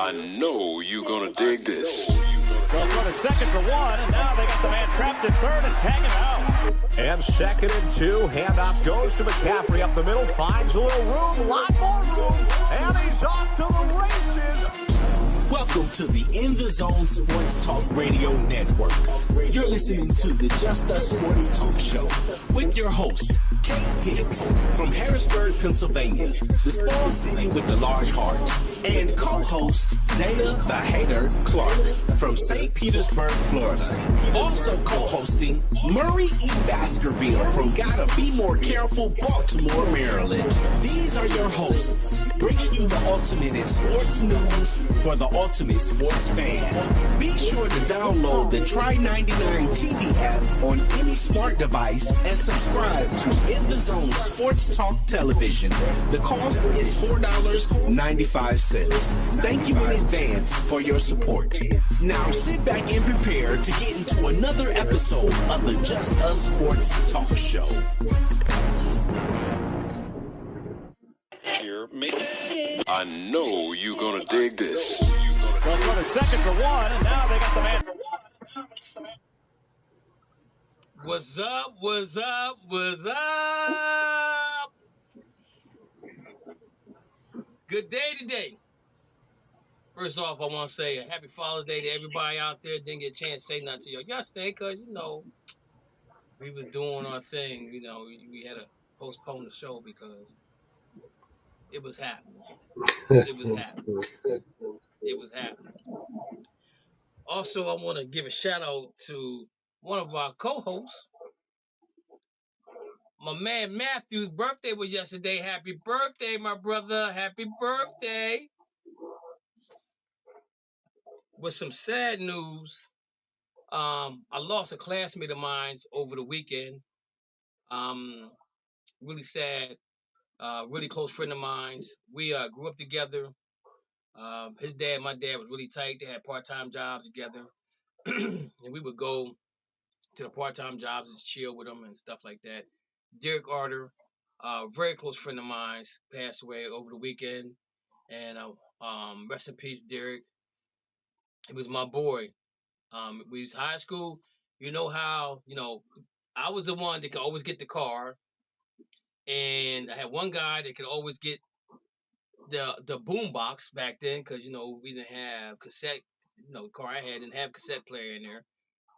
I know you're gonna dig this. They'll go to second for one, and now they got the man trapped in third and tagging out. And second and two, handoff goes to McCaffrey up the middle, finds a little room, lot more room, and he's off to the races. Welcome to the In the Zone Sports Talk Radio Network. You're listening to the Just Us Sports Talk Show with your host, Kate Dix from Harrisburg, Pennsylvania, the small city with the large heart, and co-host Dana the Hater Clark from St. Petersburg, Florida. Also co-hosting Murray E. Baskerville from Gotta Be More Careful, Baltimore, Maryland. These are your hosts, bringing you the ultimate in sports news for the ultimate sports fan. Be sure to download the Try 99 TV app on any smart device and subscribe to In the Zone Sports Talk Television. The cost is $4.95. Thank you in advance for your support. Now sit back and prepare to get into another episode of the Just Us Sports Talk Show. I know you're gonna dig this. They'll go to second for one, and now they got the man. What's up? What's up? What's up? Good day today. First off, I want to say a happy Father's Day to everybody out there. Didn't get a chance to say nothing to you yesterday because, we was doing our thing. We had to postpone the show because it was happening. It was happening. It was happening. Also, I want to give a shout out to one of our co-hosts. My man Matthew's birthday was yesterday. Happy birthday, my brother. Happy birthday. With some sad news, I lost a classmate of mine over the weekend. Really sad. Really close friend of mine. We grew up together. His dad, my dad was really tight. They had part-time jobs together. And we would go to the part-time jobs and chill with them and stuff like that. Derek Arter, very close friend of mine, passed away over the weekend. And rest in peace, Derek. He was my boy. We was high school. You know how, I was the one that could always get the car. And I had one guy that could always get the boom box back then because, we didn't have cassette, the car I had didn't have cassette player in there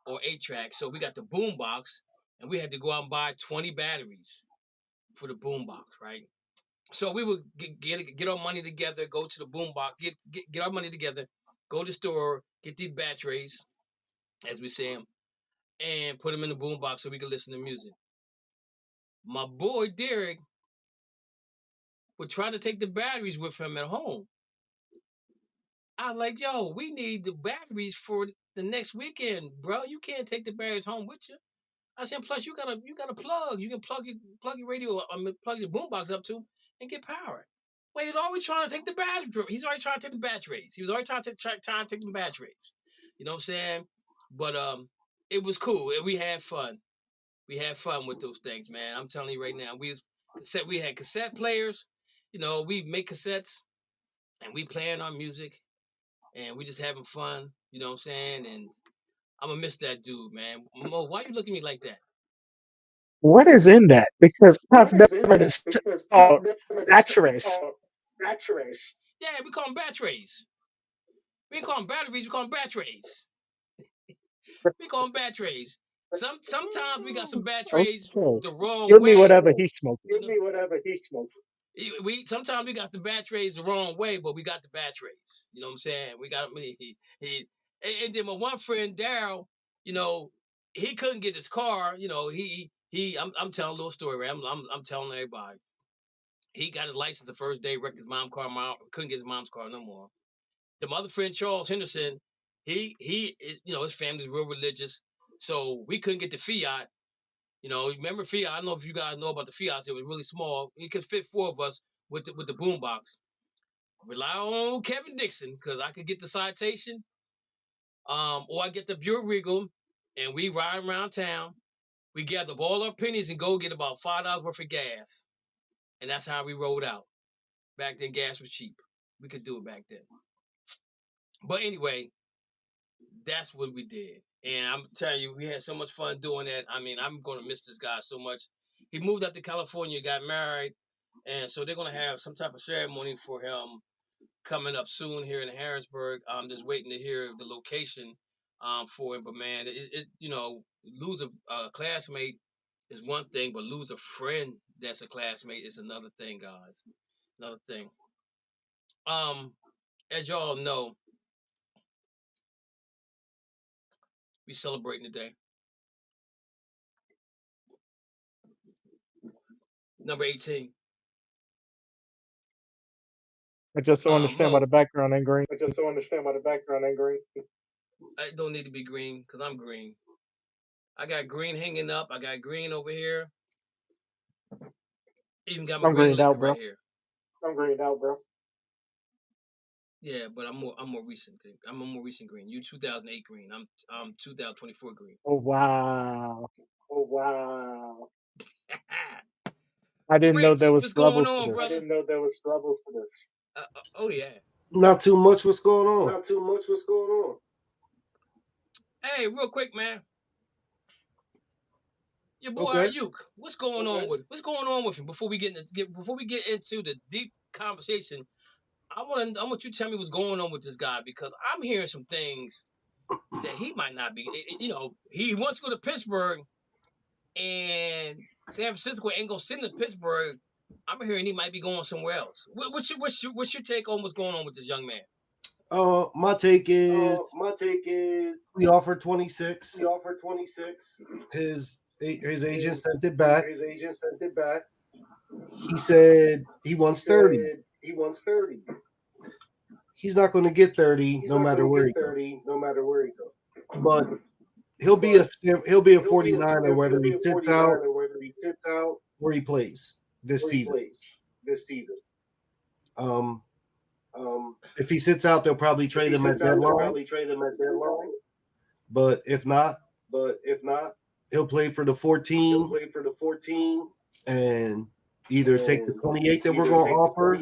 or 8-track. So we got the boom box and we had to go out and buy 20 batteries for the boom box, right? So we would get our money together, go to the boom box, get our money together, go to the store, get these batteries, as we say them, and put them in the boom box so we could listen to music. My boy Derek would try to take the batteries with him at home. I was like, yo, we need the batteries for the next weekend, bro. You can't take the batteries home with you. I said, plus you got a plug. You can plug your radio, plug your boombox up to, and get power. Well, he's always trying to take the batteries. He's always trying to take the batteries. He was always trying to take the batteries. You know what I'm saying? But it was cool. And we had fun. We had fun with those things, man. I'm telling you right now. We had cassette players. We make cassettes, and we playing our music, and we just having fun. You know what I'm saying? And I'm gonna miss that dude, man. Mo, why you looking at me like that? What is in that? Because I've never called batteries. Yeah, we call them batteries. We ain't call them batteries. We call them batteries. We call them batteries. Sometimes we got some batteries the wrong way. Give me whatever he's smoking. Sometimes we got the batteries the wrong way, but we got the batteries. You know what I'm saying? We got and then my one friend Daryl, he couldn't get his car. I'm telling a little story, right? I'm telling everybody. He got his license the first day, wrecked his mom's car. Couldn't get his mom's car no more. The other friend Charles Henderson, he is, his family's real religious, so we couldn't get the Fiat. Remember Fiat? I don't know if you guys know about the Fiat. It was really small. It could fit 4 of us with the boom box. Rely on Kevin Dixon because I could get the Citation, or I get the Buick Regal, and we ride around town. We gather up all our pennies and go get about $5 worth of gas, and that's how we rolled out. Back then, gas was cheap. We could do it back then. But anyway, that's what we did. And I'm telling you, we had so much fun doing that. I mean, I'm going to miss this guy so much. He moved up to California, got married, and so they're going to have some type of ceremony for him coming up soon here in Harrisburg. I'm just waiting to hear the location for him. But man, lose a classmate is one thing, but lose a friend that's a classmate is another thing, guys. Another thing. As y'all know, we celebrating today. Number 18. I just don't understand why Mo, the background ain't green. I don't need to be green because I'm green. I got green hanging up. I got green over here. Even got my I'm green greened liquor out, right bro. here. Yeah, but I'm more recent. I'm a more recent green. You 2008 green. I'm 2024 green. Oh wow. I didn't know there Rich, what's was going levels to on, this. brother? Oh yeah. Not too much. What's going on? Hey, real quick, man. Your boy Okay. Ayuk. What's going on with him before we get into the deep conversation? I want you to tell me what's going on with this guy because I'm hearing some things that he might not be. He wants to go to Pittsburgh, and San Francisco ain't gonna send him to Pittsburgh. I'm hearing he might be going somewhere else. What's your take on what's going on with this young man? My take is we offered 26. His agent sent it back. He said he wants 30. He's not going to get 30 no matter where he goes. But he'll be a 49er whether he sits out or he plays this season. If he sits out, they'll probably trade him at deadline. But if not, he'll play for the 14 and either take the 28 that we're going to offer,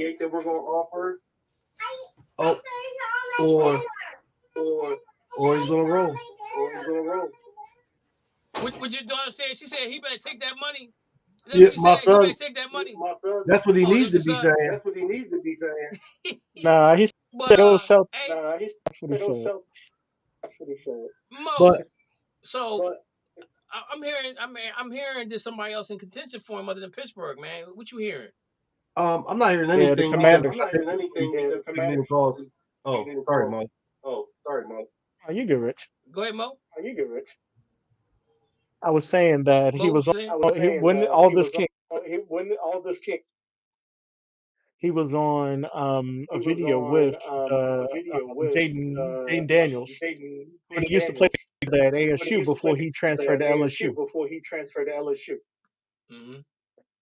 or he's going to roll. What your daughter said? She said he better take that money. Yeah, my He son. better take that money. That's what he needs to be saying. Nah, he But said it was Celtics. hey, That's what he said. Mo. But So I'm hearing there's somebody else in contention for him other than Pittsburgh, man. What you hearing? I'm not hearing Yeah, the anything because Commanders. calls. Oh, sorry, Mike. Oh, you good, Rich. Go ahead, Mo. I was saying that Mo, he what was you on. saying? When all this came, he was on a video with Jaden Daniels when he used to play at ASU before he transferred to LSU. Mm-hmm.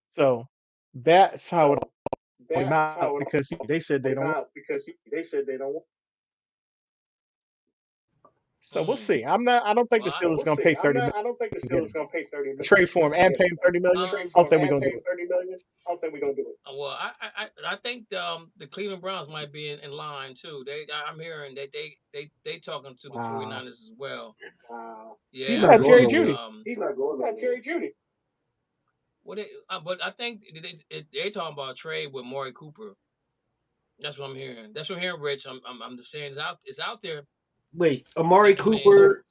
So that's how it came out because they said they don't. So we'll see. I don't think the Well, Steelers going to pay 30 million to get him. Trade for him and pay him 30 million. I don't think we're going to do it. well, I think the Cleveland Browns might be in line too. I'm hearing that they talking to the Wow. 49ers as well. Yeah, He's You not got going Jerry nowhere. Judy. but I think they talking about a trade with Maury Cooper. That's what I'm hearing. That's what I'm hearing, Rich. I'm just saying it's out there. Wait, Amari Cooper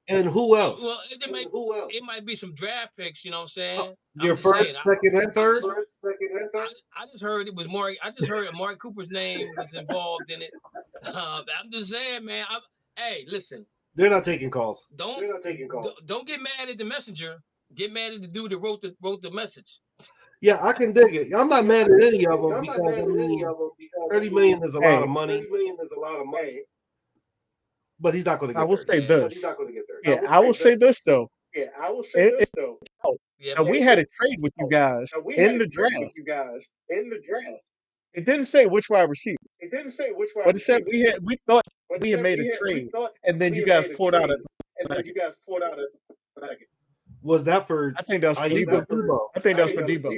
and who else? Well, it might be some draft picks. You know what I'm saying? Your first, second, and third? I just heard it was Maury. I just heard Amari Cooper's name was involved in it. I'm just saying, man. Hey, listen. They're not taking calls. Don't get mad at the messenger. Get mad at the dude that wrote the message. Yeah, I can dig it. I'm not mad at any of them because I mean, 30 million is a lot of money. But he's not going to get. I will 30. say this. Yeah, I will say this though. Yeah, We had a trade with you guys in the draft. It didn't say which wide receiver, but it said we thought we had made a trade, and then you guys pulled out a. Was that for? I think that's for Ayuk Debo. Debo? I think that's for Debo.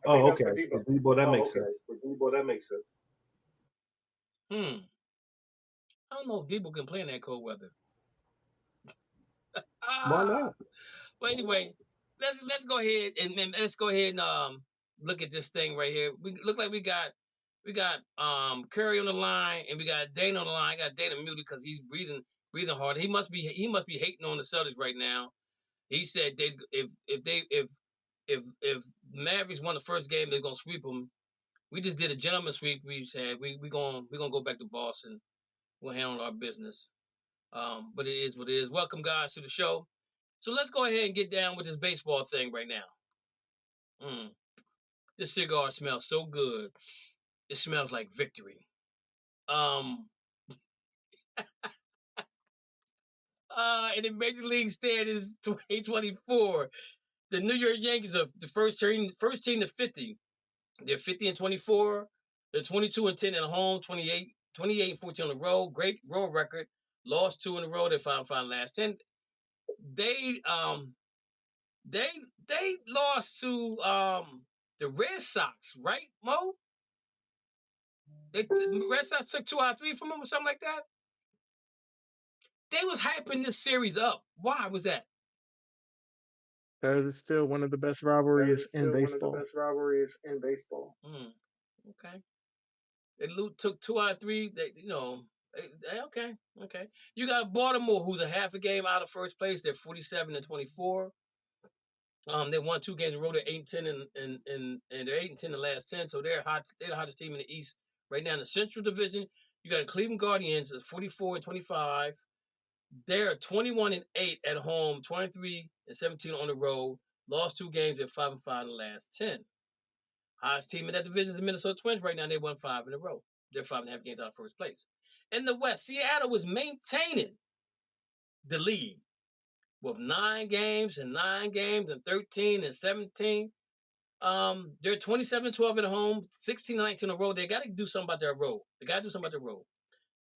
Oh, okay. For Debo, that makes sense. I don't know if Debo can play in that cold weather. Why not? Well, anyway, let's go ahead and look at this thing right here. We look like we got Curry on the line and we got Dana on the line. I got Dana muted because he's breathing hard. He must be hating on the Celtics right now. He said if Mavericks won the first game, they're gonna sweep them. We just did a gentleman sweep. We said we gonna go back to Boston. We'll handle our business. But it is what it is. Welcome guys to the show. So let's go ahead and get down with this baseball thing right now. This cigar smells so good. It smells like victory. And the Major League standings 2024. The New York Yankees are the first team to 50. They're 50-24. They're 22-10 at home, 28-14 on the road. Great road record. Lost 2 in a row. They're 5-5 last 10. They lost to the Red Sox, right, Mo? The Red Sox took 2 out of 3 from them or something like that. They was hyping this series up. Why was that? That is still one of the best rivalries in baseball. Okay. They took 2 out of 3. Okay. You got Baltimore, who's a half a game out of first place. They're 47-24. They won 2 games in a row. They're 8-10 and they're 8-10 in the last 10. So they're the hottest team in the East right now in the Central Division. You got the Cleveland Guardians at 44-25. They're 21-8 at home, 23-17 on the road. Lost 2 games at 5-5 in the last 10. Highest team in that division is the Minnesota Twins right now. They won 5 in a row. They're 5.5 games out of first place. In the West, Seattle was maintaining the lead with 9 games and 13 and 17. They're 27-12 at home, 16-19 on the road. They got to do something about their road.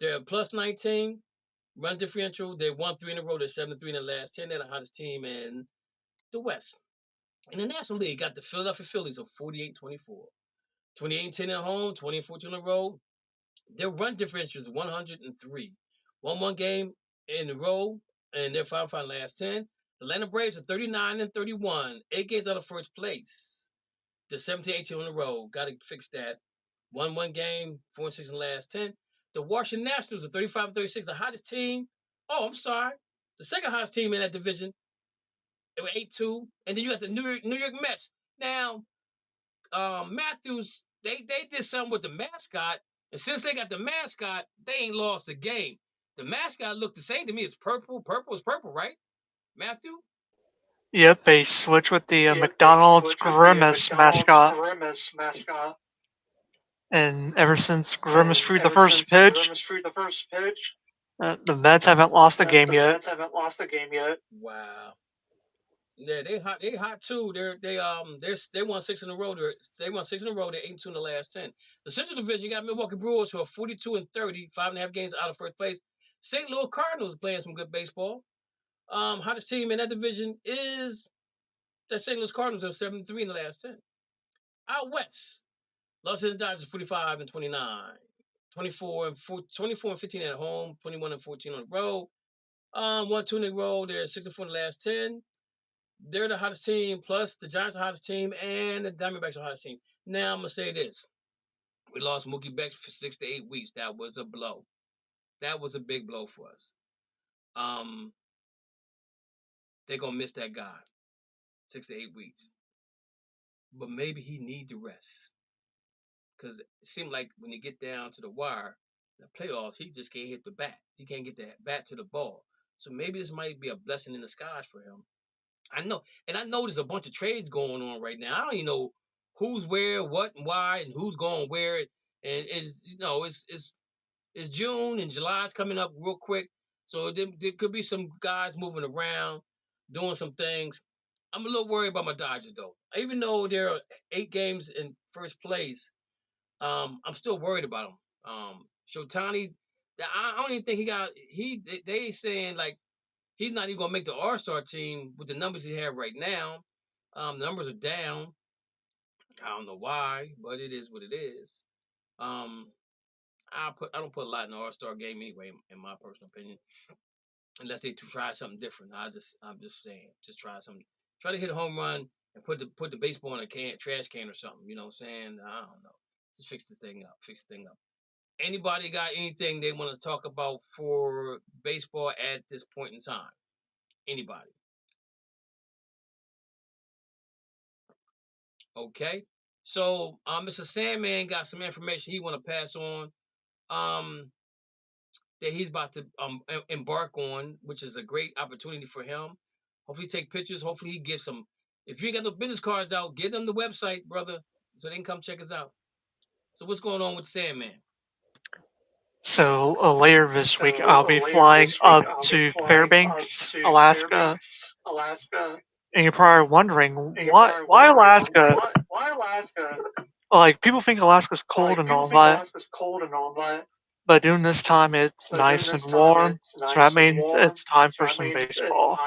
They're plus 19 run differential. They won 3 in a row. They're 7-3 in the last 10. They're the hottest team in the West. In the National League, got the Philadelphia Phillies of 48-24. 28-10 at home, 20-14 on the road. Their run differential is 103. Won 1 game in a row, and they're 5-5 last 10. The Atlanta Braves are 39-31, 8 games out of first place. They're 17-18 on the road. Got to fix that. Won 1 game, 4-6 in the last 10. The Washington Nationals are 35-36, the hottest team. Oh, I'm sorry. The second hottest team in that division. They were 8-2. And then you got the New York Mets. Now, Matthews, they did something with the mascot. And since they got the mascot, they ain't lost a game. The mascot looked the same to me. It's purple. Purple is purple, right? Matthew? Yep, they switched with the McDonald's Grimace mascot. And ever since Grimace threw the first pitch, the Mets haven't lost a game yet. Wow. Yeah, they hot too. They won 6 in a row. They won 6 in a row. They're 8-2 in the last 10. The Central Division, you got Milwaukee Brewers who are 42-30, 5.5 games out of first place. St. Louis Cardinals playing some good baseball. Hottest team in that division is the St. Louis Cardinals are 7-3 in the last 10. Out west, Los Angeles Dodgers 45-29, 24-15 at home, 21-14 on the road. 1-2 in a row. They're 6-4 in the last 10. They're the hottest team, plus the Giants are the hottest team, and the Diamondbacks are the hottest team. Now, I'm going to say this. We lost Mookie Betts for 6 to 8 weeks. That was a blow. That was a big blow for us. They're going to miss that guy 6 to 8 weeks. But maybe he need to rest. Because it seemed like when you get down to the wire, the playoffs, he just can't hit the bat. He can't get the bat to the ball. So maybe this might be a blessing in disguise for him. I know there's a bunch of trades going on right now. I don't even know who's where, what, and why, and who's going where. And it's June and July's coming up real quick, so there could be some guys moving around, doing some things. I'm a little worried about my Dodgers though. Even though they're 8 games in first place, I'm still worried about them. Shotani, I don't even think they saying like. He's not even going to make the All-Star team with the numbers he has right now. The numbers are down. I don't know why, but it is what it is. I don't put a lot in the All-Star game anyway, in my personal opinion, unless they try something different. I'm just saying, just try something. Try to hit a home run and put the baseball in a trash can or something. You know what I'm saying? I don't know. Just fix the thing up. Fix the thing up. Anybody got anything they want to talk about for baseball at this point in time? Anybody? Okay. So, Mr. Sandman got some information he want to pass on. That he's about to embark on, which is a great opportunity for him. Hopefully, take pictures. Hopefully, he gets some. If you ain't got no business cards out, get them the website, brother, so they can come check us out. So, what's going on with Sandman? So later this week, I'll be flying up to Fairbanks, Alaska. And you're probably wondering, why Alaska? Why Alaska? Like, people think Alaska's cold and all that. But during this time, it's nice and warm, so that means it's time for some baseball.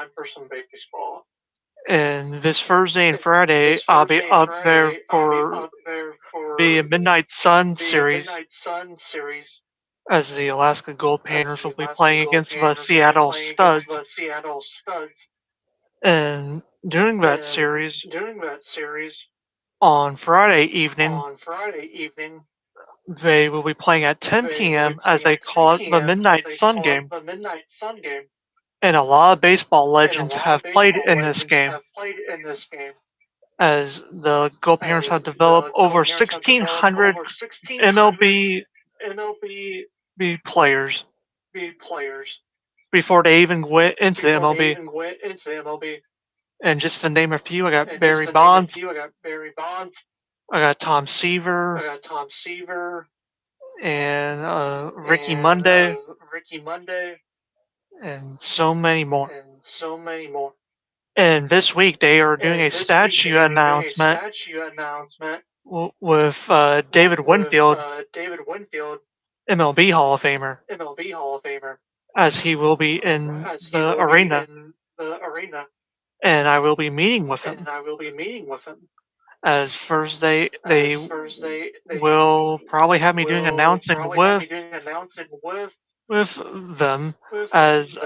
And this Thursday and Friday, I'll be up there for the Midnight Sun series, as the Alaska Gold Painters will be playing against the Seattle Studs. And during that series, on Friday evening, they will be playing at 10 p.m. as they call it the Midnight Sun game. And a lot of baseball legends have played in this game, as the Gold Painters have developed over 1,600 MLB players before they even went into the MLB. And just to name a few, I got Barry Bonds, I got Tom Seaver, and Ricky Monday, and so many more. And this week they are doing a statue announcement with David Winfield, MLB Hall of Famer, as he will be in the arena. And I will be meeting with him. As Thursday, they will probably have me doing announcing with them, as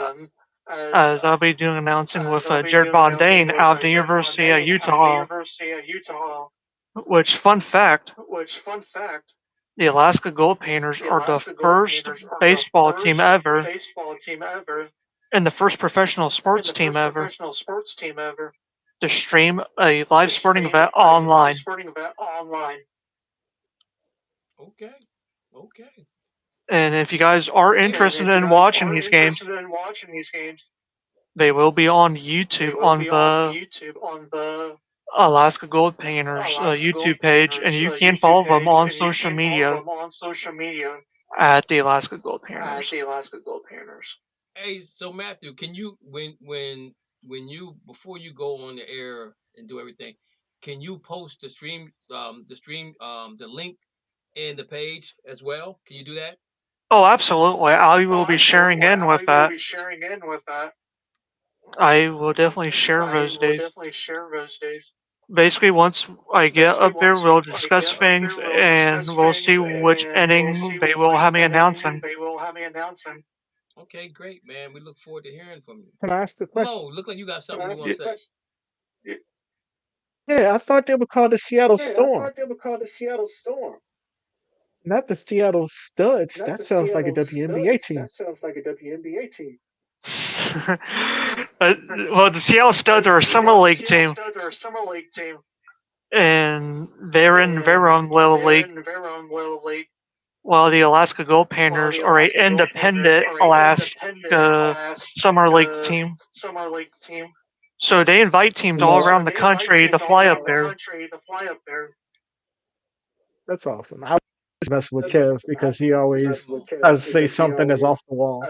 I'll be doing announcing with Jared Von Dane out of the University of Utah. Which, fun fact, the Alaska Gold Painters are the first baseball team ever, and the first professional sports team ever, to stream a live sporting event online. Okay. And if you guys are interested in watching these games, they will be on YouTube on the Alaska Gold Painters YouTube page, and you can follow them on social media at the Alaska Gold Painters. Hey, so Matthew, can you when you before you go on the air and do everything, can you post the link in the page as well? Can you do that? Oh, absolutely. I will be sharing in with that. I will definitely share those days. Basically, once I get up there, we'll discuss things, and we'll see which inning they will have me announcing. Okay, great, man. We look forward to hearing from you. Can I ask a question? Mo, look like you got something you want to say. Yeah, I thought they were called the Seattle Storm. Not the Seattle Studs. That sounds like a WNBA team. Well, the Seattle Studs are a summer league team, and they're in their own little league, while the Alaska Gold Painters are an independent Alaska summer league team. So they invite teams all around the country to fly up there. That's awesome. I was messing with Kev because he always has to say something that's off the wall.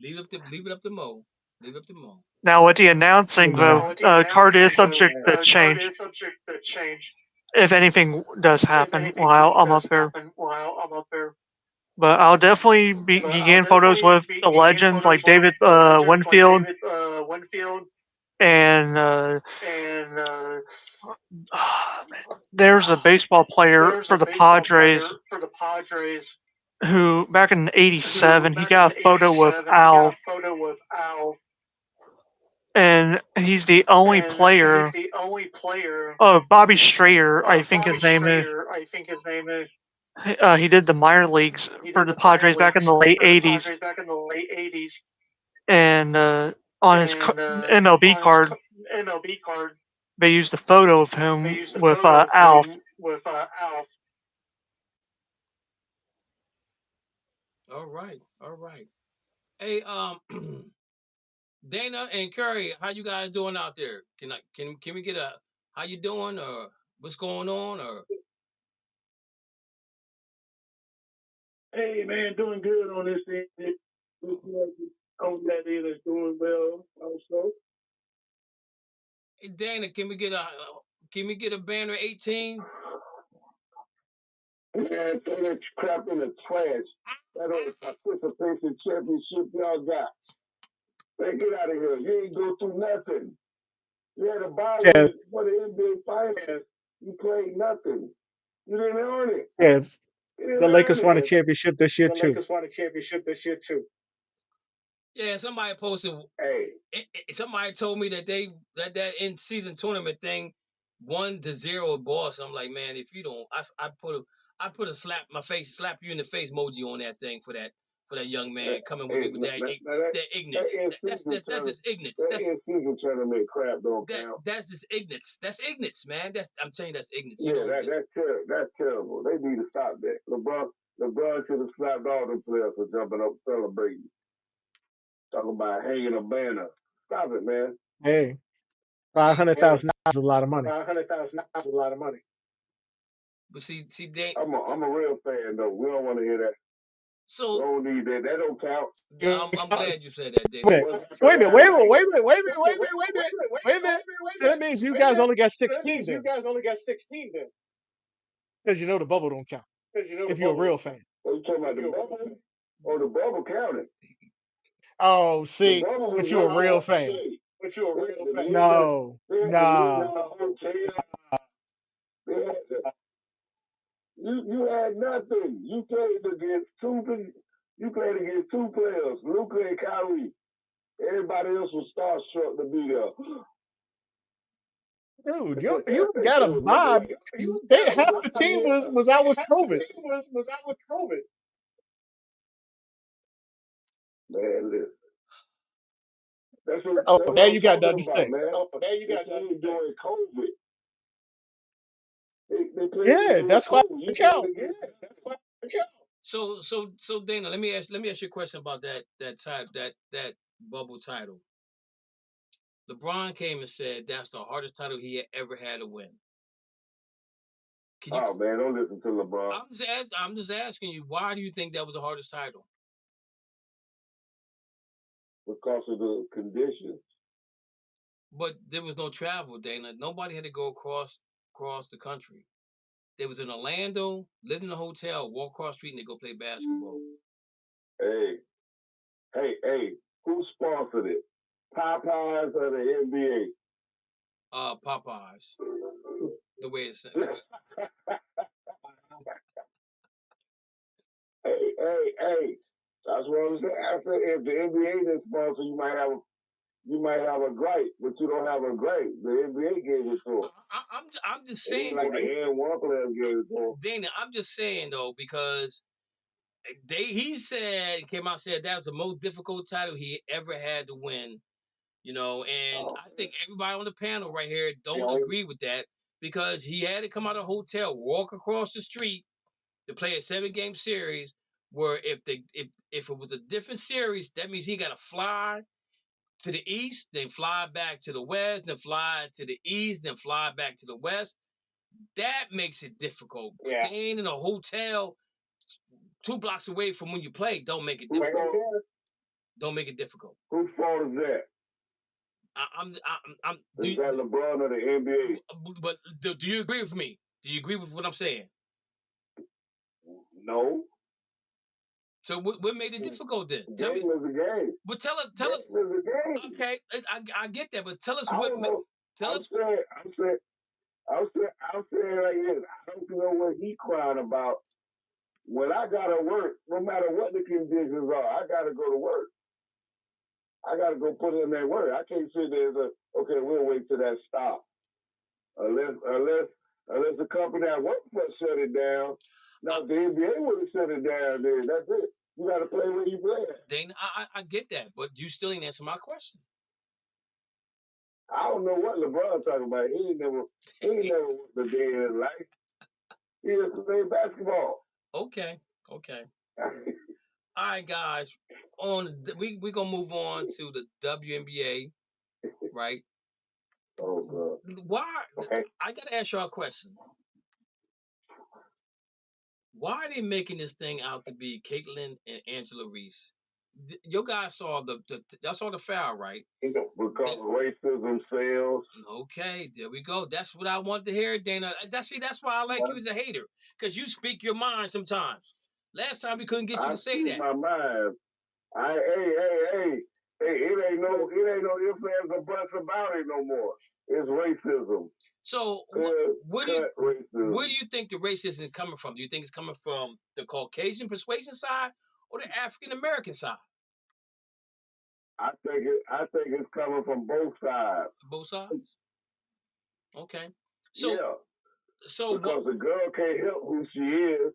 Leave it up to Mo. Now, with the announcing, the card is subject to change. If anything does happen while I'm up there. But I'll definitely begin photos with the legends like David Winfield, and there's a baseball player for the Padres who, back in '87, he got a photo with Alf, and he's the only player. Oh, Bobby Strayer, I think his name is. He did the minor leagues for the Padres back in the late '80s, and on his MLB card, they used a photo of him with Alf. All right. Hey, Dana and Curry, how you guys doing out there? Can we get a how you doing or what's going on or? Hey man, doing good on this end. On that end is doing well also. Hey, Dana, can we get a banner 18? Man, throw that crap in the trash. That old participation championship y'all got. Man, get out of here. You ain't go through nothing. You had a bye week for the NBA Finals. You played nothing. You didn't earn it. Yeah, the Lakers won a championship championship this year too. Yeah, somebody posted. Hey, somebody told me that that in season tournament thing 1-0 Boston. I'm like, man, if you don't, I put a slap you in the face emoji on that thing for that young man coming with me with that ignorance. That's just ignorance. That in-season tournament crap don't count. That's just ignorance. That's ignorance, man. I'm telling you, that's ignorance. Yeah, that's terrible. They need to stop that. LeBron should have slapped all the players for jumping up celebrating. Talking about hanging a banner. Stop it, man. Hey, $500,000 is a lot of money. But see, Dane, I'm a real fan though. We don't want to hear that. So we don't need that. That don't count. I'm glad you said that, Dane. Wait a minute. So that means you guys only got 16 then. Because you know the bubble don't count. If you're a real fan. What are you talking about? The bubble? Oh, the bubble counted. Oh, see, but you're a real fan. No. You had nothing. You played against two players, Luka and Kyrie. Everybody else was starstruck to be there. Dude, you got a vibe. Half the team was out with COVID. Man, listen. That's what, now you got nothing to say. Man. During COVID. Yeah, that's why it count. So Dana, let me ask you a question about that bubble title. LeBron came and said that's the hardest title he ever had to win. Man, don't listen to LeBron. I'm just asking you, why do you think that was the hardest title? Because of the conditions. But there was no travel, Dana. Nobody had to go across the country. They was in Orlando, lived in a hotel, walk across the street, and they go play basketball. Hey, who sponsored it? Popeyes or the NBA? Popeyes. The way it's. Hey. That's what I'm saying. I said if the NBA didn't sponsor, you might have a gripe, but you don't have a gripe. The NBA gave it to him. I'm just saying. Like one player gave it to him. Dana, I'm just saying though, because he came out and said that was the most difficult title he ever had to win. And I think everybody on the panel right here don't agree with that, because he had to come out of a hotel, walk across the street to play a 7-game series. Where if it was a different series, that means he got to fly to the east, then fly back to the west, then fly to the east, then fly back to the west. That makes it difficult. Yeah. Staying in a hotel 2 blocks away from when you play don't make it difficult. Don't make it difficult. Whose fault is that? Is that LeBron or the NBA? But do you agree with me? Do you agree with what I'm saying? No. So what made it difficult then? Tell me. Game is a game. But tell us. Game is a game. Okay, I get that, but tell us I what. don't know. I'm saying like this. I don't know what he crying about. When I gotta work, no matter what the conditions are, I gotta go to work. I gotta go put in that work. I can't sit there and say, okay, we'll wait till that stop. Unless the company I work for shut it down. Now the NBA would have shut it down. Then that's it. You got to play where you play. Dana, I get that, but you still ain't answer my question. I don't know what LeBron talking about. He ain't never the day in his life. He just played basketball. Okay. All right, guys. We gonna move on to the WNBA, right? Oh God. Why? Okay. I gotta ask y'all a question. Why are they making this thing out to be Caitlin and Angela Reese? You guys saw y'all saw the foul, right? Because racism sells. Okay, there we go. That's what I want to hear, Dana. That's why I like you as a hater, because you speak your mind sometimes. Last time we couldn't get you to say that. My mind. Hey! It ain't no ifs, ands, or buts about it no more. It's racism. So where do you think the racism is coming from? Do you think it's coming from the Caucasian persuasion side or the African American side? I think it's coming from both sides. Both sides. Okay. So because the girl can't help who she is.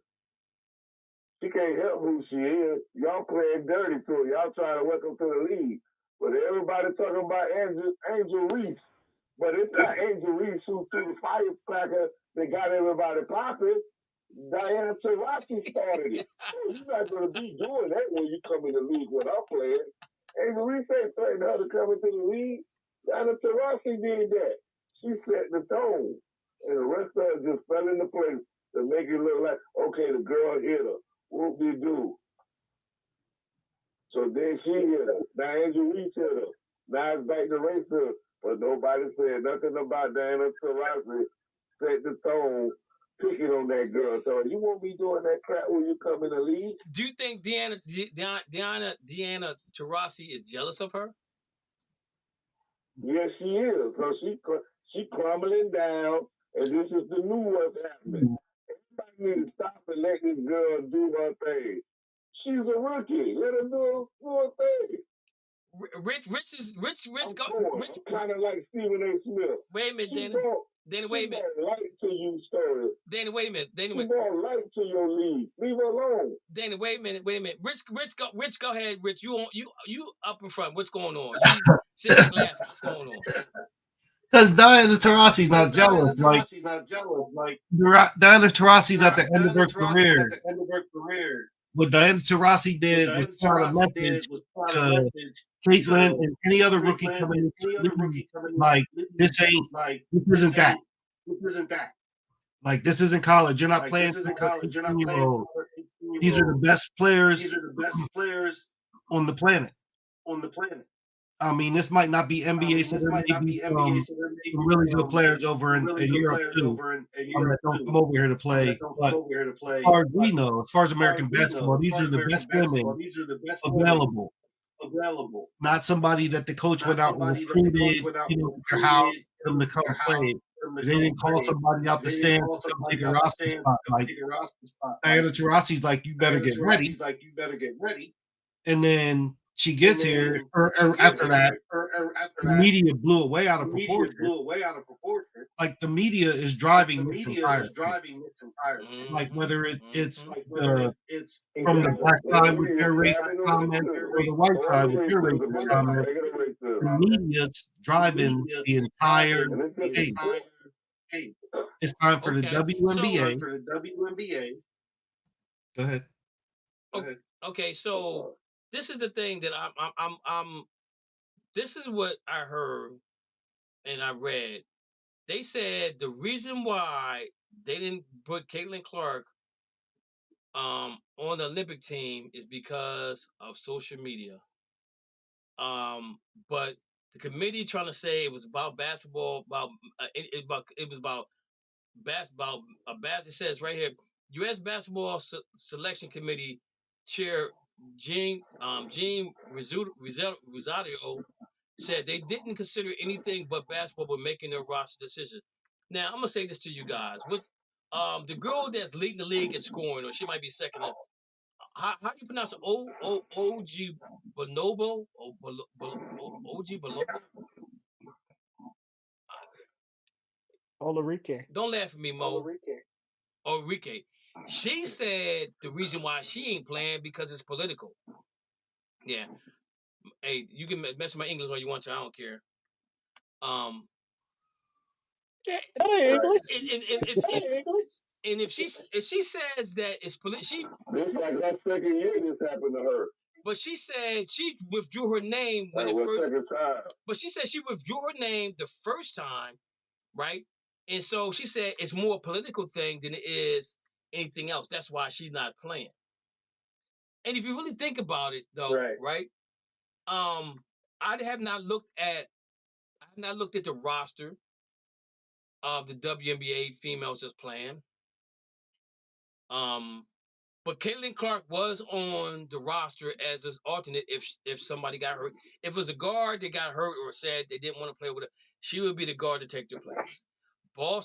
She can't help who she is. Y'all playing dirty to her. Y'all trying to welcome to the league. But everybody talking about Angel Reese. But it's not Angel Reese who threw the firecracker that got everybody popping. Diana Taurasi started it. You're not going to be doing that when you come in the league with our players. Angel Reese ain't threatening her to come into the league. Diana Taurasi did that. She set the tone. And the rest of it just fell into place to make it look like, okay, the girl hit her. Whoop-de-doo. So then she hit her. Now Angel Reese hit her. Now it's back to racism. But nobody said nothing about Diana Taurasi set the tone, picking on that girl. So you won't be doing that crap when you come in the league. Do you think Diana Taurasi is jealous of her? Yes, she is. So she crumbling down, and this is the new what's happening. Everybody need to stop and let this girl do her thing. She's a rookie. Let her do her thing. Rich kind of like Stephen A. Smith. Wait a minute, Danny. Wait a minute. Light to you, story. Danny, wait a minute. Danny, wait. Light to your lead. Leave her alone. Danny, wait a minute. Rich, go ahead. Rich, you up in front. What's going on? You sit back laughing. What's going on? Because Diana Taurasi's not jealous. Like Diana Taurasi's at the end of her career. What Diana Taurasi did was trying to message to Caitlin and any other rookie coming in, like this isn't that. Like this isn't college. You're not playing for 18-year-old. These are the best players on the planet. I mean, this might not be NBA, so there may be some really good players over in Europe too. Don't come over here to play. But as far as we know, as far as American basketball, these are the best women available. Not somebody that the coach went out and recruited, their house, them to come play. They didn't call somebody out the stand to come take a roster spot. Like Diana Taurasi's like, you better get ready. And then she gets here, or after that, the media blew it way out of proportion. Like the media is driving this entire thing. Like whether it's from the black side with their racist comments or the white side with their racist comments, the media's driving the entire thing. It's time for the WNBA. Go ahead. Okay, so this is the thing that I'm this is what I heard and I read. They said the reason why they didn't put Caitlin Clark on the Olympic team is because of social media. But the committee trying to say it was about basketball, it was about basketball. It says right here, U.S. Basketball Selection Committee Chair Gene Rosario said they didn't consider anything but basketball when making their roster decision. Now I'm gonna say this to you guys: was the girl that's leading the league in scoring, or she might be second? How do you pronounce it? OG Bonobo? OG Bonobo? Olarique. Don't laugh at me, Mo. Olarique. She said the reason why she ain't playing because it's political. Yeah. Hey, you can mess with my English all you want to. I don't care. English. And if she says that it's political, This is like her second year this happened to her. But she said she withdrew her name when That the was first. second time. But she said she withdrew her name the first time, right? And so she said it's more a political thing than it is anything else. That's why she's not playing. And if you really think about it, though, right? I have not looked at the roster of the WNBA females that's playing. But Caitlin Clark was on the roster as an alternate if somebody got hurt. If it was a guard that got hurt or said they didn't want to play with her, she would be the guard to take their place. I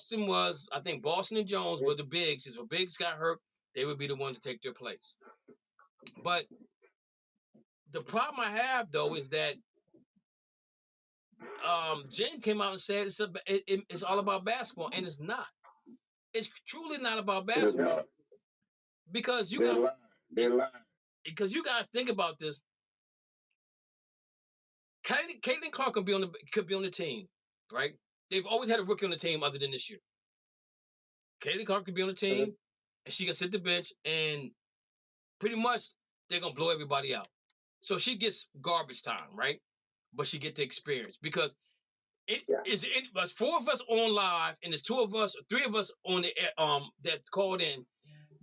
think Boston and Jones were the bigs. If the bigs got hurt, they would be the ones to take their place. But the problem I have, though, is that Jen came out and said it's all about basketball, and it's not. It's truly not about basketball. Because you guys think about this. Caitlin Clark could be on the team, right? They've always had a rookie on the team other than this year. Caitlin Clark could be on the team, and she can sit the bench, and pretty much they're gonna blow everybody out. So she gets garbage time, right? But she get the experience because there's 4 of us on live, and there's 3 of us on the that's called in.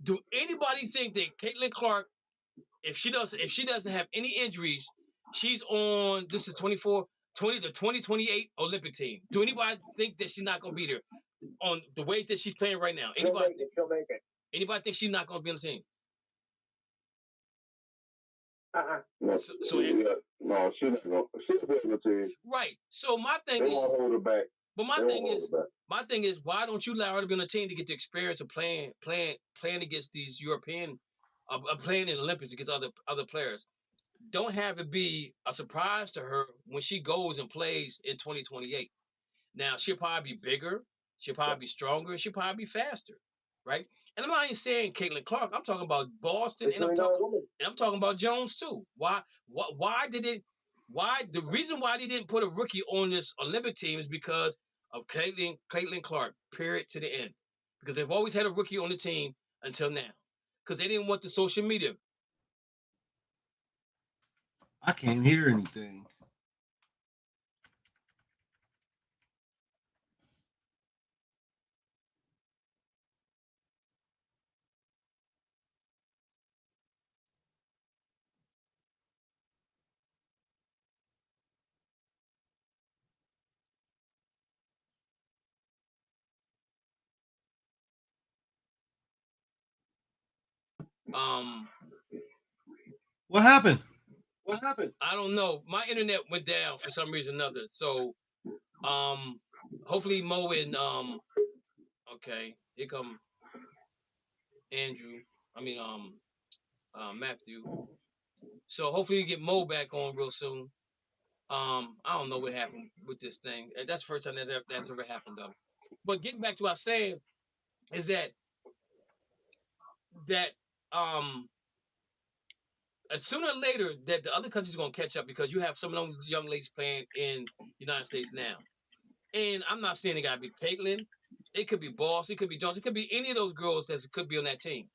Do anybody think that Caitlin Clark, if she doesn't have any injuries, she's on the 2028 Olympic team? Do anybody think that she's not going to be there on the way that she's playing right now? She'll make it. Anybody think she's not going to be on the team? No, she's not going. She'll be on the team. Right. So my thing is, they won't hold her back. But my thing is, why don't you allow her to be on the team to get the experience of playing against these European, playing in the Olympics against other players? Don't have it be a surprise to her when she goes and plays in 2028. Now she'll probably be bigger, she'll probably be stronger, she'll probably be faster, right? And I'm not even saying Caitlin Clark. I'm talking about Boston, and I'm talking about Jones too. Why the reason why they didn't put a rookie on this Olympic team is because of Caitlin Clark, period, to the end. Because they've always had a rookie on the team until now. Because they didn't want the social media. I can't hear anything. What happened? I don't know. My internet went down for some reason or another. So, hopefully Mo and okay, here come Andrew. I mean Matthew. So hopefully you get Mo back on real soon. I don't know what happened with this thing. That's the first time that's ever happened though. But getting back to what I was saying is that sooner or later that the other countries are going to catch up because you have some of those young ladies playing in the United States now. And I'm not saying it got to be Caitlin. It could be Boss. It could be Jones. It could be any of those girls that could be on that team.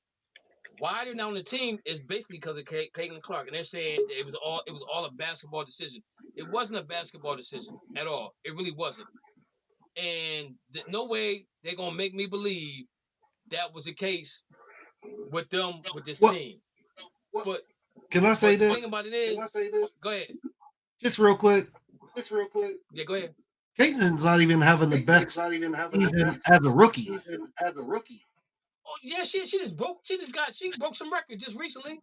Why they're not on the team is basically because of Caitlin Clark. And they're saying it was all a basketball decision. It wasn't a basketball decision at all. It really wasn't. And no way they're going to make me believe that was the case with them, with this team. But can I say this? The thing about it is, go ahead. Just real quick. Yeah, go ahead. Caitlin's not even having the best season as a rookie. Oh yeah, she broke some records just recently.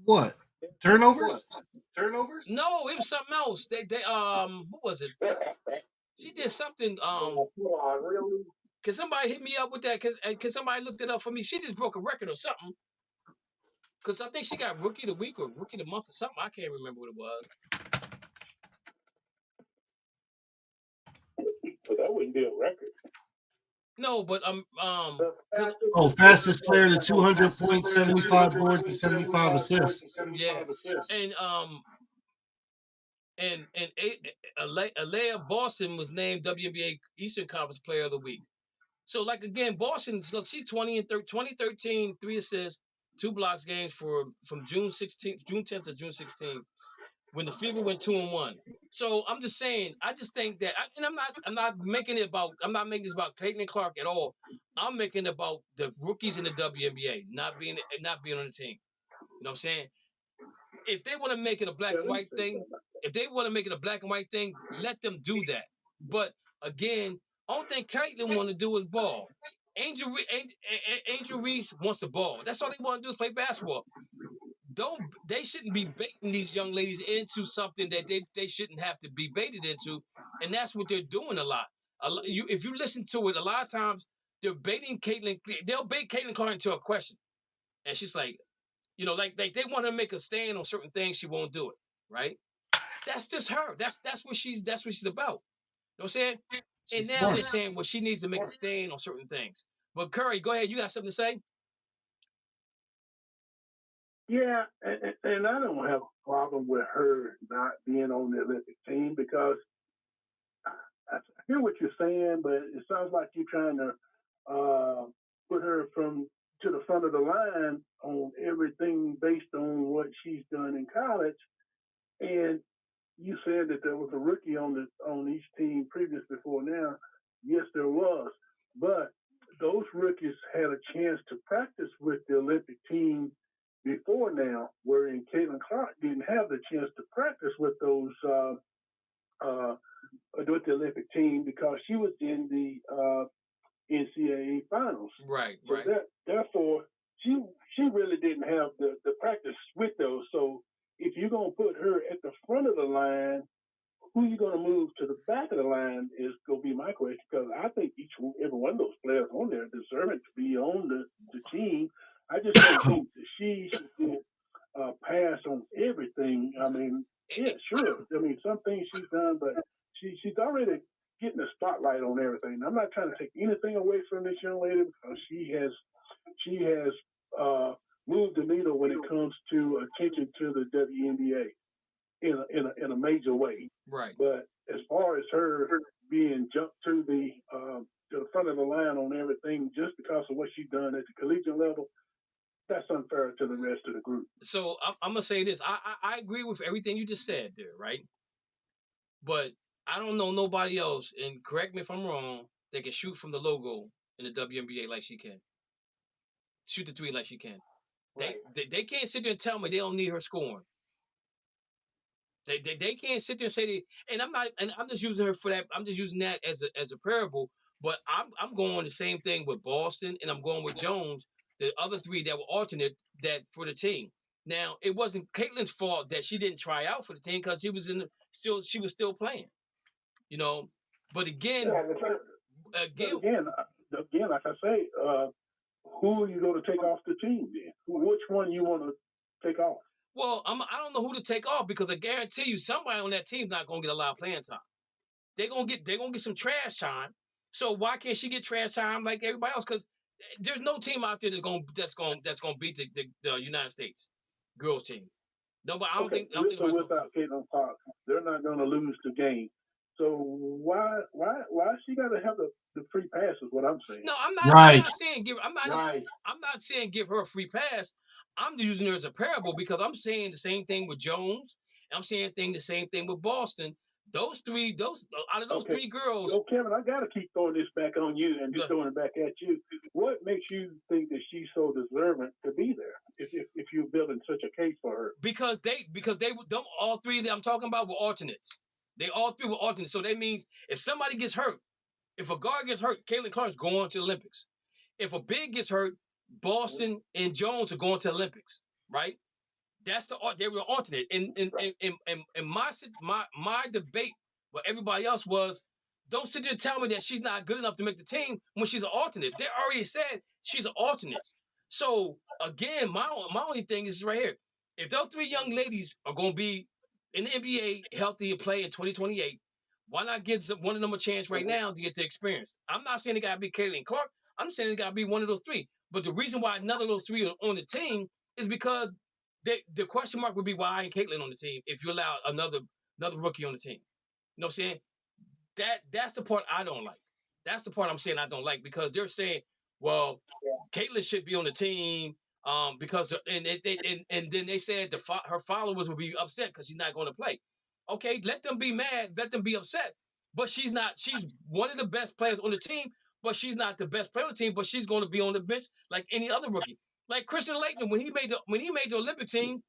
What? Turnovers? No, it was something else. They what was it? She did something. Really? Can somebody hit me up with that? Can somebody look that up for me? She just broke a record or something. Because I think she got Rookie of the Week or Rookie of the Month or something. I can't remember what it was. But that wouldn't be a record. No, but fastest player to 200 points, 75 boards, and 75 assists. Yeah, and Alea Boston was named WNBA Eastern Conference Player of the Week. So like again, Boston, look, she's 2013, 3 assists, 2 blocks games from June 10th to June 16th. When the Fever went 2-1. So I'm just saying, I just think that, and I'm not making this about Caitlin Clark at all. I'm making it about the rookies in the WNBA not being on the team. You know what I'm saying? If they want to make it a black and white thing, let them do that. But again, only thing Caitlin want to do is ball. Angel Reese wants the ball. That's all they want to do is play basketball. They shouldn't be baiting these young ladies into something that they shouldn't have to be baited into, and that's what they're doing a lot. If you listen to it, a lot of times they're baiting Caitlin. They'll bait Caitlin Clark into a question, and she's like, like they want to make a stand on certain things, she won't do it. Right? That's just her. That's what she's about. You know what I'm saying? And now they're saying, well, she needs to make a stand on certain things. But Curry, go ahead. You got something to say? Yeah, and I don't have a problem with her not being on the Olympic team because I hear what you're saying, but it sounds like you're trying to put her to the front of the line on everything based on what she's done in college. And you said that there was a rookie on each team previous before now. Yes, there was, but those rookies had a chance to practice with the Olympic team before now, wherein Caitlin Clark didn't have the chance to practice with those with the Olympic team because she was in the NCAA finals. Right. Therefore, she really didn't have the practice with those. So if you're gonna put her at the front of the line, who you gonna move to the back of the line is gonna be my question, because I think every one of those players on there deserve to be on the team. I just don't think that she should pass on everything. I mean, yeah, sure. I mean, some things she's done, but she's already getting the spotlight on everything. I'm not trying to take anything away from this young lady because she has moved the needle when it comes to attention to the WNBA in a major way. Right. But as far as her being jumped to the front of the line on everything just because of what she's done at the collegiate level, that's unfair to the rest of the group. So I'm gonna say this. I agree with everything you just said there, right? But I don't know nobody else, and correct me if I'm wrong, that can shoot from the logo in the WNBA like she can. Shoot the three like she can. Right. They can't sit there and tell me they don't need her scoring. They can't sit there and say I'm just using her for that. I'm just using that as a parable. But I'm going the same thing with Boston, and I'm going with Jones, the other three that were alternate that for the team. Now it wasn't Caitlin's fault that she didn't try out for the team because she was still playing. But again, like I say, who are you going to take off the team then? Which one you want to take off? Well, I don't know who to take off because I guarantee you somebody on that team's not going to get a lot of playing time. They're gonna get some trash time. So why can't she get trash time like everybody else? Because there's no team out there that's gonna beat the United States girls team. Nobody. I don't think. Without Caitlin Clark, they're not going to lose the game. So why she got to have the free pass is what I'm saying. No, I'm not. Right. I'm not saying give. I'm not saying give her a free pass. I'm using her as a parable because I'm saying the same thing with Jones. I'm saying the same thing with Boston. Out of those three girls. So Kevin, I got to keep throwing this back on you and just throwing it back at you. What makes you think that she's so deserving to be there? If you're building such a case for her, because all three that I'm talking about were alternates. They all three were alternates. So that means if somebody gets hurt, if a guard gets hurt, Caitlin Clark's going to the Olympics. If a big gets hurt, Boston and Jones are going to the Olympics, right? They were alternate. And my debate with everybody else was, don't sit there and tell me that she's not good enough to make the team when she's an alternate. They already said she's an alternate. So again, my only thing is right here. If those three young ladies are going to be in the NBA healthy and play in 2028, why not give one of them a chance right now to get the experience? I'm not saying it got to be Caitlin Clark. I'm saying it got to be one of those three. But the reason why none of those three are on the team is because the question mark would be, why ain't Caitlin on the team if you allow another rookie on the team? You know what I'm saying? That's the part I don't like. That's the part I'm saying I don't like, because they're saying, well, Caitlin should be on the team because and then they said her followers will be upset because she's not going to play. Okay, let them be mad, let them be upset. But she's not. She's one of the best players on the team, but she's not the best player on the team. But she's going to be on the bench like any other rookie. Like Christian Laettner, when he made the Olympic team,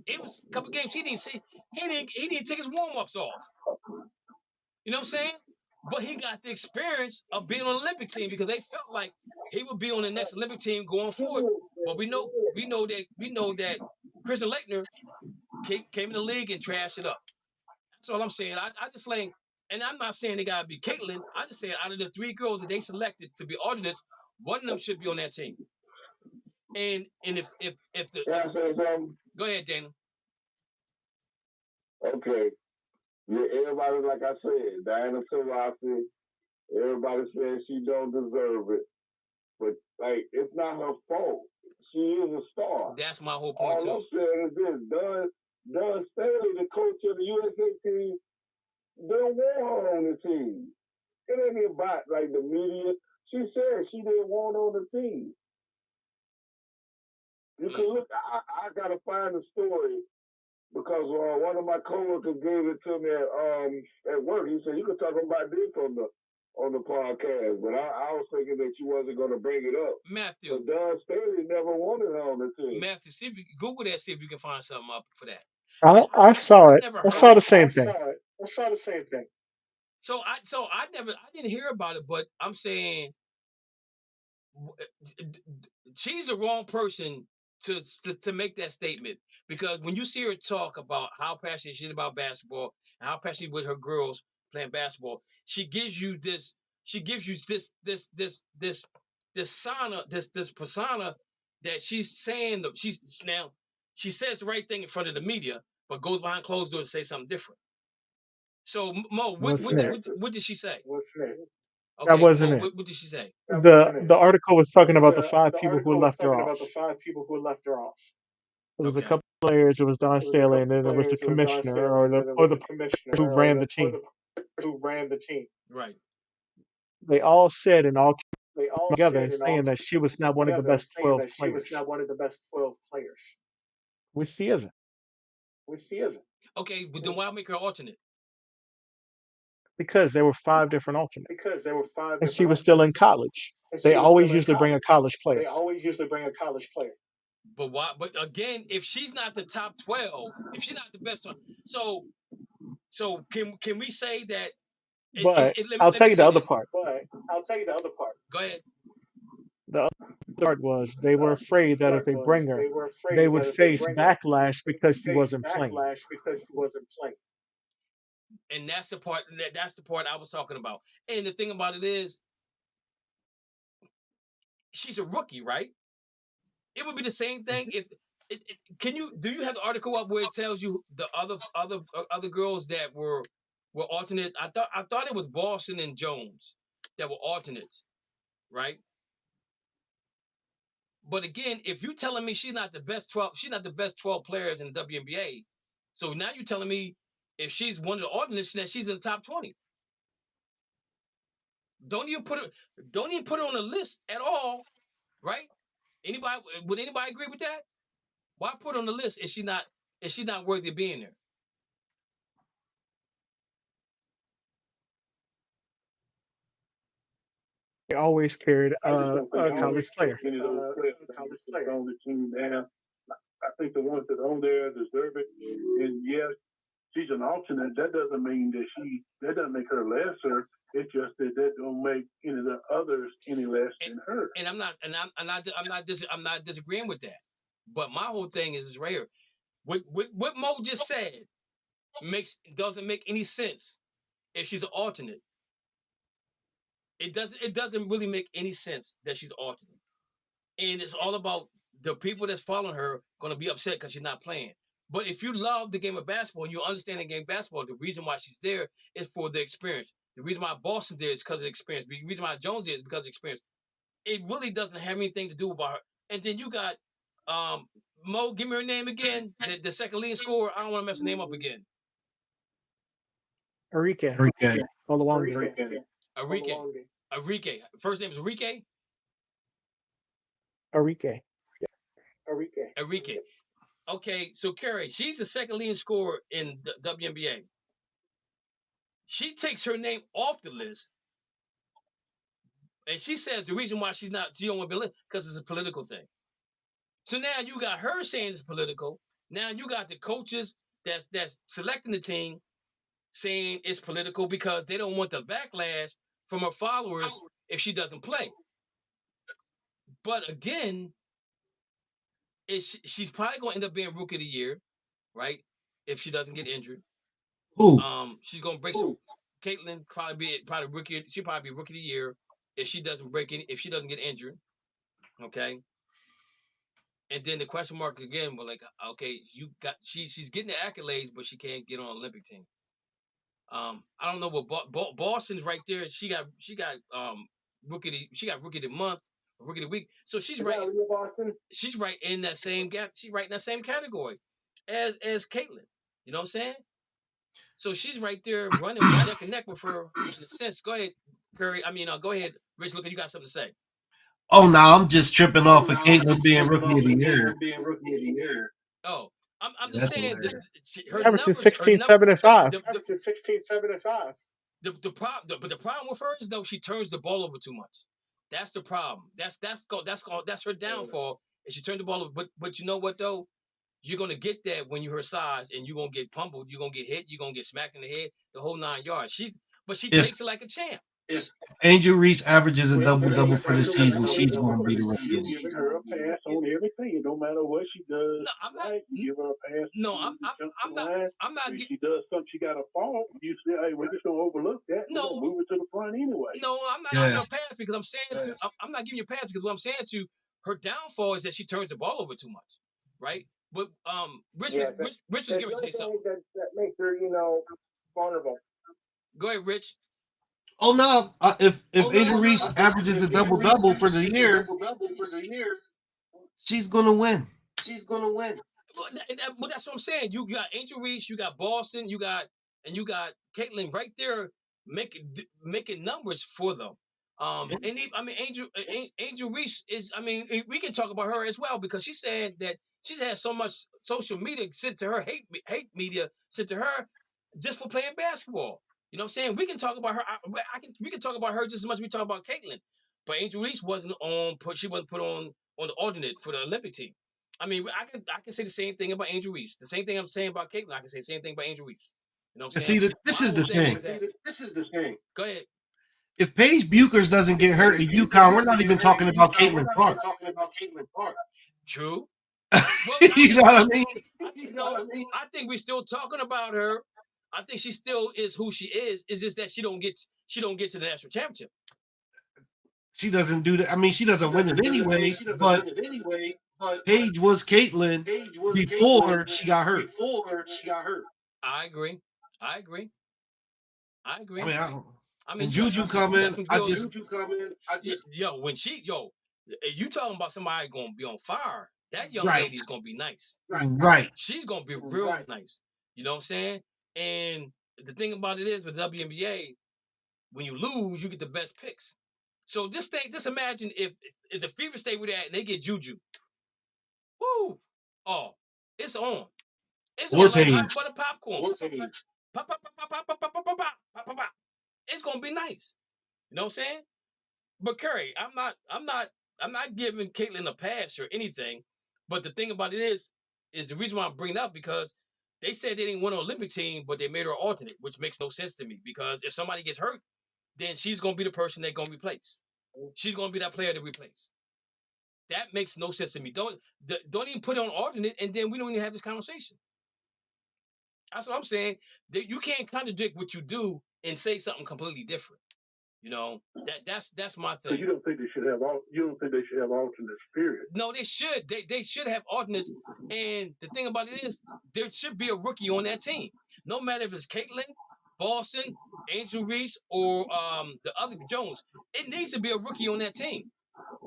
it was a couple games he didn't see. He didn't take his warm-ups off. You know what I'm saying? But he got the experience of being on the Olympic team because they felt like he would be on the next Olympic team going forward. But we know that Christian Laettner came in the league and trashed it up. That's all I'm saying. I just saying, and I'm not saying they gotta be Caitlin. I just saying, out of the three girls that they selected to be alternates, one of them should be on that team. And if the go ahead, Dana. Okay. Yeah, everybody, like I said, Diana Taurasi, everybody says she don't deserve it. But, like, it's not her fault. She is a star. That's my whole point, too. All I'm saying is this. Don Staley, the coach of the USA team, don't want her on the team. It ain't about, like, the media. She said she didn't want her on the team. You can look. I got to find the story. Because one of my coworkers gave it to me at work. He said, you can talk about this on the podcast. But I was thinking that you wasn't going to bring it up. Matthew. But Don Staley never wanted her on the team. Matthew, see if you Google that, see if you can find something up for that. I saw it. I saw the same thing. So I didn't hear about it, but I'm saying she's the wrong person to make that statement, because when you see her talk about how passionate she is about basketball and how passionate with her girls playing basketball, she gives you this persona that she's saying that she says the right thing in front of the media, but goes behind closed doors to say something different. So Mo, what did she say? Okay, that wasn't Mo, it. what did she say? The article was talking about the five people who left her off. It was a couple players. It was Don Staley, and then it was the commissioner or the who ran the team. Right. They all said and all came together saying that she was not one of the best 12 players. Which she isn't. Okay, but then why make her alternate? Because there were 5 different alternates. And she was still in college. They always usually bring a college player. But why? But again, if she's not the top 12, if she's not the best, so can we say that? But I'll tell you the other part. Go ahead. The other part was they were afraid that if they bring her, they would face backlash because she wasn't playing. And that's the part. That's the part I was talking about. And the thing about it is, she's a rookie, right? It would be the same thing if. Do you have the article up where it tells you the other girls that were alternates? I thought it was Boston and Jones that were alternates, right? But again, if you're telling me she's not the best 12 players in the WNBA, so now you're telling me if she's one of the alternates, that she's in the top 20. Don't even put her on the list at all, right? Would anybody agree with that? Why put her on the list if she's not worthy of being there? They always carried a college player. I think the ones that are on there deserve it. And yes, she's an alternate. That doesn't mean that doesn't make her lesser. It's just that don't make any of the others any less than her. And I'm not disagreeing with that. But my whole thing is right here. what Mo just said doesn't make any sense if she's an alternate. It doesn't really make any sense that she's alternate. And it's all about the people that's following her going to be upset because she's not playing. But if you love the game of basketball and you understand the game of basketball, the reason why she's there is for the experience. The reason why Boston there is because of experience. The reason why Jones is because of experience. It really doesn't have anything to do about her. And then you got Mo, give me her name again. The second leading scorer. I don't want to mess the name up again. Enrique. Enrique. First name is Enrique. Enrique. Okay, so Kerry, she's the second leading scorer in the WNBA. She takes her name off the list, and she says the reason why she don't want to be listed because it's a political thing. So now you got her saying it's political. Now you got the coaches that's selecting the team saying it's political because they don't want the backlash from her followers if she doesn't play. But again, she's probably going to end up being Rookie of the Year, right? If she doesn't get injured. Who? She's going to break some. Caitlin probably Rookie. She'll probably be Rookie of the Year if she doesn't get injured. Okay. And then the question mark again, we're like, okay, she's getting the accolades, but she can't get on the Olympic team. I don't know what Boston's right there. She got Rookie of the Month, Rookie of the Week. So she's right. She's right in that same gap. She's right in that same category as Caitlin. You know what I'm saying? So she's right there running neck and neck with her in a sense. Go ahead, Curry. Go ahead, Rich. Look, you got something to say. Oh no, I'm just tripping off of Caitlin being Rookie of the Year. Oh, I'm just saying that her averaging numbers, 16, 7, and 5. The problem with her is though she turns the ball over too much. That's the problem. That's her downfall. Is she turned the ball over. But you know what though? You're gonna get that when you're her size, and you're gonna get pummeled. You're gonna get hit. You're gonna get smacked in the head. The whole 9 yards. She takes it like a champ. Angel Reese averages a double for the season. She's going to be the Rookie. Giving her a pass on everything. It don't matter what she does. No, I'm not. You give her a pass. No, I'm not. If she does something, she got a fault. You say, hey, we're just gonna overlook that. No, we're move it to the front anyway. No, I'm not giving her a pass because I'm saying I'm not giving you a pass because what I'm saying to her downfall is that she turns the ball over too much, right? But Rich was going to say something. That makes her, vulnerable. Go ahead, Rich. Oh no! If Angel Reese averages a double for the year, she's gonna win. But that's what I'm saying. You got Angel Reese, you got Boston, you got Caitlin right there making numbers for them. Angel Reese is. We can talk about her as well because she said that she's had so much social media sent to her, hate media sent to her, just for playing basketball. You know what I'm saying? We can talk about her. We can talk about her just as much as we talk about Caitlin. But Angel Reese wasn't she wasn't put on the alternate for the Olympic team. I can say the same thing about Angel Reese. The same thing I'm saying about Caitlin, I can say the same thing about Angel Reese. You know what I'm saying? See, this is the thing. Go ahead. If Paige Buchers doesn't get hurt at UConn, we're not even talking about Caitlin Clark. True. Well, you know what I mean? I think we're still talking about her. I think she still is who she is. It's just that she don't get to the national championship. She doesn't do that. She doesn't win it anyway. But Paige was Caitlin before she got hurt. I agree. And Juju coming. You talking about somebody gonna be on fire? That young lady's gonna be nice. Right. She's gonna be real nice. You know what I'm saying? And the thing about it is with WNBA, when you lose, you get the best picks. So just imagine if the Fever stay with that and they get Juju. Woo! Oh, it's on. It's on like hot butter popcorn. Pop, pop, pop, pop, pop, pop, pop, pop, pop, pop, pop, pop. It's gonna be nice. You know what I'm saying? But Curry, I'm not giving Caitlin a pass or anything. But the thing about it is the reason why I'm bringing it up because they said they didn't win an Olympic team, but they made her alternate, which makes no sense to me because if somebody gets hurt, then she's going to be the person they're going to replace. She's going to be that player to replace. That makes no sense to me. Don't even put it on alternate, and then we don't even have this conversation. That's what I'm saying. That you can't contradict what you do and say something completely different. You know, that's my So thing. you don't think they should have alternates, period? No, they should. They should have alternates. And the thing about it is, there should be a rookie on that team. No matter if it's Caitlin, Boston, Angel Reese, or the other Jones. It needs to be a rookie on that team.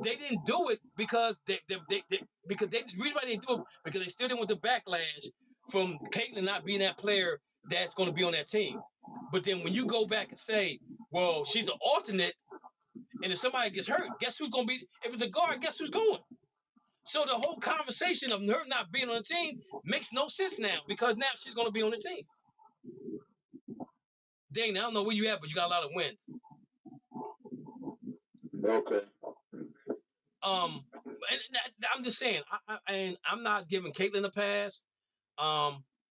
They didn't do it because the reason why they didn't do it because they still didn't want the backlash from Caitlin not being that player that's going to be on that team. But then when you go back and say, well, she's an alternate, and if somebody gets hurt, guess who's going to be? If it's a guard, guess who's going? So the whole conversation of her not being on the team makes no sense now because now she's going to be on the team. Dang, I don't know where you at, but you got a lot of wins. Okay. And I'm just saying, and I'm not giving Caitlin a pass,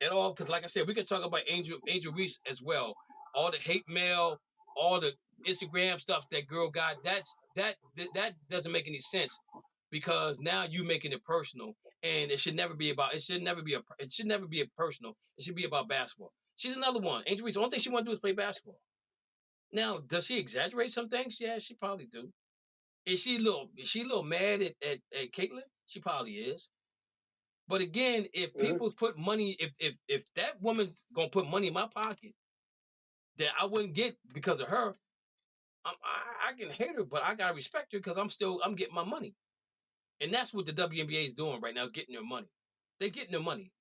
at all, because like I said, we could talk about Angel Reese as well. All the hate mail, all the Instagram stuff that girl got, that doesn't make any sense because now you making it personal, and it should never be personal. It should be about basketball. She's another one. Angel Reese, the only thing she want to do is play basketball. Now, does she exaggerate some things? Yeah, she probably do. Is she a little mad at Caitlin? She probably is. But again, if people put money, if that woman's gonna put money in my pocket that I wouldn't get because of her, I can hate her, but I gotta respect her because I'm getting my money, and that's what the WNBA is doing right now is getting their money. They're getting their money.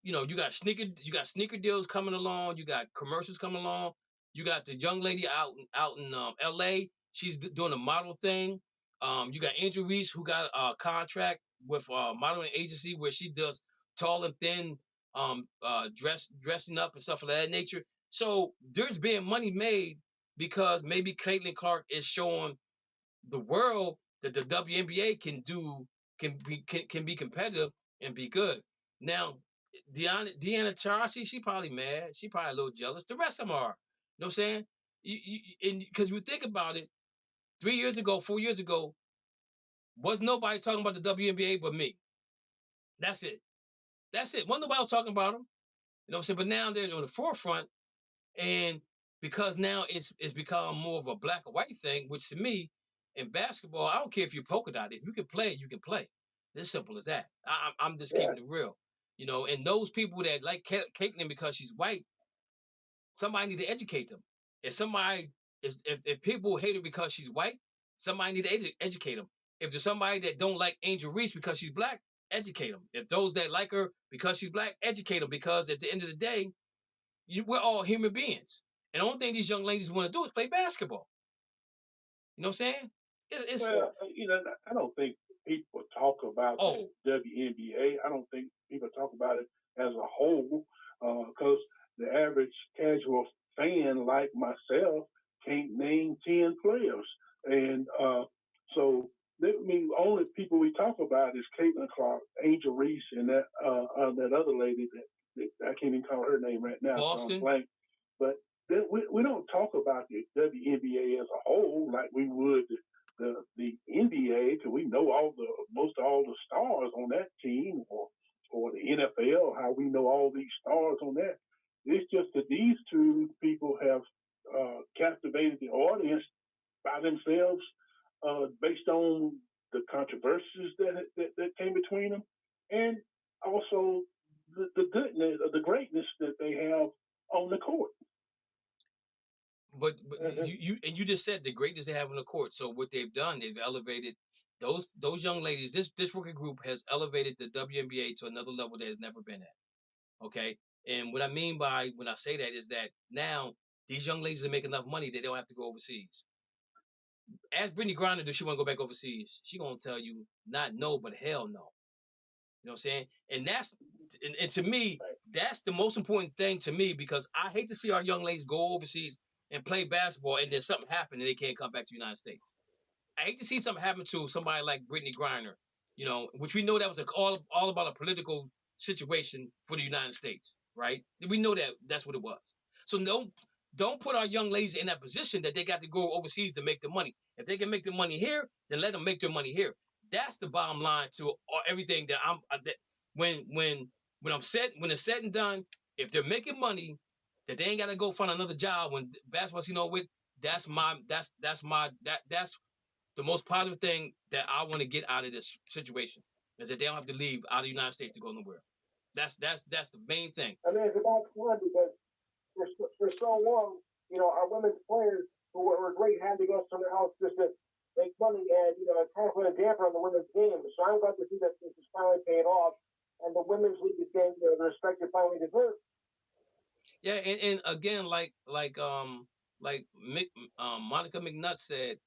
You know, you got sneaker deals coming along, you got commercials coming along, you got the young lady out in L.A. She's doing a model thing. You got Angel Reese who got a contract with a modeling agency where she does tall and thin dressing up and stuff of that nature. So there's being money made because maybe Caitlin Clark is showing the world that the WNBA can be competitive and be good. Now, Deanna Taurasi, she probably mad. She probably a little jealous. The rest of them are. You know what I'm saying? Because you think about it, 3 years ago, 4 years ago, was nobody talking about the WNBA but me. That's it. Wasn't nobody else talking about them. You know what I'm saying? But now they're on the forefront, and because now it's become more of a black or white thing, which to me, in basketball, I don't care if you're polka dotted. If you can play, you can play. It's as simple as that. I'm just keeping it real. You know, and those people that like Caitlin because she's white, somebody need to educate them. If people hate her because she's white, somebody need to educate them. If there's somebody that don't like Angel Reese because she's black, educate them. If those that like her because she's black, educate them because at the end of the day, we're all human beings. And the only thing these young ladies want to do is play basketball. You know what I'm saying? I don't think people talk about the WNBA. I don't think people talk about it as a whole because the average casual fan like myself can't name 10 players. And so, only people we talk about is Caitlin Clark, Angel Reese, and that other lady that I can't even call her name right now. Boston. So I'm blank. But we don't talk about the WNBA as a whole like we would the NBA, because we know most all the stars on that team, or the NFL, how we know all these stars on that. It's just that these two people have captivated the audience by themselves, based on the controversies that came between them, and also the goodness, the greatness that they have on the court. But you just said the greatness they have on the court. So what they've done, they've elevated those young ladies. This rookie group has elevated the WNBA to another level that has never been at. Okay, and what I mean by when I say that is that now these young ladies are making enough money they don't have to go overseas. Ask Brittany Griner, does she want to go back overseas? She gonna tell you not no, but hell no. You know what I'm saying? And to me, that's the most important thing to me because I hate to see our young ladies go overseas and play basketball and then something happen and they can't come back to the United States. I hate to see something happen to somebody like Brittany Griner, you know, which we know that was all about a political situation for the United States, right? We know that's what it was. So don't put our young ladies in that position that they got to go overseas to make the money. If they can make the money here, then let them make their money here. That's the bottom line to everything that when it's said and done, if they're making money, that they ain't gotta go find another job when basketball, that's the most positive thing that I want to get out of this situation is that they don't have to leave out of the United States to go nowhere. That's the main thing. I mean, it's about time because for so long, our women's players who were great had to go somewhere else just to make money, and it's kind of put a damper on the women's game. So I'm glad to see that this is finally paid off, and the women's league is getting the respect it finally deserves. Yeah, and again, like Monica McNutt said,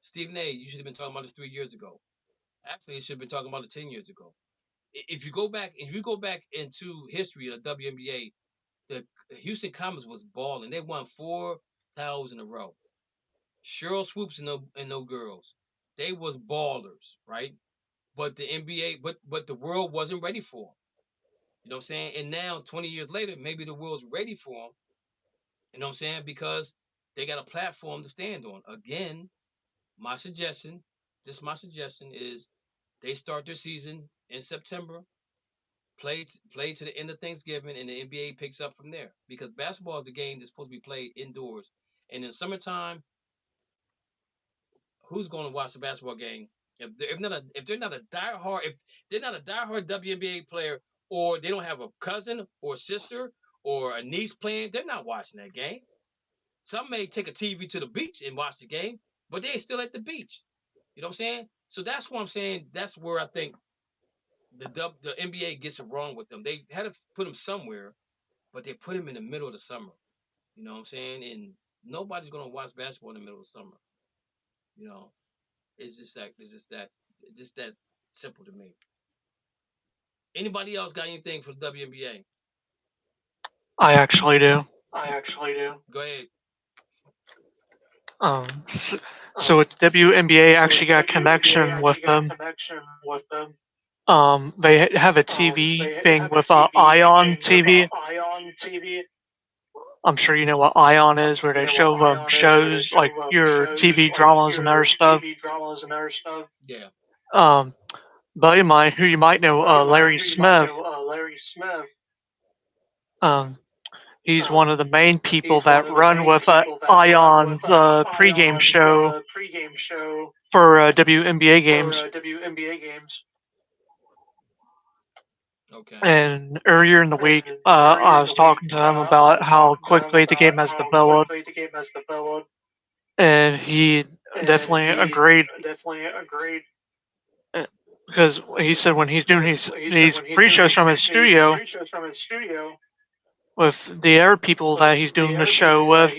Stephen A, you should have been talking about this 3 years ago. Actually, you should have been talking about it 10 years ago. If you go back into history of the WNBA, the Houston Comets was balling. They won 4 titles in a row. Cheryl Swoops and no girls. They was ballers, right? But the NBA, but the world wasn't ready for them. You know what I'm saying? And now, 20 years later, maybe the world's ready for them. You know what I'm saying? Because they got a platform to stand on. Again, my suggestion is they start their season in September, play to the end of Thanksgiving, and the NBA picks up from there. Because basketball is a game that's supposed to be played indoors. And in summertime, who's going to watch the basketball game if they're not a diehard WNBA player, or they don't have a cousin or sister or a niece playing? They're not watching that game. Some may take a TV to the beach and watch the game, but they're still at the beach. You know what I'm saying? So that's what I'm saying. That's where I think the NBA gets it wrong with them. They had to put them somewhere, but they put them in the middle of the summer. You know what I'm saying? And nobody's gonna watch basketball in the middle of summer. You know, it's just that simple to me. Anybody else got anything for the WNBA? I actually do. Go ahead. So with WNBA actually got a connection with them. They have a TV thing with Ion TV. I'm sure you know what Ion is, where they show shows like your TV dramas and other stuff. Yeah. Buddy of mine, who you might know, Larry Smith. He's one of the main people that run with Ion's pregame show for WNBA games. Okay. And earlier in the week, I was talking to him about how quickly the game has developed, and he definitely agreed. Because he said when he's doing these pre-shows from his studio with the other people that he's doing the show with,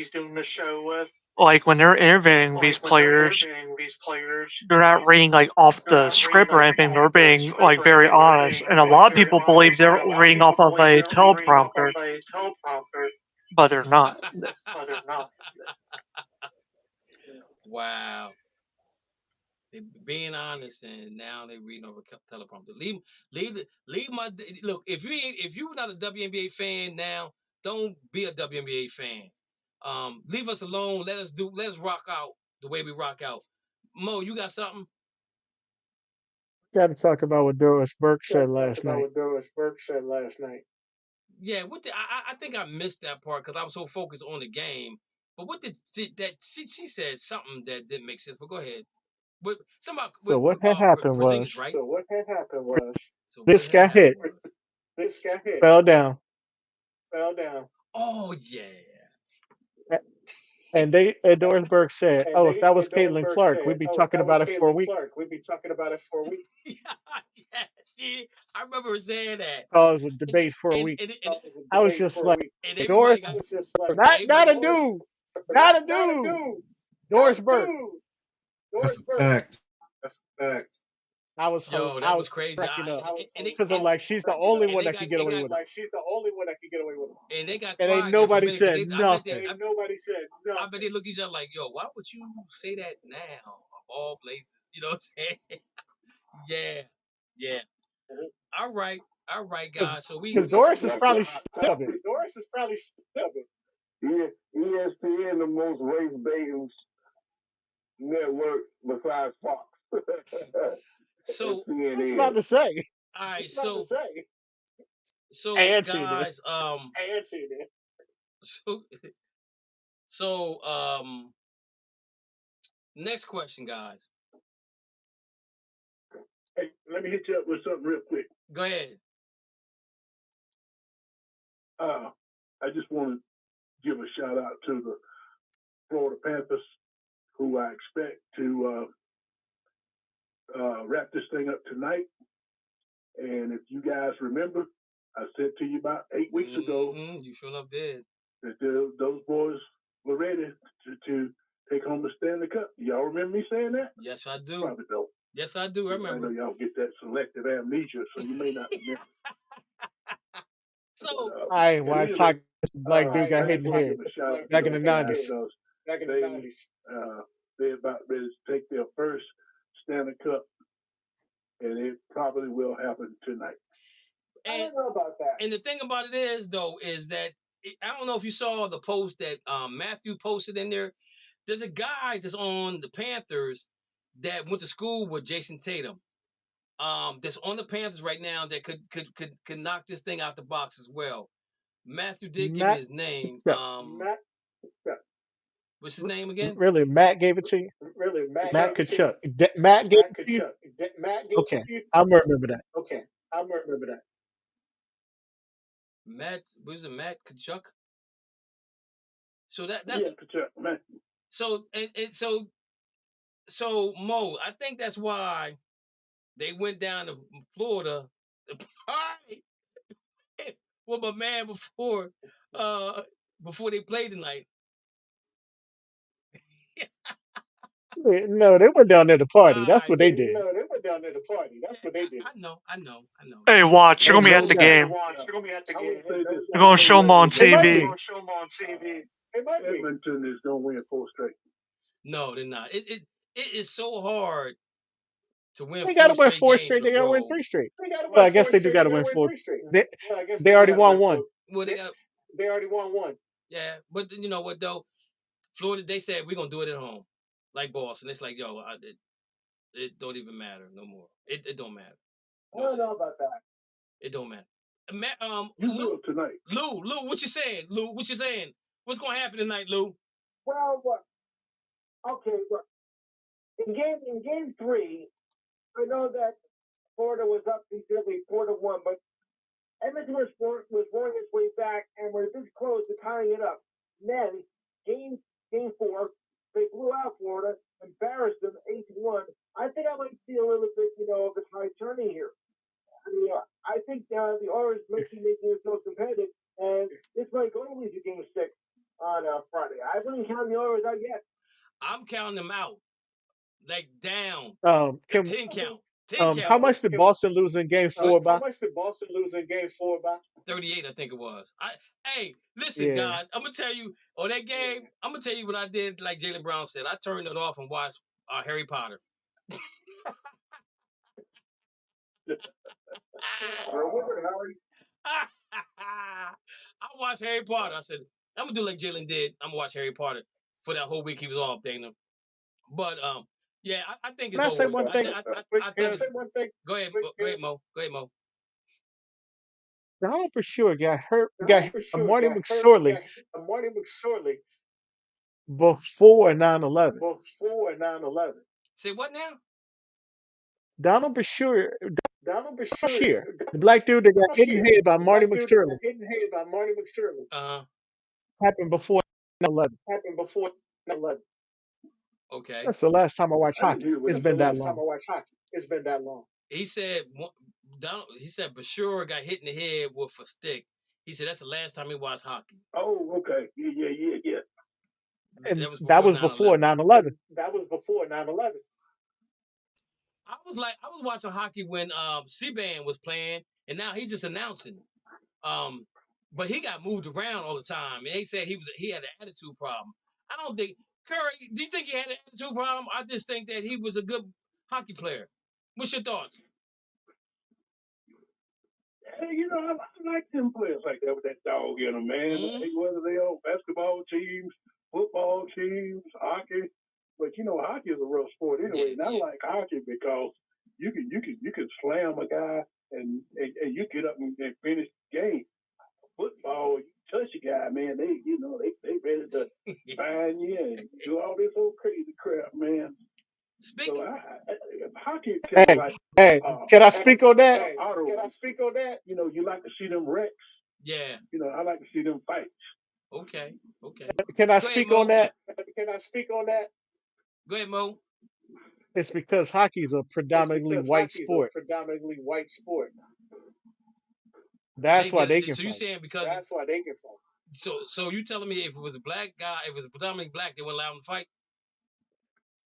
like when they're interviewing these players, they're not reading like off the script or anything. They're being like very honest, and a lot of people believe they're reading off of a teleprompter, but they're not. Wow. They being honest, and now they reading over teleprompter. Leave my look. If you're not a WNBA fan now, don't be a WNBA fan. Leave us alone. Let's rock out the way we rock out. Mo, you got something? Got to talk about what Doris Burke said last night. Yeah, I think I missed that part because I was so focused on the game. But what did she said something that didn't make sense? But go ahead. But So what had happened Porzingis, was right? this got hit, fell down, Oh yeah. and Doris Burke said, "Oh, if that was Caitlin Clark, we'd be talking about it for a week." Yeah, see, I remember her saying that. Caused a debate for a And week. and, I was just like, and everybody Doris, got not a dude, not a dude. Doris Burke. That's a fact. I was that was crazy. cracking up because I'm like, she's the only one that can get away with it. And they got And quiet ain't there for a nobody minute 'cause said nothing. I bet they looked at each other like, yo, why would you say that now of all places? You know what I'm saying? Yeah. All right, guys. So Because Doris is probably sick of it. ESPN, the most race baiting network besides Fox. So, I was about to say. all right, so And CNN. guys, so next question, guys. Hey, let me hit you up with something real quick. Go ahead. I just want to give a shout out to the Florida Panthers, who I expect to wrap this thing up tonight. And if you guys remember, I said to you about 8 weeks ago you sure enough did that those boys were ready to take home the Stanley Cup. Y'all remember me saying that? Yes, I do. Probably don't. Yes, I do. I remember. I know y'all get that selective amnesia, so you may not remember. So I ain't watched hockey. This black dude got hit in the head back in the 90s. They're about ready to take their first Stanley Cup, and it probably will happen tonight. I don't know about that. And the thing about it is, though, is that I don't know if you saw the post that Matthew posted in there. There's a guy that's on the Panthers that went to school with Jason Tatum. That's on the Panthers right now that could knock this thing out the box as well. Matthew did give me his name. What's his name again? Really, Matt gave it to you? Matt Kachuk. Matt gave it to you? Okay, I remember that. Matt, was it Matt Kachuk? So that's Kachuk, Matt. So so Mo, I think that's why they went down to Florida to party with my man before they played tonight. No, they went down there to party. That's what they did. I know. Hey, watch. You're There's gonna be no at the doubt. game. They're gonna show them on TV. Edmonton is going to win 4 straight. No, they're not. It is so hard to win. They got to win 4 straight. They got to win 3 straight. Well, I guess they do got to win 4. They already won 1. Well, they already won 1. Yeah, but you know what though? Florida, they said we're gonna do it at home, like Boston. It's like it don't even matter no more. It don't matter. I don't know about that. It don't matter. You do it tonight. Lou, what you saying? Lou, what you saying? What's gonna happen tonight, Lou? Well, okay, look. In game 3, I know that Florida was up considerably 4-1, but Edmonton was roaring its way back and were this close to tying it up. And then game 4, they blew out Florida, embarrassed them 8-1. I think I might see a little bit, of a tide turning here. I mean, I think the Oilers might be making themselves competitive, and this might go to lose game 6 on Friday. I wouldn't count the Oilers out yet. I'm counting them out, like down. 10 count. 10 count. How much did Boston lose in game 4 by? 38, I think it was. Hey, listen, guys. I'm gonna tell you on that game. I'm gonna tell you what I did. Like Jaylen Brown said, I turned it off and watched Harry Potter. I watched Harry Potter. I said, I'm gonna do like Jaylen did. I'm gonna watch Harry Potter for that whole week he was off, Dana. But yeah, I think it's Can I say over. one thing? Go ahead, Mo. Go ahead, Mo. Donald for sure got hurt. Got Marty McSorley before 9/11. Say what now? Donald Bashir, the black dude that got hit in the head by Marty McSorley, happened before 9/11. Okay. That's the last time I watched hockey. It's been that long. He said Bashir got hit in the head with a stick. He said that's the last time he watched hockey. Oh, okay. Yeah. And that was before 9/11. I was watching hockey when C-Band was playing, and now he's just announcing. But he got moved around all the time, and they said he had an attitude problem. I don't think Curry. Do you think he had an attitude problem? I just think that he was a good hockey player. What's your thoughts? Hey, I like them players like that with that dog in them, man. Mm-hmm. Whether they on basketball teams, football teams, hockey. But hockey is a real sport anyway. And I like hockey because you can slam a guy and you get up and finish the game. Football, you touch a guy, man, they ready to find you and do all this old crazy crap, man. Speaking. So hockey kind of like Can I speak on that? auto. Can I speak on that? You like to see them wrecks. Yeah. I like to see them fights. Okay. Can I Go ahead, speak Mo. on that? Can I speak on that? Go ahead, Mo. It's because hockey's a predominantly white sport. Predominantly white sport. That's why they can So you fight. saying because That's why they can fight. So you telling me if it was a black guy, if it was predominantly black, they wouldn't allow him to fight?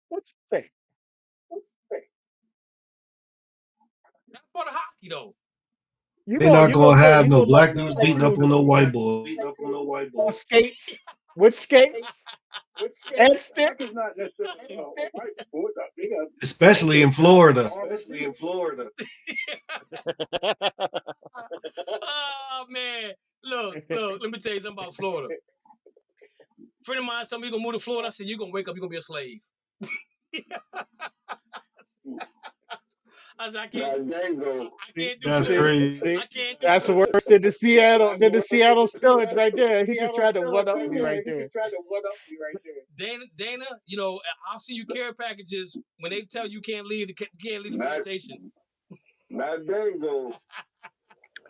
What's the thing? That's part of hockey, though. They're not gonna have no black dudes black beating up dudes on no white boy, Beating up on no white on boy. skates with skates and sticks. Hockey's not necessarily a white sport. They got especially in Florida. especially in Florida. Oh man, look. Let me tell you something about Florida. Friend of mine told me you gonna move to Florida. I said you gonna wake up, you're gonna be a slave. I said I can't do That's that. crazy. I can't do That's that. worse than the Seattle Studs right there. He just tried to one up me right there. Dana, I'll see you care packages when they tell you can't leave the plantation. Not Dago.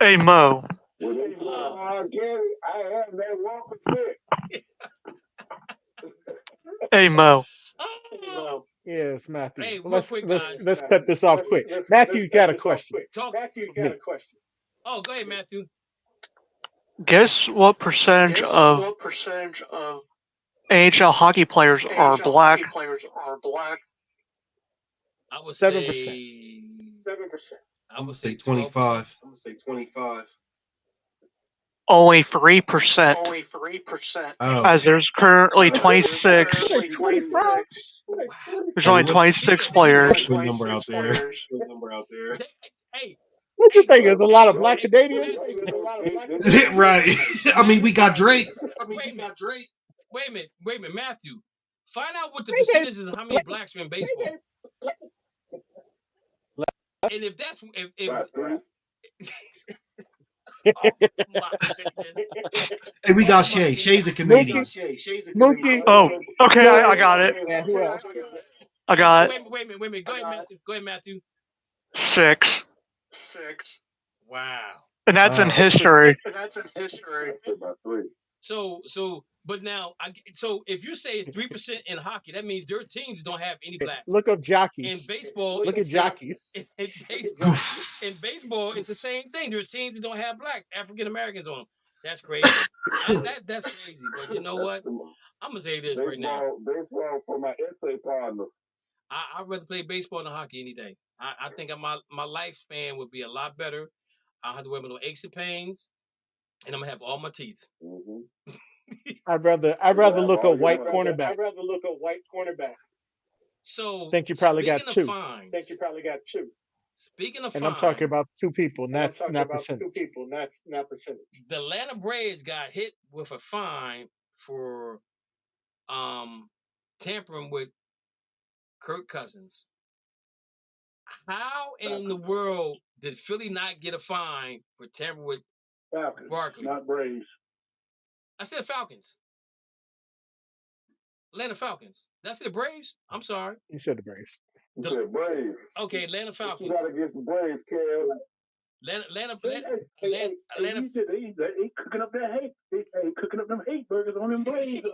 Hey, Mo. Well, they Gary, I have that walk with Hey, Mo. Yes, Matthew. Hey, real let's quick, let's guys. let's cut this off quick. Matthew got a question. Matthew got a question. Oh, go ahead, Matthew. Guess what percentage of NHL hockey players are black? I would 7%. say 7%. I would say say 25. I'm gonna say 25. Only 3%, as there's currently 26. Like 25? There's only 26 players. Good number out there. Hey, What you think? There's a lot of black Canadians? Right. I mean, we got Drake. Wait a minute, Matthew. Find out what the percentage is of how many blacks are in baseball. And if that's oh my goodness. Hey, we got Shay. Shay's a Canadian. Mookie. Oh, okay, I got it. Yeah, who else? I got it. Wait a minute. Go ahead, Matthew. 6. Wow. And that's in history. So, but now, so if you say 3% in hockey, that means their teams don't have any blacks. Look up jockeys. In baseball, Look at jockeys. In baseball, it's the same thing. There's teams that don't have black African Americans on them. That's crazy. That's crazy. But you know what? I'm gonna say this right now. Baseball for my essay partner. I'd rather play baseball than hockey any day. I think my lifespan would be a lot better. I'll have to worry about no aches and pains, and I'm gonna have all my teeth. Mm-hmm. I'd rather look at white cornerback. I'd rather look at white cornerback. So Think you probably got two. Speaking of fines, And I'm talking about two people, not percentage. Not percentage. The Atlanta Braves got hit with a fine for tampering with Kirk Cousins. How in the world did Philly not get a fine for tampering with Falcons, Barkley? not Braves. I said Falcons. Atlanta Falcons. Did I say the Braves? I'm sorry. You said the Braves. You said Braves. Okay, Atlanta Falcons. You got to get the Braves, Kel. Atlanta. He cooking up that hate. He cooking up them hate burgers on them Braves.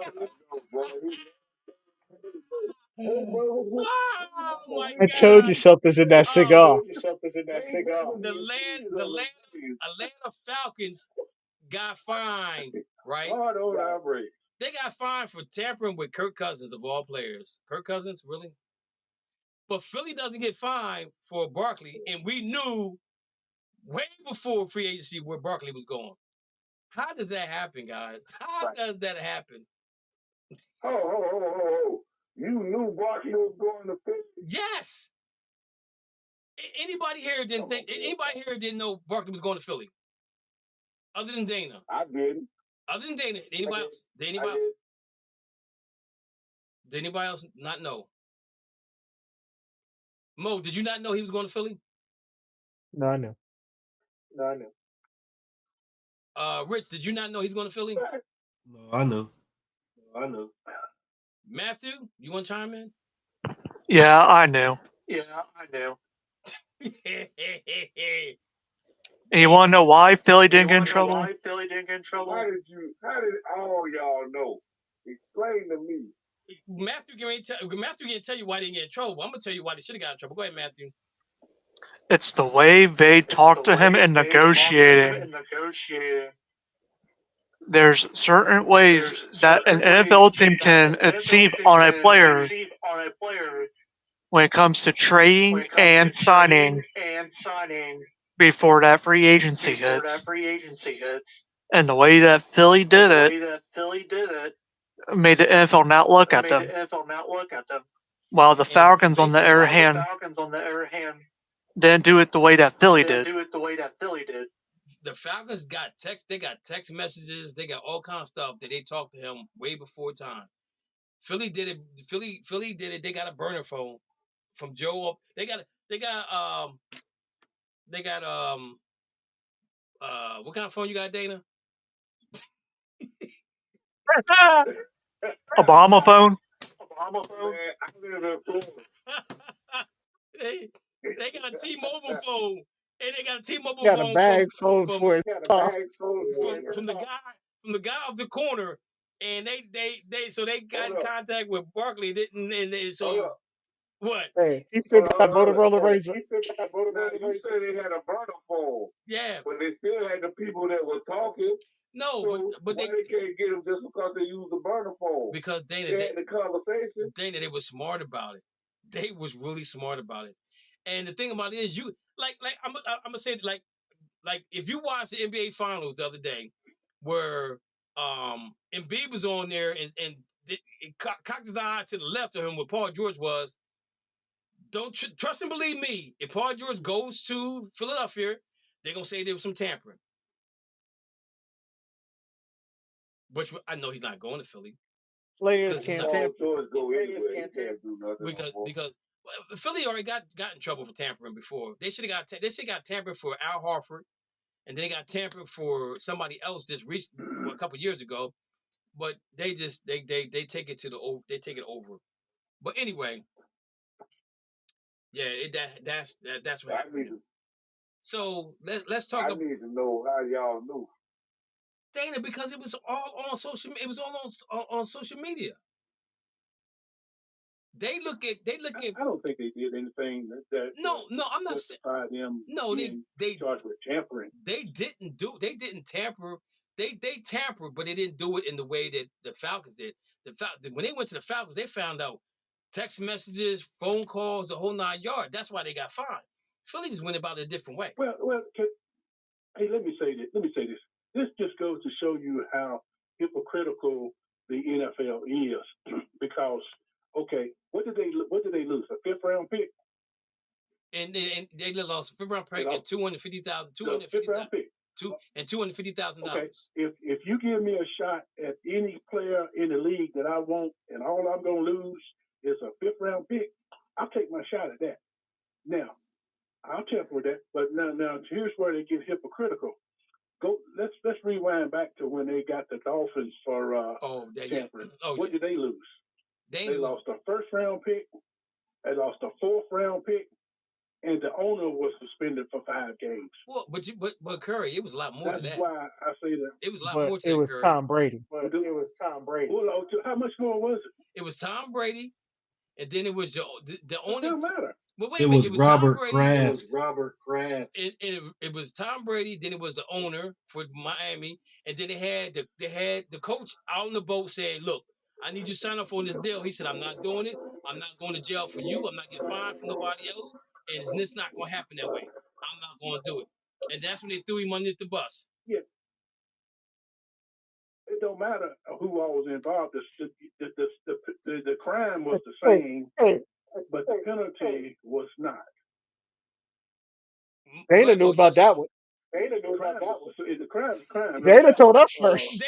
Oh my I God! told you something's in that cigar. The Atlanta Falcons got fined, right? They got fined for tampering with Kirk Cousins of all players. Kirk Cousins, really? But Philly doesn't get fined for Barkley, and we knew way before free agency where Barkley was going. How does that happen, guys? How does that happen? Oh. You knew Barkley was going to Philly? Yes. Anybody here didn't know Barkley was going to Philly? Other than Dana. I didn't. Other than Dana, anybody else? Did anybody else not know? Mo, did you not know he was going to Philly? No, I know. Rich, did you not know he's going to Philly? No, I know. Matthew, you want to chime in? Yeah, I knew. And you want to know why Philly didn't get in trouble? How did all y'all know? Explain to me. Matthew can't tell you why they didn't get in trouble. I'm gonna tell you why they should have got in trouble. Go ahead, Matthew. It's the way they talked to him in negotiating. There's certain ways that an NFL team can achieve on a player when it comes to trading and signing before that free agency hits. And the way that Philly did it made the NFL not look at them. While the Falcons, on the other hand, didn't do it the way that Philly did. The Falcons got text. They got text messages. They got all kind of stuff that they talked to him way before time. Philly did it. Philly did it. They got a burner phone from Joe. They got what kind of phone you got, Dana? Obama phone? Man, I live in Florida. They got a T-Mobile phone, and they got a T-Mobile Got a phone bag phone from for it. the guy off the corner, and they got in contact with Barkley. What? Hey, he still got Motorola Razor. You said they had a burner phone. Yeah. But they still had the people that were talking. No, so but they can't get them just because they used the burner phone. Because Dana, they had the conversation. Dana, they were smart about it. They was really smart about it. And the thing about it is, you like I'm gonna say it like if you watch the NBA Finals the other day, where Embiid was on there and cocked his eye to the left of him where Paul George was. Don't trust and believe me. If Paul George goes to Philadelphia, they're gonna say there was some tampering. Which I know he's not going to Philly. Players can't tamper. Because Philly already got in trouble for tampering before. They should have got tampered for Al Horford, and they got tampered for somebody else just a couple years ago. But they just they take it over. But anyway, yeah, that's what happened. So let's talk. I need to know how y'all knew. Dana, because it was all on social. It was all on social media. They look at. I don't think they did anything that no, I'm not saying them. No, they charged with tampering. They didn't tamper. They tampered, but they didn't do it in the way that the Falcons did. When they went to the Falcons, they found out text messages, phone calls, the whole 9 yards. That's why they got fined. Philly just went about it a different way. Well, hey, let me say this. This just goes to show you how hypocritical the NFL is, because what did they lose? A 5th round pick? And they lost a 5th round pick and $250,000. And $250,000. Okay, if you give me a shot at any player in the league that I want, and all I'm gonna lose is a 5th round pick, I'll take my shot at that. Now, I'll tamper with that, but now here's where they get hypocritical. Let's rewind back to when they got the Dolphins for tampering. What did they lose? They lost a 1st round pick. They lost a 4th round pick. And the owner was suspended for 5 games. Well, but Curry, it was a lot more than that. That's why I say that. It was a lot more to it was Curry. Tom Brady. Well, how much more was it? It was Tom Brady, and then it was the owner. It doesn't matter. But wait It a minute, was Robert Kraft. It was Tom Brady. Then it was the owner for Miami, and then they had the coach out on the boat saying, "Look, I need you to sign up on this deal." He said, "I'm not doing it. I'm not going to jail for you. I'm not getting fined for nobody else, and it's not going to happen that way. I'm not going to do it." And that's when they threw him underneath the bus. Yeah. It don't matter who all was involved. The crime was the same, but the penalty was not. Dana knew about that one. The crime. Dana told us first.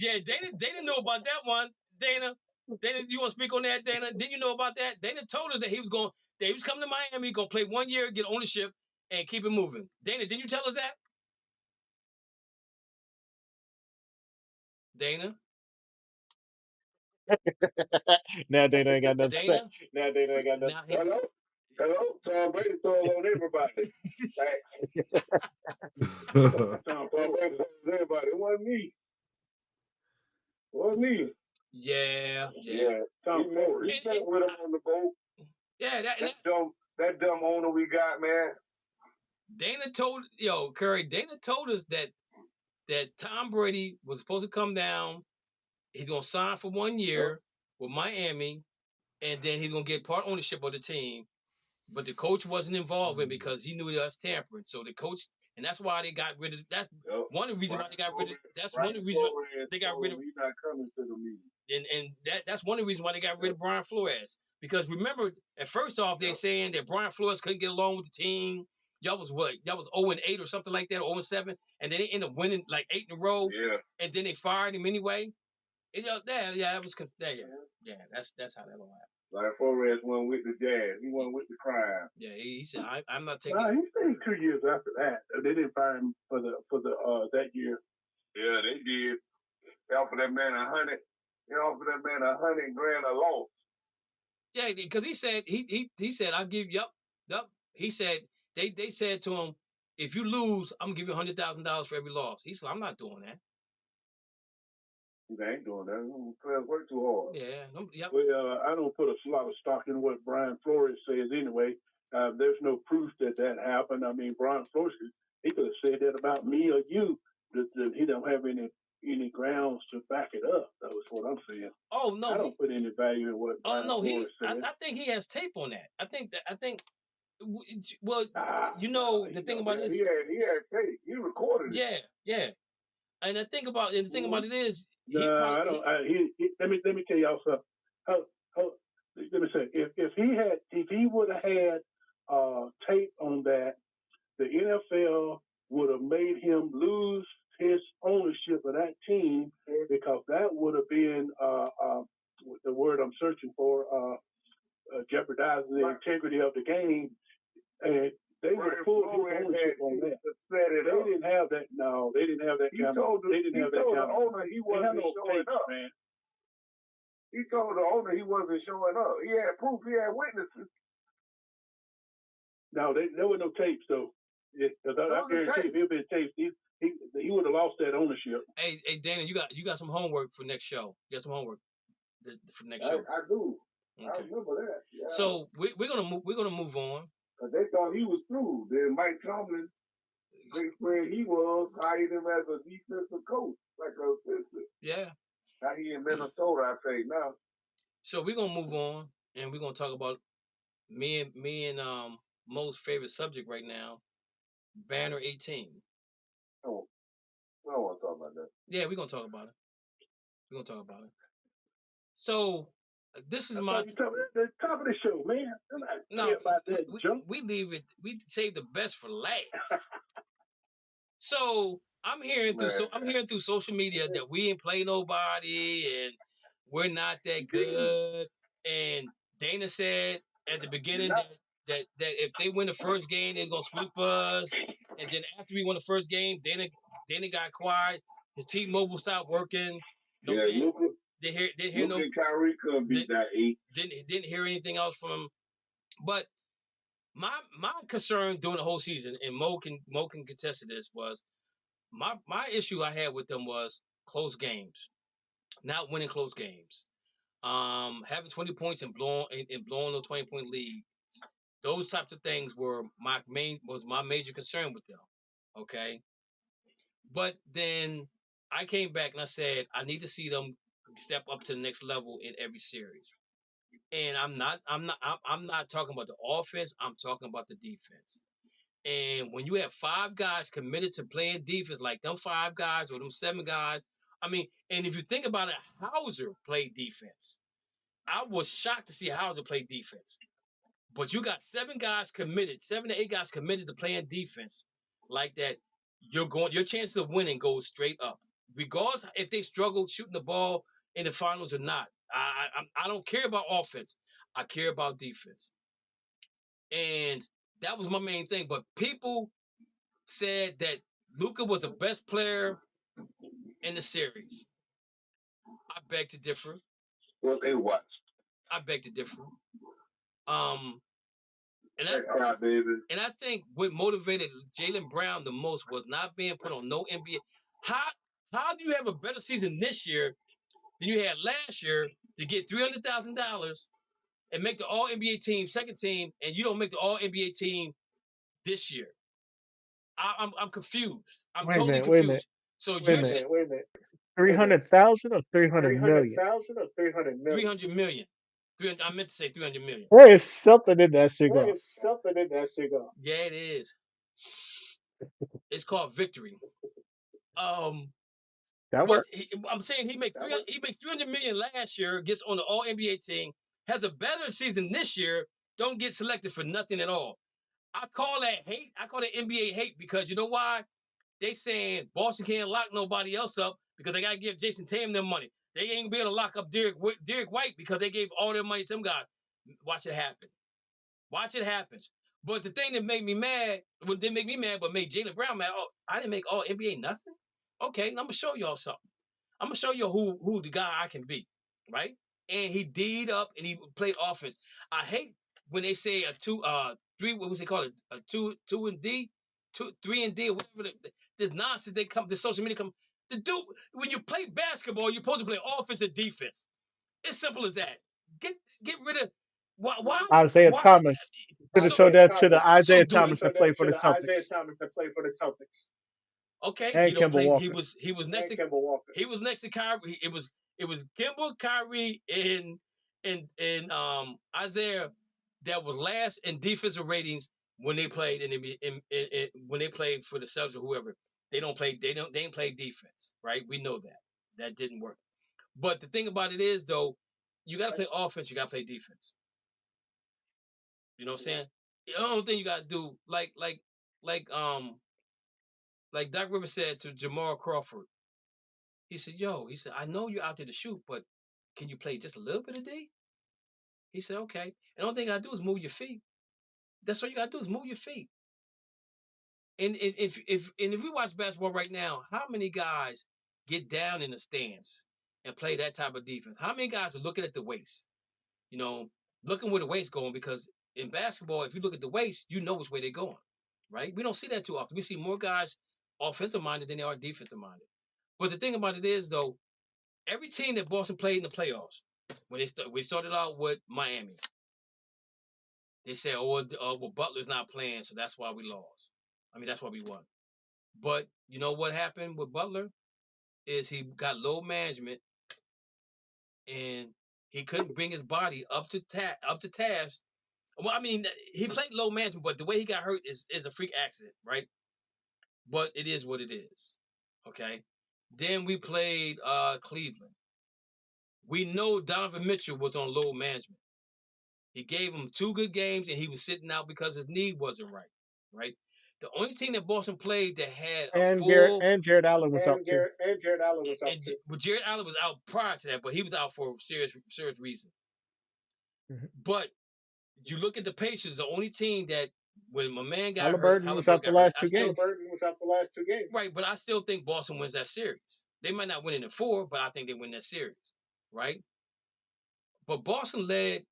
Yeah, Dana knew about that one. Dana. Dana, you want to speak on that, Dana? Didn't you know about that? Dana told us that he was coming to Miami, going to play 1 year, get ownership, and keep it moving. Dana, didn't you tell us that? Dana? Now Dana ain't got nothing to say. Dana? Hello? Tom Brady told on everybody. Tom Brady told everybody. It wasn't me. Yeah. Tom Brady. He met with him on the boat. Yeah, that dumb owner we got, man. Curry, Dana told us that Tom Brady was supposed to come down. He's going to sign for 1 year with Miami, and then he's going to get part ownership of the team. But the coach wasn't involved in because he knew that was tampering. So the coach, and that's why they got rid of. That's one of the reasons why they got rid of. That's one of the reasons they got rid of. He's not coming to the meeting. And that's one of the reasons why they got rid of Brian Flores. Because remember, at first off, they're saying that Brian Flores couldn't get along with the team. Y'all was 0-8 or something like that, or 0-7, and then they ended up winning like 8 in a row. Yeah. And then they fired him anyway. That was that's how that all happened. Like Flores went with the Jazz. He went with the crime. Yeah, he said, I'm not taking. He stayed 2 years after that. They didn't fire him for the that year. Yeah, they did. They offered that man $100. They offered that man $100,000 a loss. Yeah, because he said I'll give you up. He said they said to him, if you lose, I'm gonna give you $100,000 for every loss. He said, I'm not doing that. They ain't doing that. Players work too hard. Yeah. Yep. Well, I don't put a lot of stock in what Brian Flores says anyway. There's no proof that happened. I mean, Brian Flores, he could have said that about me or you. That he don't have any grounds to back it up. That was what I'm saying. Oh no, I don't put any value in what Brian Flores said. I think he has tape on that. I think. Well, the thing about this. He had tape. He recorded it. Yeah. And the thing about it is. I don't. Let me tell y'all something. Let me say, if he would have had tape on that, the NFL would have made him lose his ownership of that team because that would have been the word I'm searching for, jeopardizing the integrity of the game. And they would have pulled his ownership on that. They didn't have that. No, they didn't have that. They didn't have that. The owner he wasn't showing up, man. He told the owner he wasn't showing up. He had proof. He had witnesses. No, there were no tapes though. I guarantee if he'd been taped, he would have lost that ownership. Hey, Dana, you got some homework for next show. You got some homework for next show. I do. Okay. I remember that. Yeah. So we're gonna move on. Cause they thought he was through. Then Mike Tomlin, great friend he was, hired him as a defensive coach, like an assistant. Yeah. Now he in Minnesota, I say now. So we're gonna move on, and we're gonna talk about me and Mo's favorite subject right now, Banner 18. Oh, I don't want to talk about that. Yeah, we're gonna talk about it. So this is the top of the show, man. No, about that junk. We leave it. We save the best for last. So I'm hearing through social media that we ain't play nobody and we're not that good. And Dana said at the beginning that if they win the first game, they're gonna sweep us. And then after we won the first game, Dana got quiet. His T-Mobile stopped working. Luka. Didn't hear no. Kyrie couldn't beat that 8. Didn't hear anything else from him. But my concern during the whole season, and Mo can contest to this, was my issue I had with them was close games, not winning close games, having 20 points and blowing a 20-point lead. Those types of things were my major concern with them. Okay, but then I came back and I said I need to see them step up to the next level in every series. And I'm not talking about the offense. I'm talking about the defense. And when you have 5 guys committed to playing defense, like them 5 guys or them 7 guys, I mean, and if you think about it, Hauser played defense. I was shocked to see Hauser play defense. But you got 7 to 8 guys committed to playing defense like that. Your chances of winning goes straight up, regardless if they struggle shooting the ball in the finals or not. I don't care about offense. I care about defense. And that was my main thing. But people said that Luka was the best player in the series. I beg to differ. Well, they what? I beg to differ. Um, and I think what motivated Jaylen Brown the most was not being put on no NBA. How do you have a better season this year than you had last year to get $300,000 and make the All NBA team, second team, and you don't make the All NBA team this year? I'm confused. I'm Wait a totally minute. Wait a minute. confused. So Wait a you're minute. saying 300,000 or 300 million? 300 million. 300, I meant to say 300 million. There is something in that cigar. Yeah, it is. It's called victory. That But works. I'm saying he makes 300 million last year, gets on the All NBA team, has a better season this year, don't get selected for nothing at all. I call that hate. I call that NBA hate because you know why? They saying Boston can't lock nobody else up because they gotta give Jason Tatum their money. They ain't gonna be able to lock up Derek White because they gave all their money to them guys. Watch it happen. Watch it happen. But the thing that made me mad, well, didn't make me mad, but made Jaylen Brown mad. Oh, I didn't make All NBA nothing. Okay, I'm gonna show y'all something. I'm gonna show you who the guy I can be, right? And he D'd up and he played offense. I hate when they say a three, what was they call it? A two and D, 3 and D, or whatever. This nonsense they come, the social media come. The dude, when you play basketball, you're supposed to play offense and defense. It's simple as that. Get rid of why Isaiah Thomas. Should have so told that to the so Isaiah do it. Thomas that played for the Celtics. Okay, he And don't Kemba play. Walker. He was next to Kyrie. It was Kimba, Kyrie, and Isaiah that was last in defensive ratings when they played when they played for the Celtics or whoever. They ain't play defense, right? We know that didn't work. But the thing about it is though, you got to play offense. You got to play defense. You know what I'm saying? The only thing you got to do, like Doc Rivers said to Jamal Crawford. He said, I know you're out there to shoot, but can you play just a little bit of D? He said, okay. And the only thing I do is move your feet. That's all you gotta do is move your feet. And if we watch basketball right now, how many guys get down in the stands and play that type of defense? How many guys are looking at the waist? You know, looking where the waist going because in basketball, if you look at the waist, you know which way they're going. Right? We don't see that too often. We see more guys offensive minded than they are defensive minded. But the thing about it is though, every team that Boston played in the playoffs, when we started out with Miami, they said, well, Butler's not playing, so that's why we lost. I mean, that's why we won. But you know what happened with Butler is he got low management and he couldn't bring his body up to task. Well, I mean, he played low management, but the way he got hurt is a freak accident, right? But it is what it is. Okay. Then we played Cleveland. We know Donovan Mitchell was on low management. He gave him 2 good games, and he was sitting out because his knee wasn't right. Right. The only team that Boston played that had a full And Jared Allen was out too. but Jared Allen was out prior to that, but he was out for serious reason. Mhm. But you look at the Pacers, the only team that when my man got Halliburton hurt, was out the last 2 games. Right, but I still think Boston wins that series. They might not win it in 4, but I think they win that series. Right. But Boston led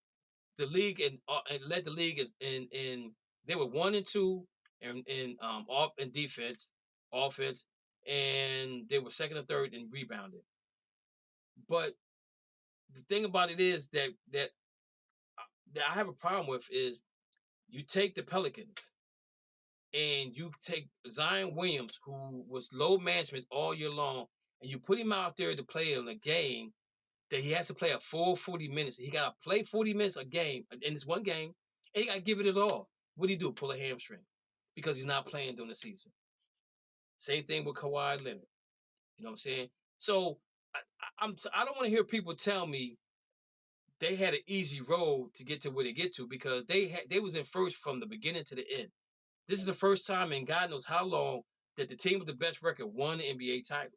the league and led the league in they were 1 and 2 in off in defense, offense, and they were second and third in rebounding. But the thing about it is that I have a problem with is you take the Pelicans and you take Zion Williams, who was low management all year long, and you put him out there to play in a game that he has to play a full 40 minutes. He got to play 40 minutes a game in this one game, and he got to give it all. What do you do? Pull a hamstring because he's not playing during the season. Same thing with Kawhi Leonard. You know what I'm saying? So I don't want to hear people tell me they had an easy road to get to where they get to because they was in first from the beginning to the end. This is the first time in God knows how long that the team with the best record won the NBA title.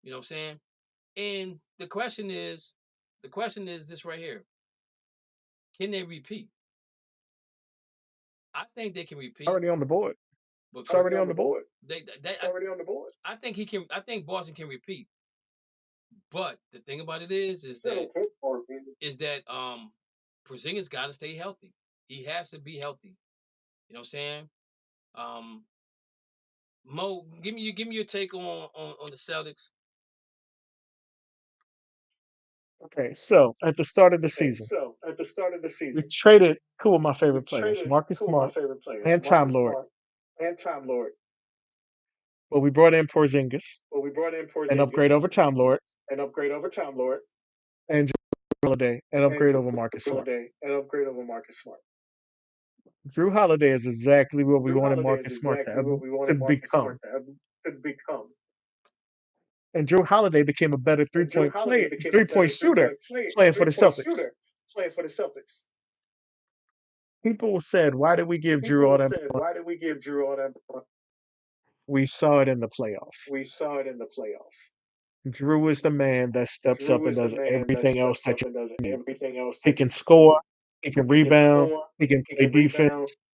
You know what I'm saying? And the question is, the question is this right here: can they repeat? I think they can repeat. Already on the board. But It's already on the board. it's already on the board. I think he can. I think Boston can repeat. But the thing about it is that Porzingis got to stay healthy. He has to be healthy. You know what I'm saying? Um, Mo, give me your take on the Celtics. Okay, so at the start of the season, we traded two of my favorite players, Marcus Smart and Time Lord, but we brought in Porzingis, an upgrade over Time Lord, and Drew Holiday, an upgrade over Marcus Smart. Drew Holiday is exactly what we wanted Marcus Smart to become. And Drew Holiday became a better three-point shooter playing for the Celtics. People said, why did we give Drew all that money? We saw it in the playoffs. Drew is the man that steps up and does everything else that you need. He can score, he can rebound, he can play defense.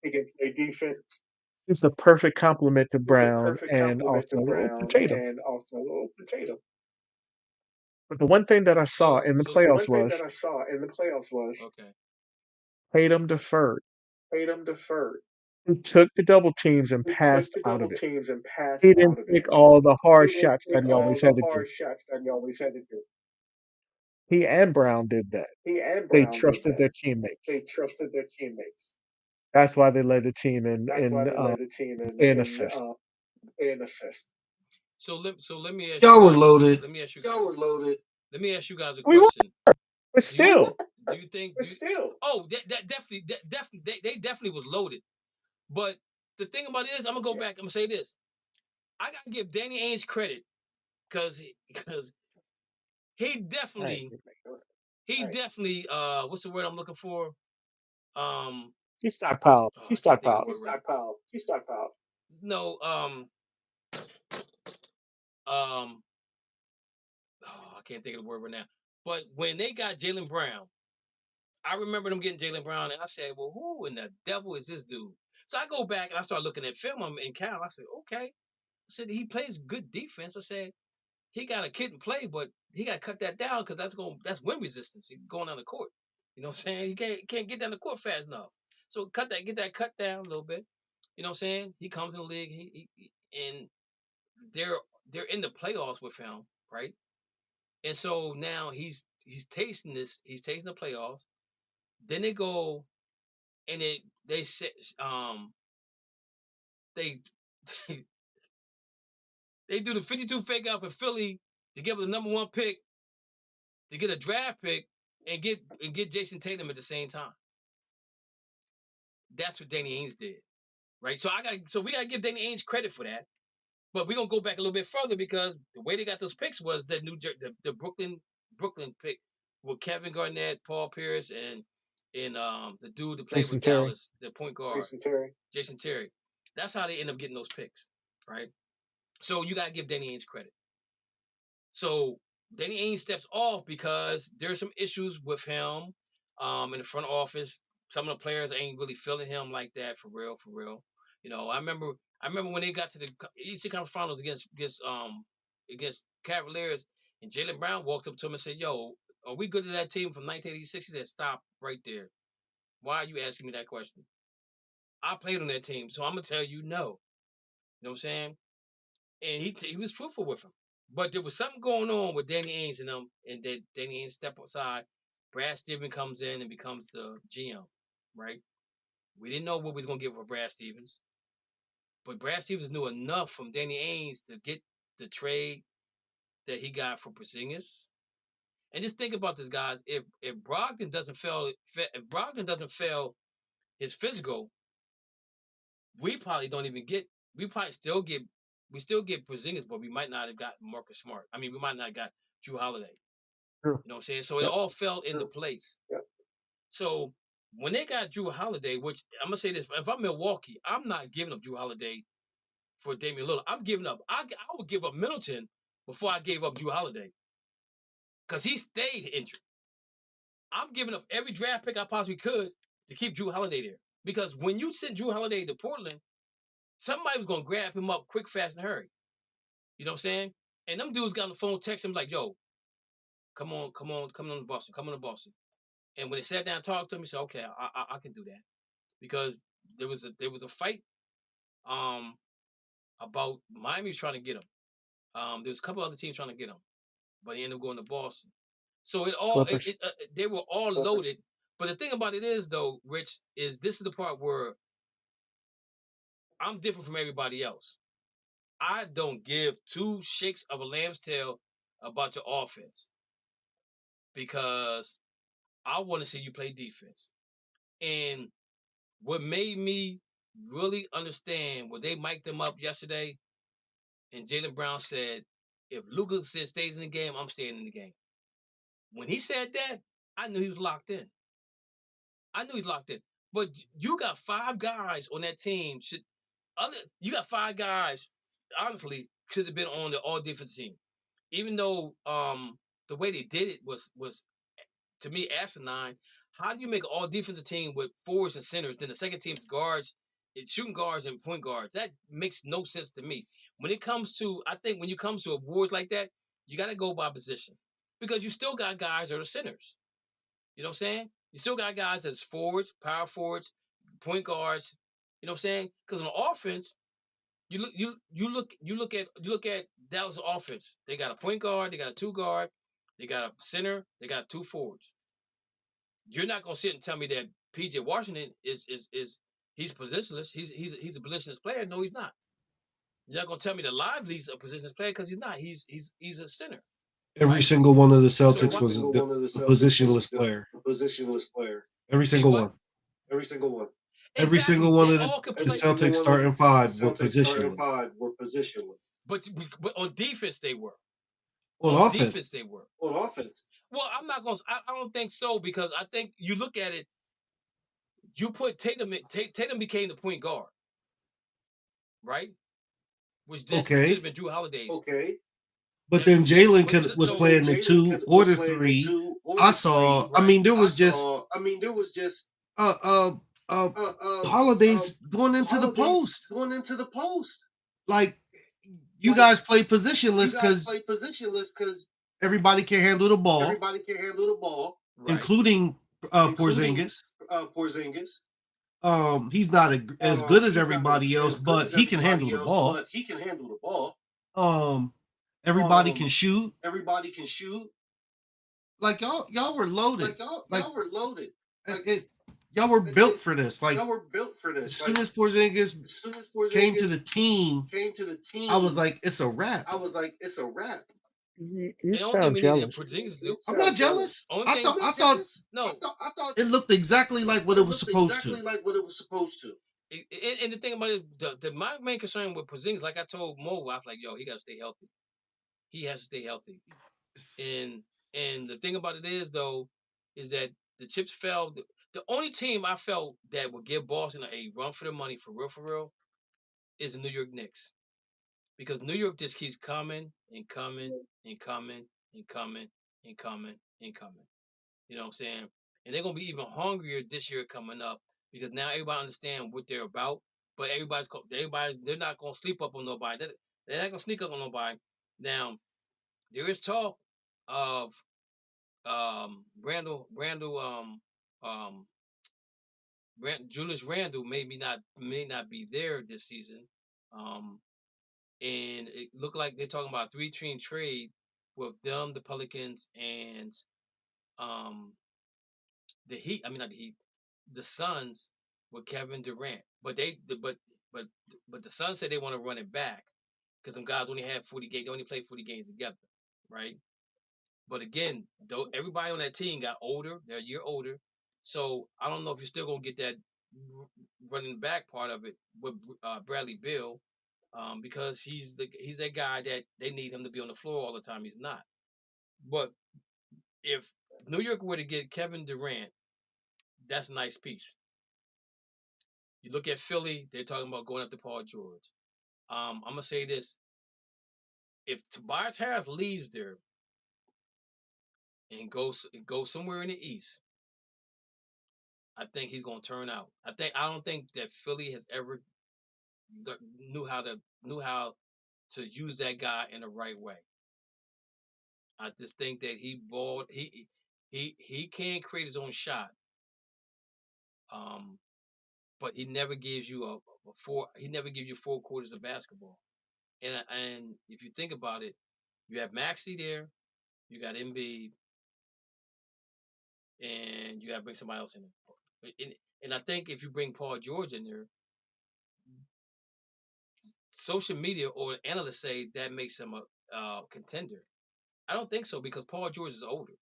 He's the perfect complement to Brown and also Tatum. But the one thing that I saw in the playoffs was Okay. Tatum deferred. He took the double teams and passed out of it. He didn't take all the hard shots that he always had to do. He and Brown did that. They trusted their teammates. That's why they led the team in assists. So let me ask Y'all you were guys. loaded. Let me ask you. Let me ask you guys a We were, question. but still, Do you think? Oh, that definitely they definitely was loaded. But the thing about it is, I'm gonna go back. I'm gonna say this. I gotta give Danny Ainge credit because he definitely what's the word I'm looking for? he stockpiled. Oh, He I can't think of stockpiled. the word right. No, oh, I can't think of the word right now. But when they got Jaylen Brown, I remember them getting Jaylen Brown, and I said, "Well, who in the devil is this dude?" So I go back and I start looking at film in Cal. I said, "Okay." I said he plays good defense. I said he got a kid and play, but he got to cut that down because that's wind resistance. He's going down the court. You know what I'm saying? He can't get down the court fast enough. So get that cut down a little bit. You know what I'm saying? He comes in the league, and they're in the playoffs with him, right? And so now he's tasting this. He's tasting the playoffs. Then they go and they say they they do the 52 fake out for Philly to give the number one pick to get a draft pick and get Jason Tatum at the same time. That's what Danny Ainge did, right? So we gotta give Danny Ainge credit for that. But we're gonna go back a little bit further because the way they got those picks was the Brooklyn pick with Kevin Garnett, Paul Pierce, and the dude that played Jason with Terry. Dallas, the point guard, Jason Terry. That's how they end up getting those picks, right? So you gotta give Danny Ainge credit. So Danny Ainge steps off because there's some issues with him in the front office. Some of the players ain't really feeling him like that for real, for real. You know, I remember when they got to the Eastern Conference Finals against Cavaliers, and Jaylen Brown walks up to him and said, "Yo, are we good to that team from 1986?" He said, "Stop right there. Why are you asking me that question? I played on that team, so I'm gonna tell you no." You know what I'm saying? And he was truthful with him. But there was something going on with Danny Ainge and them, and that Danny Ainge stepped aside. Brad Stevens comes in and becomes the GM, right? We didn't know what we was gonna get for Brad Stevens, but Brad Stevens knew enough from Danny Ainge to get the trade that he got for Porzingis. And just think about this, guys. If Brogdon doesn't fail his physical, we probably don't even get. We probably still get. We still get Porzingis, but we might not have got Marcus Smart. I mean, we might not have got Drew Holiday. True. You know what I'm saying? So it Yep. all fell into place. So when they got Drew Holiday, which I'm gonna say this, if I'm Milwaukee, I'm not giving up Drew Holiday for Damian Lillard. I'm giving up. I would give up Middleton before I gave up Drew Holiday because he stayed injured. I'm giving up every draft pick I possibly could to keep Drew Holiday there. Because when you sent Drew Holiday to Portland, somebody was gonna grab him up quick, fast, and hurry. You know what I'm saying? And them dudes got on the phone, text him like, "Yo, come on to Boston, come on to Boston." And when they sat down and talked to him, he said, "Okay, I can do that," because there was a fight about Miami was trying to get him. There was a couple other teams trying to get him, but he ended up going to Boston. So Clippers. they were all loaded. But the thing about it is, though, Rich, is this is the part where I'm different from everybody else. I don't give two shakes of a lamb's tail about your offense because I want to see you play defense. And what made me really understand when they mic'd them up yesterday, and Jaylen Brown said, "If Luka stays in the game, I'm staying in the game." When he said that, I knew he was locked in. But you got five guys on that team. You got five guys? Honestly, should have been on the all defense team. Even though the way they did it was to me asinine. How do you make an all defensive team with forwards and centers? Then the second team's guards, it's shooting guards and point guards. That makes no sense to me. I think when you come to awards like that, you got to go by position because you still got guys that are centers. You know what I'm saying? You still got guys as forwards, power forwards, point guards. You know what I'm saying? Because on offense, you look at Dallas offense. They got a point guard, they got a two guard, they got a center, they got two forwards. You're not gonna sit and tell me that PJ Washington is he's positionless. He's a positionless player. No, he's not. You're not gonna tell me that Lively's a positionless player because he's not. He's a center. Every Right? single one of the So Celtics was a positionless player. Every say single what? one. Every Exactly. single one They of all could the play. Celtics starting five were positionless. But on defense they were. On On offense, defense they were. Well, I'm not gonna. I don't think so because I think you look at it. You put Tatum. Tatum became the point guard, right? Which this should have okay. been Drew Holiday's. But then was So playing the 2 or the 3. I saw. I right. mean, there was just uh uh uh holidays going into the post. Like you guys play positionless because everybody can handle the ball, Right. including Porzingis. He's not as good as everybody else, but he can handle the ball. Everybody can shoot. Like y'all were loaded. Like y'all were built for this. Like as soon as Porzingis came to the team, I was like, it's a wrap. You And the only thing sound we needed jealous. Porzingis to do. I'm not jealous. Only I thing, thought no. it looked exactly like what it was supposed to. And the thing about it, my main concern with Porzingis, like I told Mo, I was like, yo, he got to stay healthy. He has to stay healthy. And the thing about it is though, is that the chips fell. The only team I felt that would give Boston a run for the money for real, is the New York Knicks. Because New York just keeps coming and coming and coming and coming and coming and coming. You know what I'm saying? And they're gonna be even hungrier this year coming up because now everybody understand what they're about. But they're not gonna sleep up on nobody. They're not gonna sneak up on nobody. Now there is talk of um Julius Randle may not be there this season. Um and it looked like they're talking about a 3-team trade with them, the Pelicans, and um the Heat. I mean not the Heat, the Suns with Kevin Durant. But the Suns said they want to run it back because some guys only had 40 games. They only played 40 games together, right? But again, though everybody on that team got older, they're a year older. So I don't know if you're still gonna get that running back part of it with Bradley Beal, because he's that guy that they need him to be on the floor all the time. He's not. But if New York were to get Kevin Durant, that's a nice piece. You look at Philly, they're talking about going after Paul George. I'm gonna say this: if Tobias Harris leaves there, and go somewhere in the East, I think he's gonna turn out. I don't think that Philly has ever knew how to use that guy in the right way. I just think that he can create his own shot. Um, but he never gives you a four. He never gives you 4 quarters of basketball. And if you think about it, you have Maxey there, you got Embiid, and you got to bring somebody else in there. And I think if you bring Paul George in there, social media or analysts say that makes him a contender. I don't think so because Paul George is older.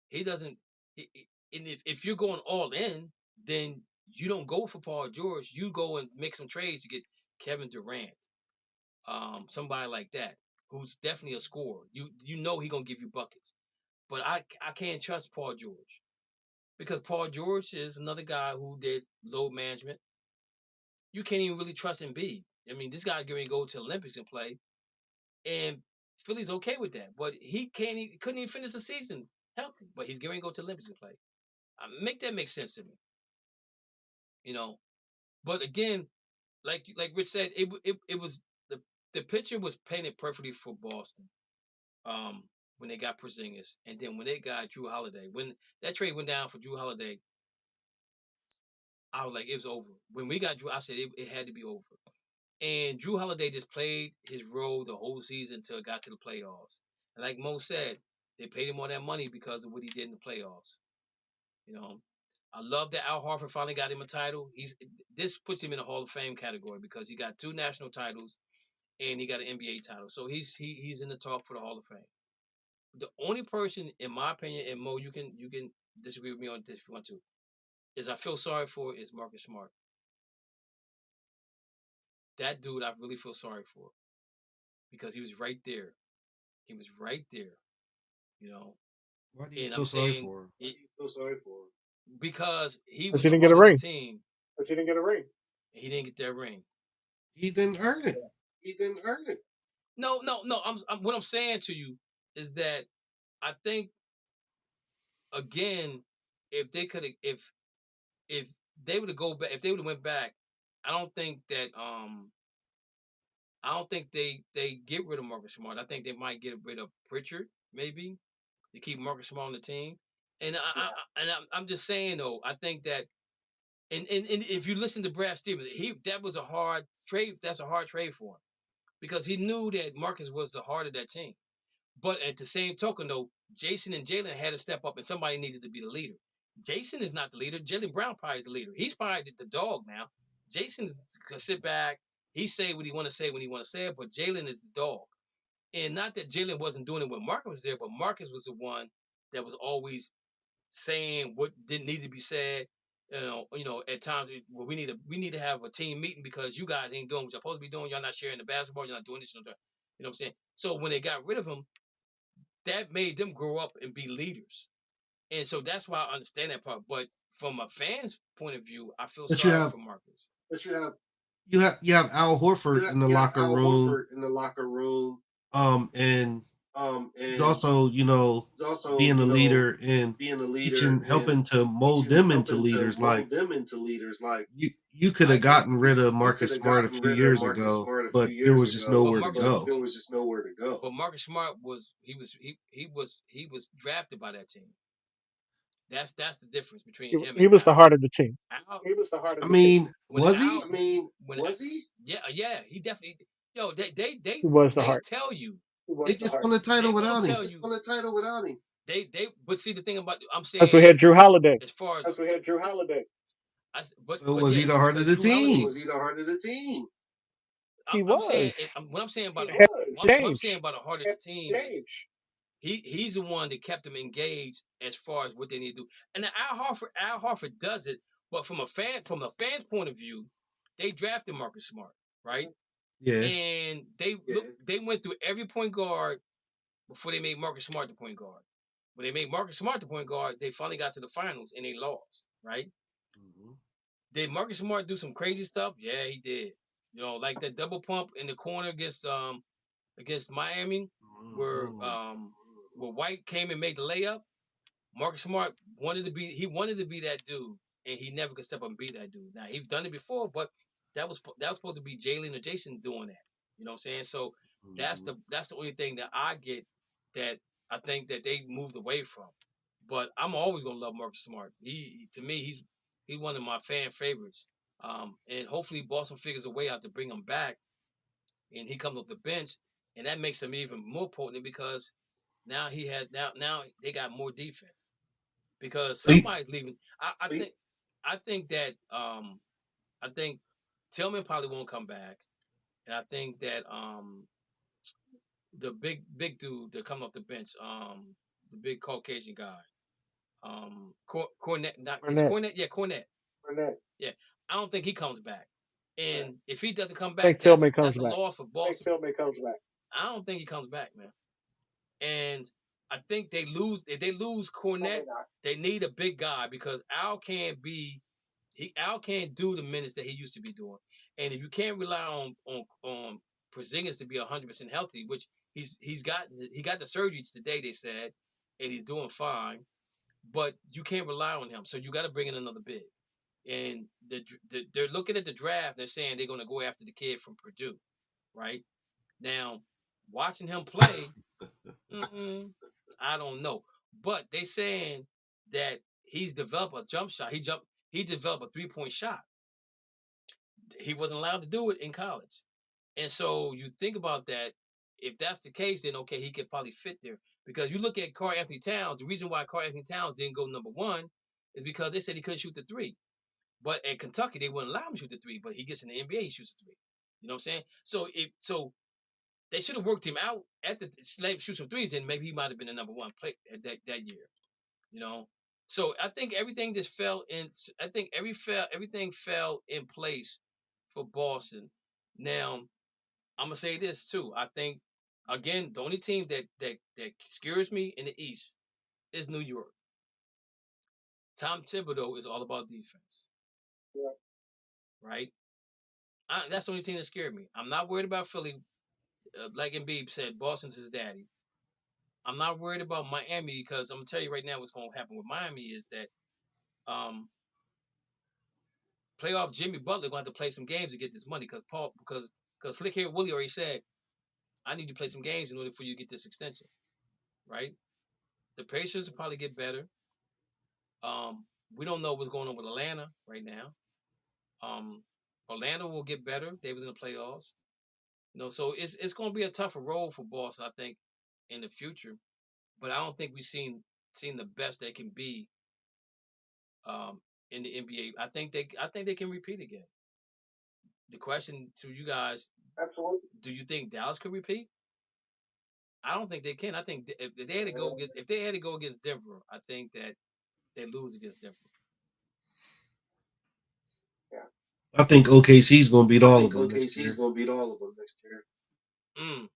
He doesn't. And if you're going all in, then you don't go for Paul George. You go and make some trades to get Kevin Durant, somebody like that, who's definitely a scorer. You know he gonna give you buckets. But I can't trust Paul George because Paul George is another guy who did load management. You can't even really trust Embiid. I mean, this guy's going to go to Olympics and play, and Philly's okay with that. But he couldn't even finish the season healthy. But he's going to go to Olympics and play. Make that make sense to me, you know. But again, like Rich said, it was the picture was painted perfectly for Boston. When they got Porzingis, and then when they got Drew Holiday, when that trade went down for Drew Holiday, I was like, it was over. When we got Drew, I said it had to be over. And Drew Holiday just played his role the whole season until it got to the playoffs. And like Mo said, they paid him all that money because of what he did in the playoffs. You know, I love that Al Horford finally got him a title. This puts him in the Hall of Fame category because he got 2 national titles and he got an NBA title. So he's in the talk for the Hall of Fame. The only person, in my opinion, and Mo, you can disagree with me on this if you want to, is I feel sorry for is Marcus Smart. That dude, I really feel sorry for because he was right there. He was right there, you know. Why do you And I'm feel sorry saying for him? because he Because was he the didn't get a heart of the ring. team. Because he didn't get a ring. He didn't get that ring. He didn't earn it. No. What I'm saying to you is that I think again, if they could, if they would have go back, if they would have went back, I don't think that I don't think they get rid of Marcus Smart. I think they might get rid of Pritchard maybe to keep Marcus Smart on the team. And I'm just saying though, I think that and if you listen to Brad Stevens, that was a hard trade. That's a hard trade for him because he knew that Marcus was the heart of that team. But at the same token, though, Jason and Jalen had to step up, and somebody needed to be the leader. Jason is not the leader. Jalen Brown probably is the leader. He's probably the dog now. Jason's gonna sit back. He say what he want to say when he want to say it, but Jalen is the dog. And not that Jalen wasn't doing it when Marcus was there, but Marcus was the one that was always saying what didn't need to be said. At times we need to have a team meeting because you guys ain't doing what you're supposed to be doing. Y'all not sharing the basketball. You're not doing this. You're not doing, you know what I'm saying? So when they got rid of him, that made them grow up and be leaders. And so that's why I understand that part. But from a fan's point of view, I feel But you sorry have for Marcus. you have Al Horford in the locker room. And he's also, being a leader and helping to mold them into leaders. Like you could have gotten rid of Marcus Smart a few years ago, but there was just nowhere to go. But Marcus Smart he was drafted by that team. That's the difference between him He and was the Al. heart of the team. I mean, When was Al, he? yeah, he definitely. Yo, He was the they heart. tell you. They just won the They title will without him. tell you. But see the thing about I'm Plus, we saying had Drew Holiday. as far as So was he the heart of the Drew Holiday. team? He I'm saying was. what I'm saying about Had what I'm saying change. about the heart of the team is he's the one that kept them engaged as far as what they need to do. And then Al Horford does it, but from a fan's point of view, they drafted Marcus Smart, right? Yeah. And they went through every point guard before they made Marcus Smart the point guard. When they made Marcus Smart the point guard, they finally got to the finals and they lost, right? Mm-hmm. Did Marcus Smart do some crazy stuff? Yeah, he did. Like that double pump in the corner against Miami, where when White came and made the layup, Marcus Smart wanted to be that dude, and he never could step up and be that dude. Now he's done it before, but that was supposed to be Jalen or Jason doing that. You know what I'm saying? So that's the only thing that I get that I think that they moved away from. But I'm always gonna love Marcus Smart. To me he's one of my fan favorites. And hopefully Boston figures a way out to bring him back, and he comes off the bench, and that makes him even more potent because now now they got more defense because somebody's leaving. I think that I think Tillman probably won't come back, and I think that the big dude that come off the bench, the big Caucasian guy, Cornette, is Fournette. Cornette? Yeah, Cornette. Yeah, I don't think he comes back. And if he doesn't come I think back, Tillman that's comes a back. loss for Boston. I don't think he comes back, man. And I think they lose. If they lose Cornette, they need a big guy because Al can't do the minutes that he used to be doing. And if you can't rely on Porzingis to be 100% healthy, which he got the surgeries today, they said, and he's doing fine, but you can't rely on him. So you got to bring in another big. And they're looking at the draft. They're saying they're going to go after the kid from Purdue, right? Now, watching him play, I don't know, but they saying that he's developed a jump shot. He developed a 3-point shot. He wasn't allowed to do it in college, and so you think about that. If that's the case, then okay, he could probably fit there because you look at Karl Anthony Towns. The reason why Karl Anthony Towns didn't go number one is because they said he couldn't shoot the three. But at Kentucky, they wouldn't allow him to shoot the three. But he gets in the NBA, he shoots the three. You know what I'm saying? So they should have worked him out at the slave shoot some threes, and maybe he might have been the number one play that year. You know, so I think everything just fell in. I think everything fell in place for Boston. Now I'm gonna say this too. I think again the only team that scares me in the East is New York. Tom Thibodeau is all about defense, right? That's the only team that scared me. I'm not worried about Philly. Like Embiid said, Boston's his daddy. I'm not worried about Miami because I'm gonna tell you right now what's gonna happen with Miami is that um, playoff Jimmy Butler gonna have to play some games to get this money because Slick Hair Willie already said I need to play some games in order for you to get this extension, right? The Pacers will probably get better. We don't know what's going on with Atlanta right now. Orlando will get better. They was in the playoffs. So it's going to be a tougher road for Boston, I think, in the future. But I don't think we've seen the best they can be in the NBA. I think they can repeat again. The question to you guys: do you think Dallas could repeat? I don't think they can. I think if they had to go against Denver, I think that they lose against Denver. I think OKC is going to beat all of them next year. Mm.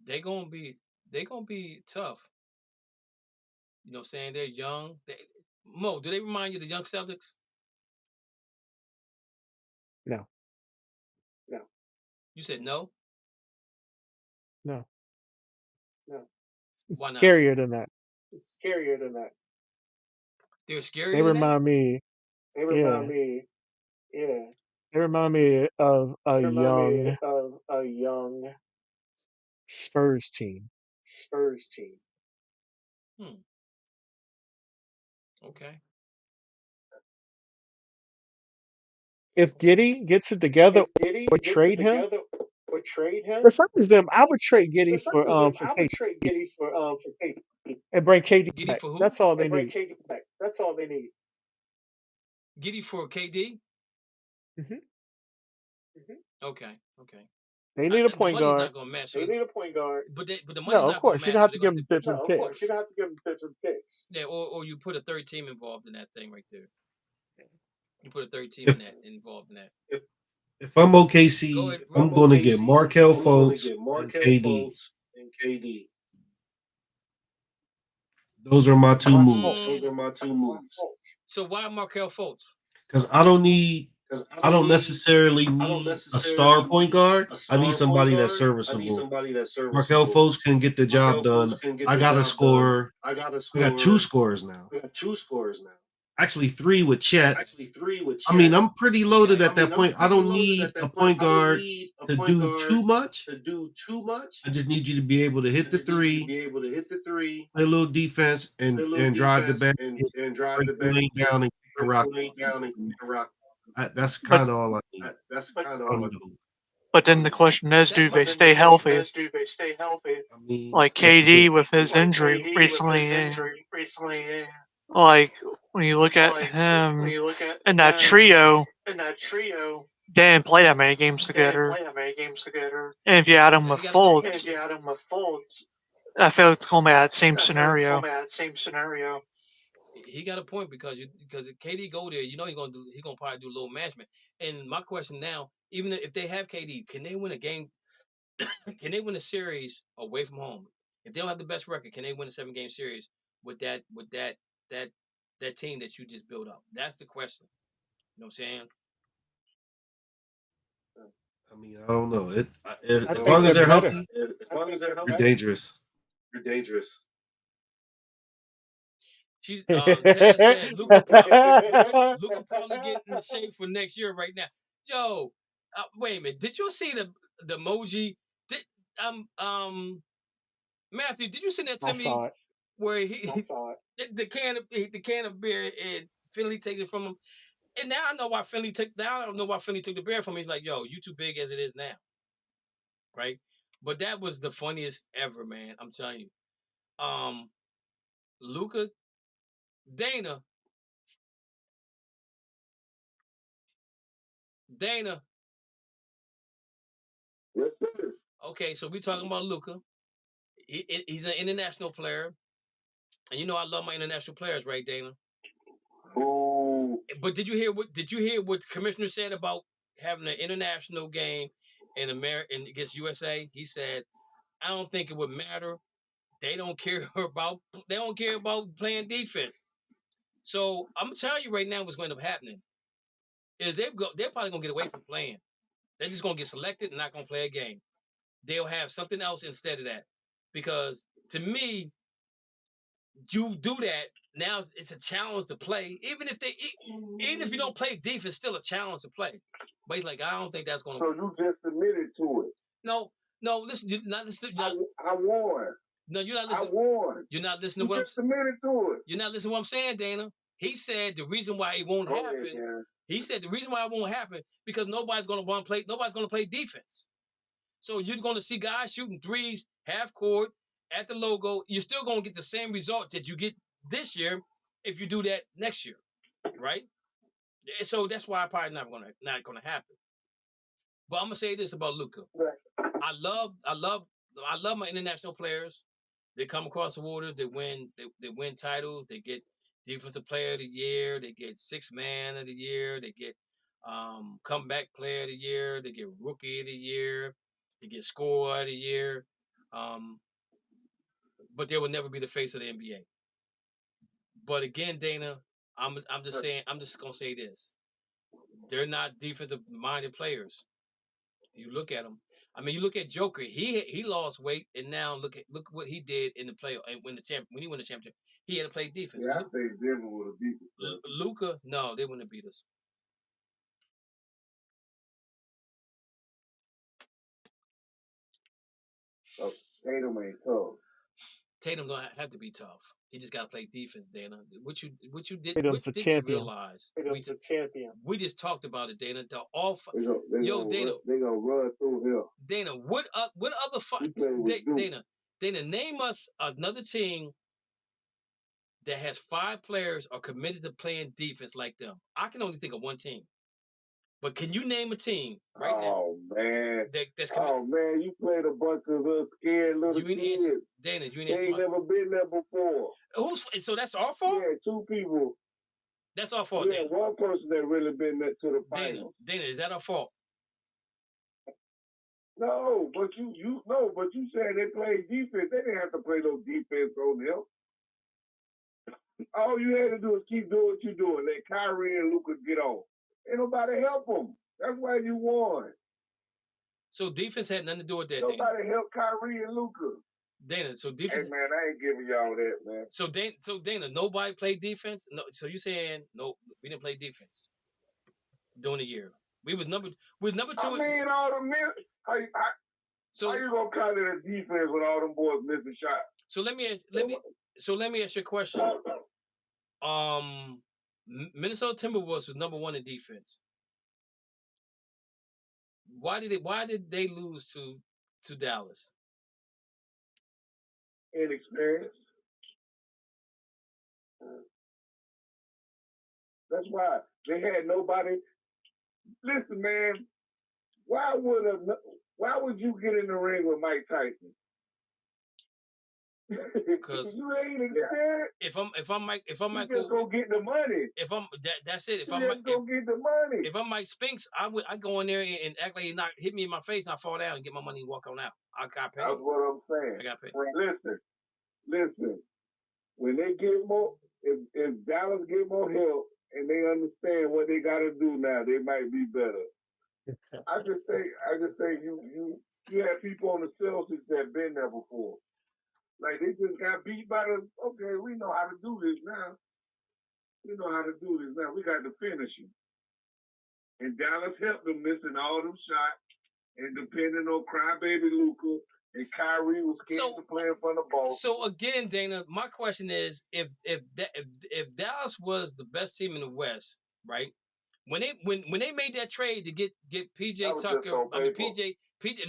They gonna be tough. You know what I'm saying? They're young. Mo, do they remind you of the young Celtics? No, You said no? no. Why It's not? scarier than that. They're They scarier than that? remind me, yeah, they remind me of a young Spurs team. Hmm. Okay. If Giddy gets it together or trade him, if I was them, I would trade Giddy for KD and bring KD Giddy back. for who? That's all they need. Giddy for KD? Hmm. Okay. Okay. They need a The point money's guard. not gonna match, but the money's No, of not gonna course, you're match, gonna so have they're to gonna give have to them different picks. yeah, or you put a third team involved in that thing right there. You put a third team If involved in that. if I'm Go OKC, ahead, I'm Ro. going to get Markel Fultz and KD. Those are my two Mark moves Fultz. So why Markel Fultz? because I don't need I don't necessarily need a star point guard. I need somebody that's serviceable. Markel Fultz can get the job done. I got a scorer. I got two scorers now. Actually, three with Chet. I mean, I'm pretty loaded at that point. I don't need a point guard to do too much. I just need you to be able to hit the three, play a little defense, and drive the ball, break the lane down, and kick the rock. That's But kind of all I need. but then the question is, do they stay healthy? I mean, Like KD with his injury recently, like when you look at him and that trio, they didn't play that many games together. And if you add him with Fultz, I feel it's gonna be that same scenario. He got a point because if KD go there, you know he's gonna probably do low management. And my question now, even if they have KD, can they win a game? Can they win a series away from home? If they don't have the best record, can they win a 7-game series with that team that you just built up? That's the question. You know what I'm saying? I mean, I don't know. I As think long as they're they're better. healthy, you're dangerous. She's Taz said Luca probably get in the shape for next year right now. Yo, wait a minute. Did you see the emoji? Did Matthew? Did you send that to I me? saw it. Where the can of beer and Finley takes it from him. And now I know why Finley took. Now I don't know why Finley took the beer from me. He's like, yo, you too big as it is now, right? But that was the funniest ever, man. I'm telling you. Luca, Dana. Yes, sir. Okay, so we talking about Luca. He's an international player, and you know I love my international players, right, Dana? Ooh. But did you hear what the commissioner said about having an international game in America against USA? He said, I don't think it would matter. They don't care about playing defense. So I'm telling you right now what's going to be happening is they're probably gonna get away from playing. They're just gonna get selected and not gonna play a game. They'll have something else instead of that. Because to me, you do that now. It's a challenge to play, even if you don't play defense, it's still a challenge to play. But he's like, I don't think that's gonna. So you just admitted to it. No, listen, you're not listening. I won. No, you're not listening. I won. You're not listening to You what just admitted to it. You're not listening to what I'm saying, Dana. He said the reason why it won't happen. He said the reason why it won't happen because nobody's gonna play. Nobody's gonna play defense. So you're gonna see guys shooting threes, half court, at the logo. You're still gonna get the same result that you get this year if you do that next year, right? So that's why probably not gonna happen. But I'm gonna say this about Luka. Right. I love my international players. They come across the water. They win titles. They get defensive player of the year. They get sixth man of the year. They get comeback player of the year. They get rookie of the year. They get scorer of the year. But they will never be the face of the NBA. But again, Dana, I'm just saying. I'm just gonna say this: they're not defensive minded players. You look at them. I mean, you look at Joker. He lost weight, and now look what he did in the play and when he won the championship. He had to play defense. Yeah, I think Denver would have beat us. Luka, no, they wouldn't have beat us. Oh, Tatum ain't tough. Tatum don't have to be tough. He just got to play defense, Dana. What you did, Tatum's a didn't champion. realize. We just talked about it, Dana. They gonna run through here. Dana, what other Dana, name us another team that has 5 players are committed to playing defense like them. I can only think of one team. But can you name a team right now? Oh man. That's committed? Oh man, you played a bunch of little scared little kids. Dana, you ain't never been there before. So that's our fault? Yeah, 2 people. That's our fault. Yeah, one person that really been there to the final. Dana, is that our fault? No, but you said they played defense. They didn't have to play no defense on them. All you had to do is keep doing what you're doing. Let Kyrie and Luka get on. Ain't nobody help them. That's why you won. So defense had nothing to do with that. Nobody helped Kyrie and Luka. Dana, so defense. Hey man, I ain't giving y'all that, man. So Dana, nobody played defense. No, so you saying no? We didn't play defense during the year. We was number two. I mean, all the men. How you gonna count it as defense when all them boys missing shots? So let me ask you a question. Minnesota Timberwolves was number one in defense. Why did they lose to Dallas? Inexperience. That's why they had nobody. Listen, man. Why would you get in the ring with Mike Tyson? Because you ain't experienced. If I'm Michael, just go get the money. If I'm that's it. If I'm go get the money. If I'm Mike Spinks, I go in there and act like he not hit me in my face and I fall down and get my money and walk on out. I got paid. That's what I'm saying. I got paid. Listen. When they get more, if Dallas get more help and they understand what they got to do now, they might be better. I just say you have people on the Celtics that been there before. Like they just got beat by okay, we know how to do this now. We got to finish it. And Dallas helped them missing all them shots and depending on crybaby Luka and Kyrie was scared to play in front of ball. So again, Dana, my question is if Dallas was the best team in the West, right? When they made that trade to get PJ Tucker, PJ.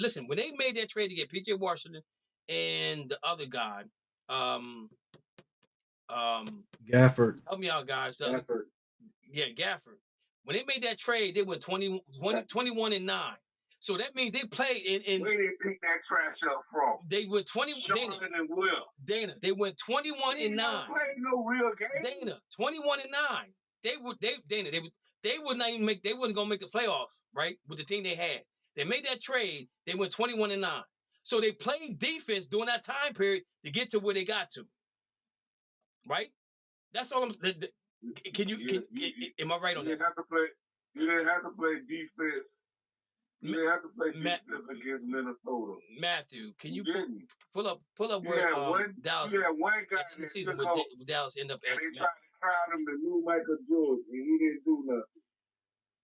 Listen, when they made that trade to get PJ Washington and the other guy, Gafford. Help me out, guys. Gafford. Yeah, Gafford. When they made that trade, they went 21-9. So that means they played in. Where did they pick that trash up from? They went 20. Dana, they went 21-9. They played no real game. Dana, 21-9. They would not even make. They wasn't gonna make the playoffs, right? With the team they had, they made that trade. They went 21-9. So they played defense during that time period to get to where they got to. Right? That's all I'm. Am I right on that? You didn't have to play defense. You didn't have to play defense against Minnesota. Matthew, can you pull up where Dallas? You had one guy in the season where Dallas ended up. And they tried to crown him the new Michael Jordan, and he didn't do nothing.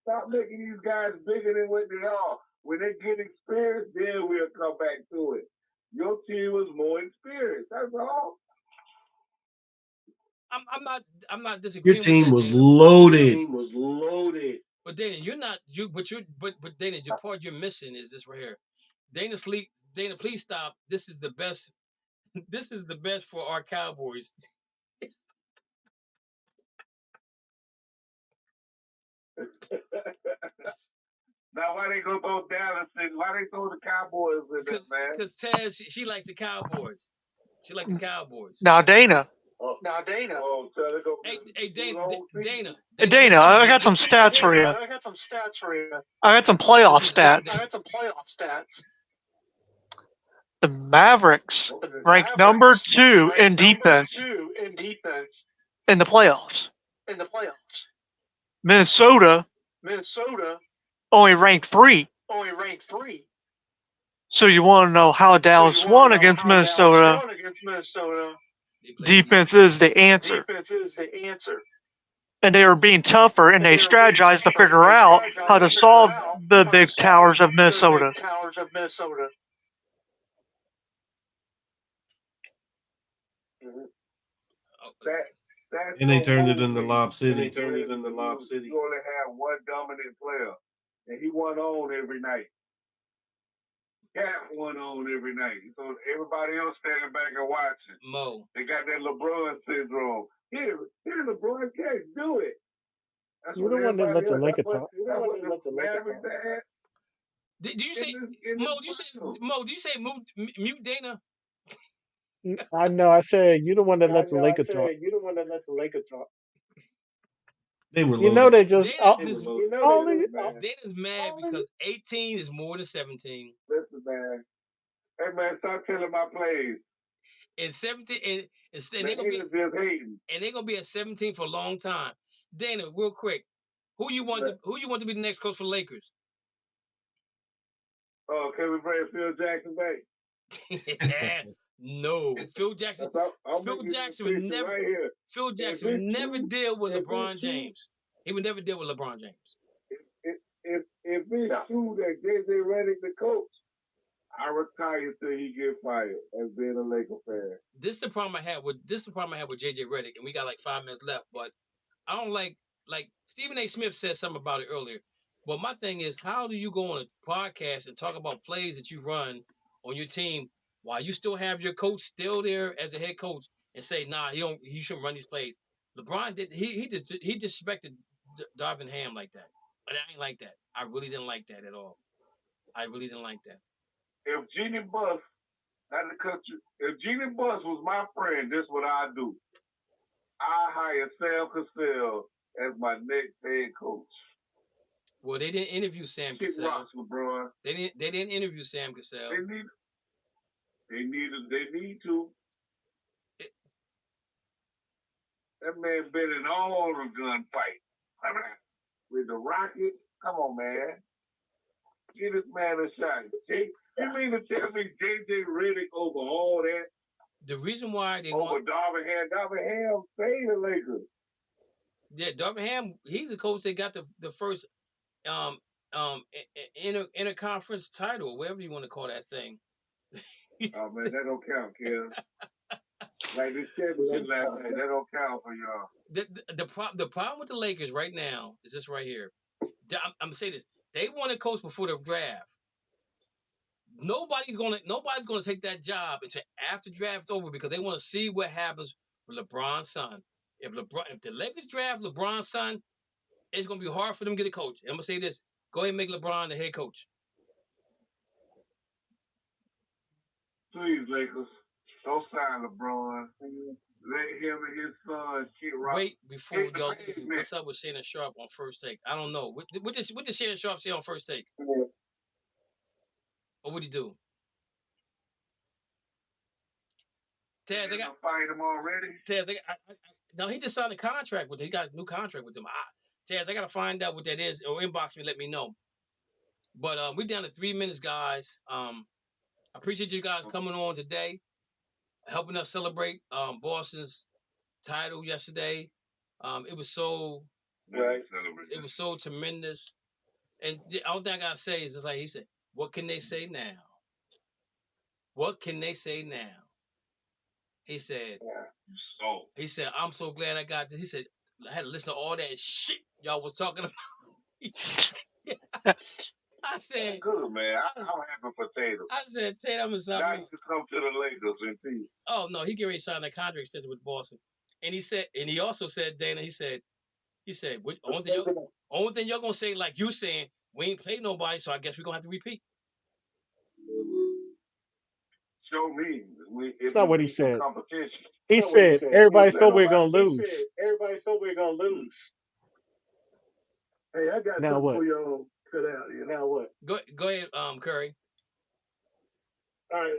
Stop making these guys bigger than what they are. When they get experience, then we'll come back to it. Your team was more experienced. That's all. I'm not disagreeing. Your team with was loaded. But Dana, but Dana, the part you're missing is this right here. Dana, please stop. This is the best. This is the best for our Cowboys. Now, why they go throw Dallas in? Why they throw the Cowboys in this, man? Because Taz, she likes the Cowboys. She likes the Cowboys. Now, Dana. Oh, Hey, Dana. Dana, I got some stats for you. I got some playoff stats. The Mavericks ranked number 2 in defense in the playoffs. Minnesota only ranked 3. So you want to know how Dallas won against Minnesota? Defense is the answer. And they were being tougher, and they strategized to figure out how to solve the big towers of Minnesota. And they turned it into Lob City. You only have one dominant player, and he won on every night. Cat won on every night. So everybody else standing back and watching. Mo. They got that LeBron syndrome. Here, LeBron can't do it. You don't want to let the Lakers talk. Did you say Mo? Do you say mute Dana? I know. I said you don't want to let the Lakers talk. They were You loaded. know they just. Dana's mad because 18 is more than 17. Listen, man. Hey, man, stop telling my plays. And 17, and they're gonna be at 17 for a long time. Dana, real quick, Who you want to be the next coach for the Lakers? Oh, can we bring Phil Jackson back? No, Phil Jackson. Phil Jackson would never. Right here. Phil Jackson would never deal with LeBron James. He would never deal with LeBron James. If it's true that JJ Redick the coach, I retire till he get fired as being a Laker fan. This is the problem I have with JJ Redick, and we got like 5 minutes left. But I don't like Stephen A. Smith said something about it earlier. But my thing is, how do you go on a podcast and talk about plays that you run on your team while you still have your coach still there as a head coach and say, nah, you shouldn't run these plays? LeBron did he disrespected Darvin Ham like that. But I ain't like that. I really didn't like that at all. I really didn't like that. If Jeannie Buss was my friend, this is what I do. I hire Sam Cassell as my next head coach. Well, they didn't interview Sam Cassell. Rocks, LeBron. They didn't interview Sam Cassell. They need to. That man been in all the gunfights. With the Rockets. Come on, man. Give this man a shot. You mean to tell me JJ Redick over all that? The reason why they over Darvin Ham stayed the Lakers. Yeah, Darvin Ham, he's the coach that got the first interconference title, whatever you want to call that thing. Oh man, that don't count, kid. Like this championship last night, that don't count for y'all. The problem with the Lakers right now is this right here. I'm gonna say this: they want a coach before the draft. Nobody's gonna take that job until after draft's over because they want to see what happens with LeBron's son. If the Lakers draft LeBron's son, it's gonna be hard for them to get a coach. And I'm gonna say this: go ahead and make LeBron the head coach. Please, Lakers, don't sign LeBron. Let him and his son get right. Wait before y'all. What's up with Shannon Sharp on First Take? I don't know. What did Shannon Sharp say on First Take? Or what'd he do? Taz, I got fired him already. Taz, no, he just signed a contract with him. He got a new contract with them. Taz, I gotta find out what that is or inbox me, let me know. But we're down to 3 minutes, guys. I appreciate you guys coming on today, helping us celebrate Boston's title yesterday. It was so tremendous. And the only thing I gotta say is just like he said, what can they say now? What can they say now? He said, I'm so glad I got this. He said, I had to listen to all that shit y'all was talking about. I said, good, man. I'm happy for Tatum. I said, Tatum is something. Now you can come to the Lakers and see. Oh, no, he can already sign a contract extension with Boston. And he also said, Dana, he said, only thing y'all gonna say, like you saying, we ain't played nobody, so I guess we're gonna have to repeat. Show me. That's not what he said. He said everybody thought we were gonna lose. Everybody thought we were gonna lose. Hey, I got something for y'all cut out here. Now what? Go ahead, Curry. All right,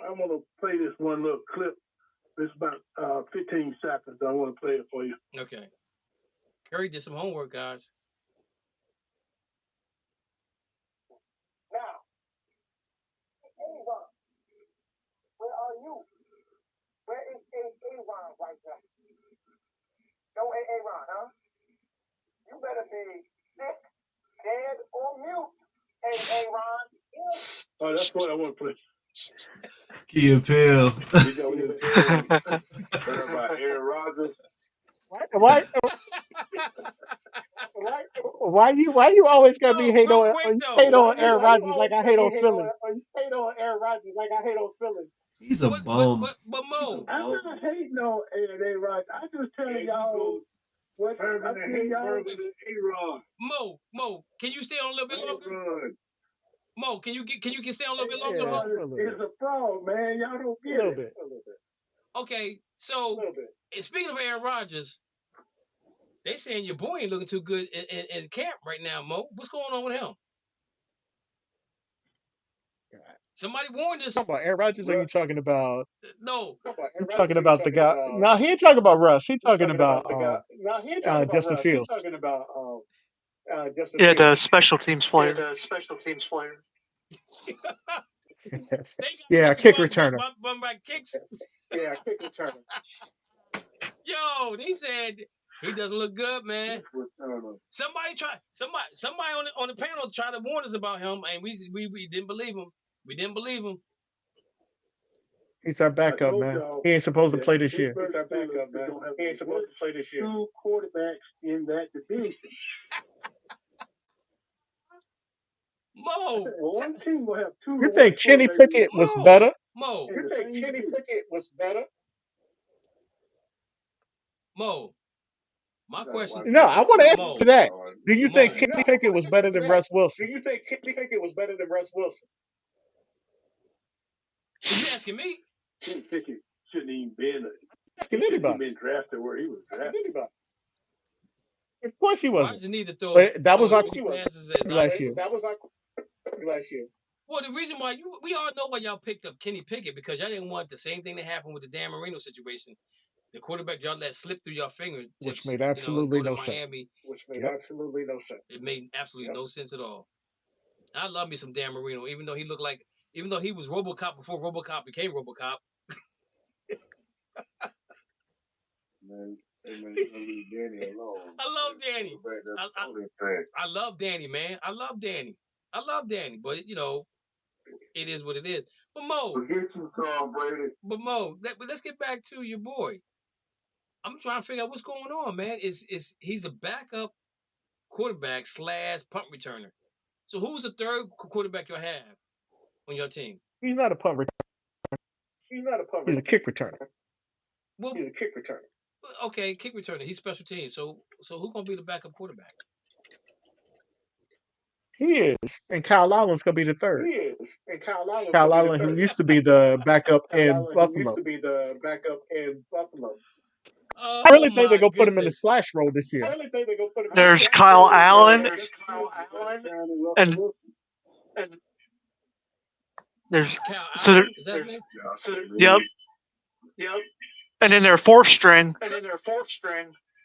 I'm gonna play this one little clip. It's about 15 seconds. I want to play it for you. Okay. Curry did some homework, guys. Now, Aaron, where are you? Where is Aaron right now? No Aaron, huh? You better be sick, dead, or mute. Hey, Aaron. Oh, that's what I want to play. Key appeal. About Aaron Rodgers. Why you always gotta be hate on Aaron Rodgers like I hate on Philly? Hate on Aaron Rodgers like I hate on Philly. He's a bum. But Mo, I'm not hating on Aaron Rodgers. I'm just telling y'all what I think y'all. Mo, can you stay on a little bit longer? Mo, can you stay on a little bit longer? Yeah, it's a fraud, man. Y'all don't get it. Bit. Okay, so speaking of Aaron Rodgers, they saying your boy ain't looking too good in camp right now, Mo. What's going on with him? Somebody warned us. Talking about Aaron Rodgers, or are you talking about? No. You're talking about the guy. No, he ain't talking about Russ. He's talking about Justin Fields. He's talking about Yeah, the special teams player. Yeah, kick returner. Run back kicks. Yo, he said he doesn't look good, man. Somebody on the panel tried to warn us about him, and we didn't believe him. We didn't believe him. He's our backup, man. He ain't supposed to play this year. Two quarterbacks in that division. Mo, one team will have two. You think Kenny Pickett was better? Mo, Mo. My question. No, I want to answer that. Do you think Mo. Kenny Pickett was better than Russ Wilson? Are you asking me? Kenny Pickett shouldn't even been. Asking anybody. Been drafted where he was drafted. Of course he wasn't. I just need to throw. But that was our last year. Well, the reason why we all know why y'all picked up Kenny Pickett, because y'all didn't want the same thing that happened with the Dan Marino situation. The quarterback y'all let slip through your fingertips, which made absolutely no sense. It made absolutely no sense at all. I love me some Dan Marino, even though he was RoboCop before RoboCop became RoboCop. Man, leave Danny alone. I love Danny. I love Danny, man. I love Danny, but it is what it is. But Mo, forget you, Tom Brady. But Mo, let's get back to your boy. I'm trying to figure out what's going on, man. He's a backup quarterback / punt returner. So who's the third quarterback you'll have on your team? He's not a punt returner. He's a kick returner. Well, okay, kick returner. He's special team. So who's gonna be the backup quarterback? He is, and Kyle Allen's gonna be the third. Kyle Allen, who used to be the backup in Buffalo. Oh, I really think they're gonna put him in the slash role this year. There's Kyle Allen, and there's yep. And then their fourth string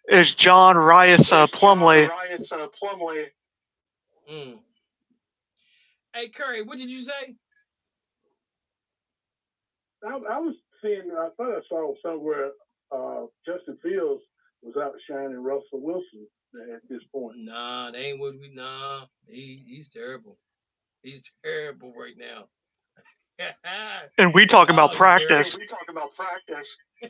is John Rice Plumlee. Hey Curry, what did you say? I was seeing. I thought I saw somewhere Justin Fields was outshining Russell Wilson at this point. Nah, they ain't what we. Nah, he's terrible. He's terrible right now. And we talking about practice. We talking about practice. I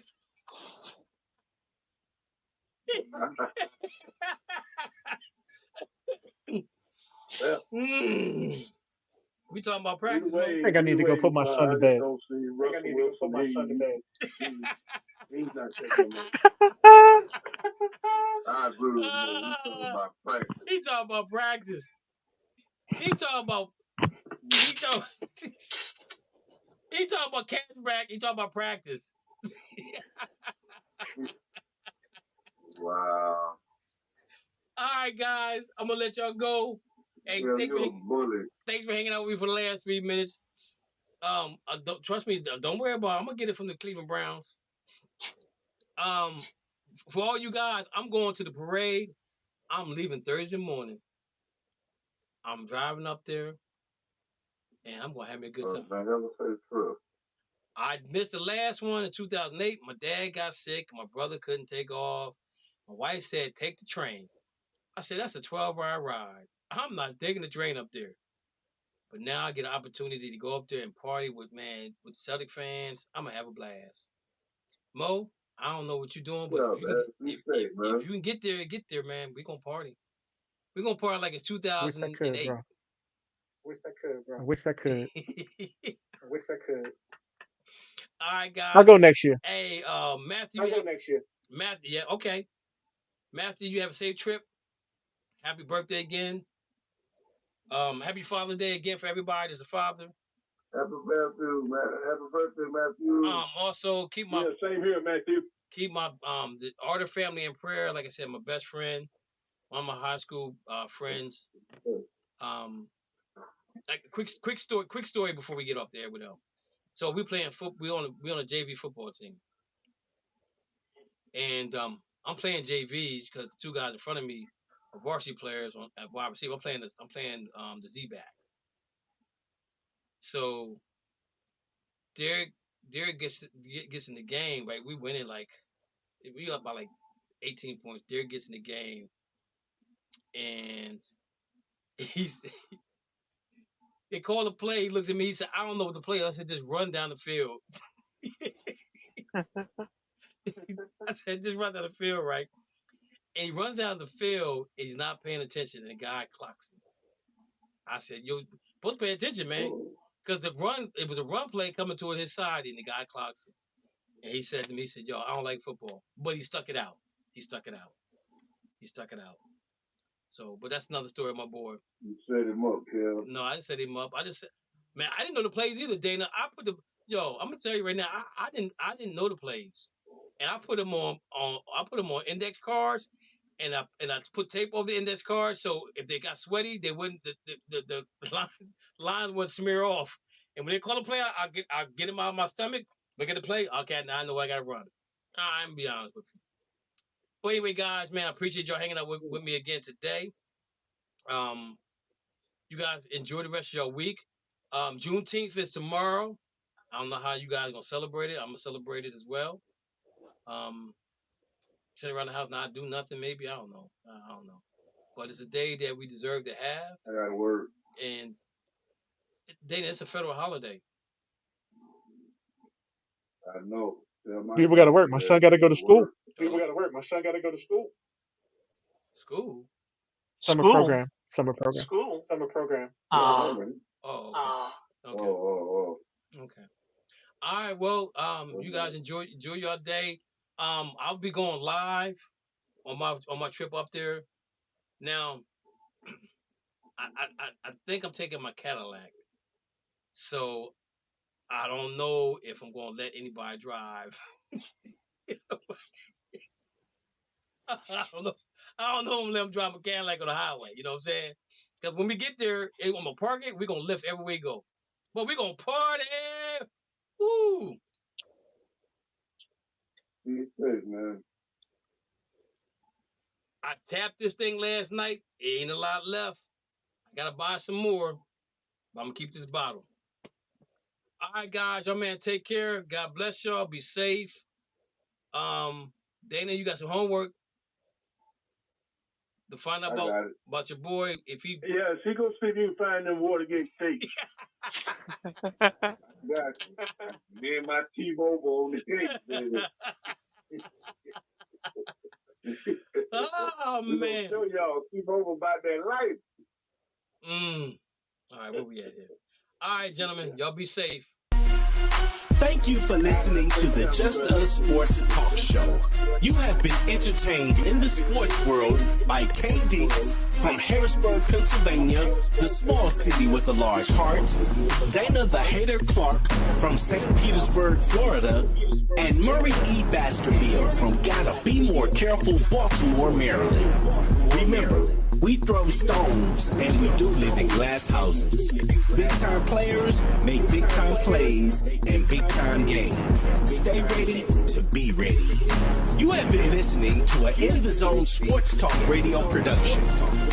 think I need to go put my son to bed. He's not taking it. I agree with you. He talking about practice. He talking about cashback. He talking about practice. Wow. All right, guys, I'm gonna let y'all go. Hey, thanks for hanging out with me for the last 3 minutes. Trust me, don't worry about it. I'm gonna get it from the Cleveland Browns. For all you guys, I'm going to the parade. I'm leaving Thursday morning. I'm driving up there, and I'm gonna have me a good time. I missed the last one in 2008. My dad got sick. My brother couldn't take off. My wife said, take the train. I said, that's a 12-hour ride. I'm not taking the train up there. But now I get an opportunity to go up there and party with Celtic fans. I'm going to have a blast. Mo, I don't know what you're doing, but if you can get there, man. We're going to party. We're going to party like it's 2008. I wish I could. All right, guys. I'll go next year. Hey, Matthew. Matthew, yeah, okay. Matthew, you have a safe trip. Happy birthday again. Happy Father's Day again for everybody that's a father. Happy birthday, Matthew. Also keep same here, Matthew. Keep my the Arter family in prayer. Like I said, my best friend, one of my high school friends. Like quick story before we get off there with them. So we playing football. We on a JV football team, and I'm playing JVs because the two guys in front of me varsity players at wide receiver. I'm playing the Z back. So Derek gets in the game, right? We winning we up by 18 points. Derek gets in the game, and they call a play. He looks at me. He said, "I don't know what the play is." I said, "Just run down the field." I said, "Just run down the field, right?" And he runs down the field. And he's not paying attention, and the guy clocks him. I said, "You're supposed to pay attention, man." Because it was a run play coming toward his side, and the guy clocks him. And he said to me, he said, "Yo, I don't like football." But he stuck it out. So, but that's another story, my boy. You set him up, Kel. No, I didn't set him up. I just said, man, I didn't know the plays either, Dana. I'm gonna tell you right now, I didn't know the plays. And I put them on index cards, and I put tape over the index cards, so if they got sweaty, they wouldn't the lines wouldn't smear off. And when they call a play, I'll get him out of my stomach, look at the play. Okay, now I know I gotta run. I'm gonna be honest with you. But anyway, guys, man, I appreciate y'all hanging out with me again today. You guys enjoy the rest of your week. Juneteenth is tomorrow. I don't know how you guys are gonna celebrate it. I'm gonna celebrate it as well. Sit around the house, not do nothing. Maybe I don't know. But it's a day that we deserve to have. I gotta work. And Dana, it's a federal holiday. I know. People got to work. My son got to go to school. School? Summer program. Okay. Okay. All right. Well, you guys enjoy your day. I'll be going live on my trip up there. Now, I think I'm taking my Cadillac, so I don't know if I'm going to let anybody drive. I don't know if I'm going to let them drive my Cadillac on the highway. You know what I'm saying? Because when we get there, I'm going to park it. We're going to lift everywhere we go. But we're going to party. Woo! Man. I tapped this thing last night. Ain't a lot left. I got to buy some more. But I'm going to keep this bottle. All right, guys. Y'all, man, take care. God bless y'all. Be safe. Dana, you got some homework to find out about your boy. If he she gonna see if you can find them Watergate tapes. Got you. Me and my T-Mobile on the case, baby. Oh we man! Show y'all T-Mobile about that life. All right, where we at here? All right, gentlemen, y'all be safe. Thank you for listening to the Just Us Sports Talk Show. You have been entertained in the sports world by K. Dix from Harrisburg, Pennsylvania, the small city with a large heart, Dana the Hater Clark from St. Petersburg, Florida, and Murray E. Baskerville from Gotta Be More Careful, Baltimore, Maryland. Remember, we throw stones and we do live in glass houses. Big time players make big time plays and big time games. Stay ready to be ready. You have been listening to an In the Zone Sports Talk Radio production.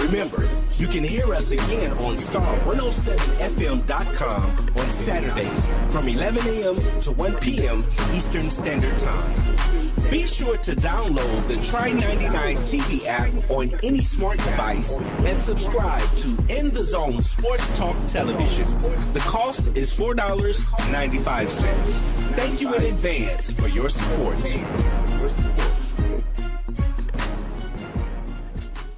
Remember, you can hear us again on star107fm.com on Saturdays from 11 a.m. to 1 p.m. Eastern Standard Time. Be sure to download the Try99 TV app on any smart device and subscribe to In the Zone Sports Talk Television. The cost is $4.95. Thank you in advance for your support.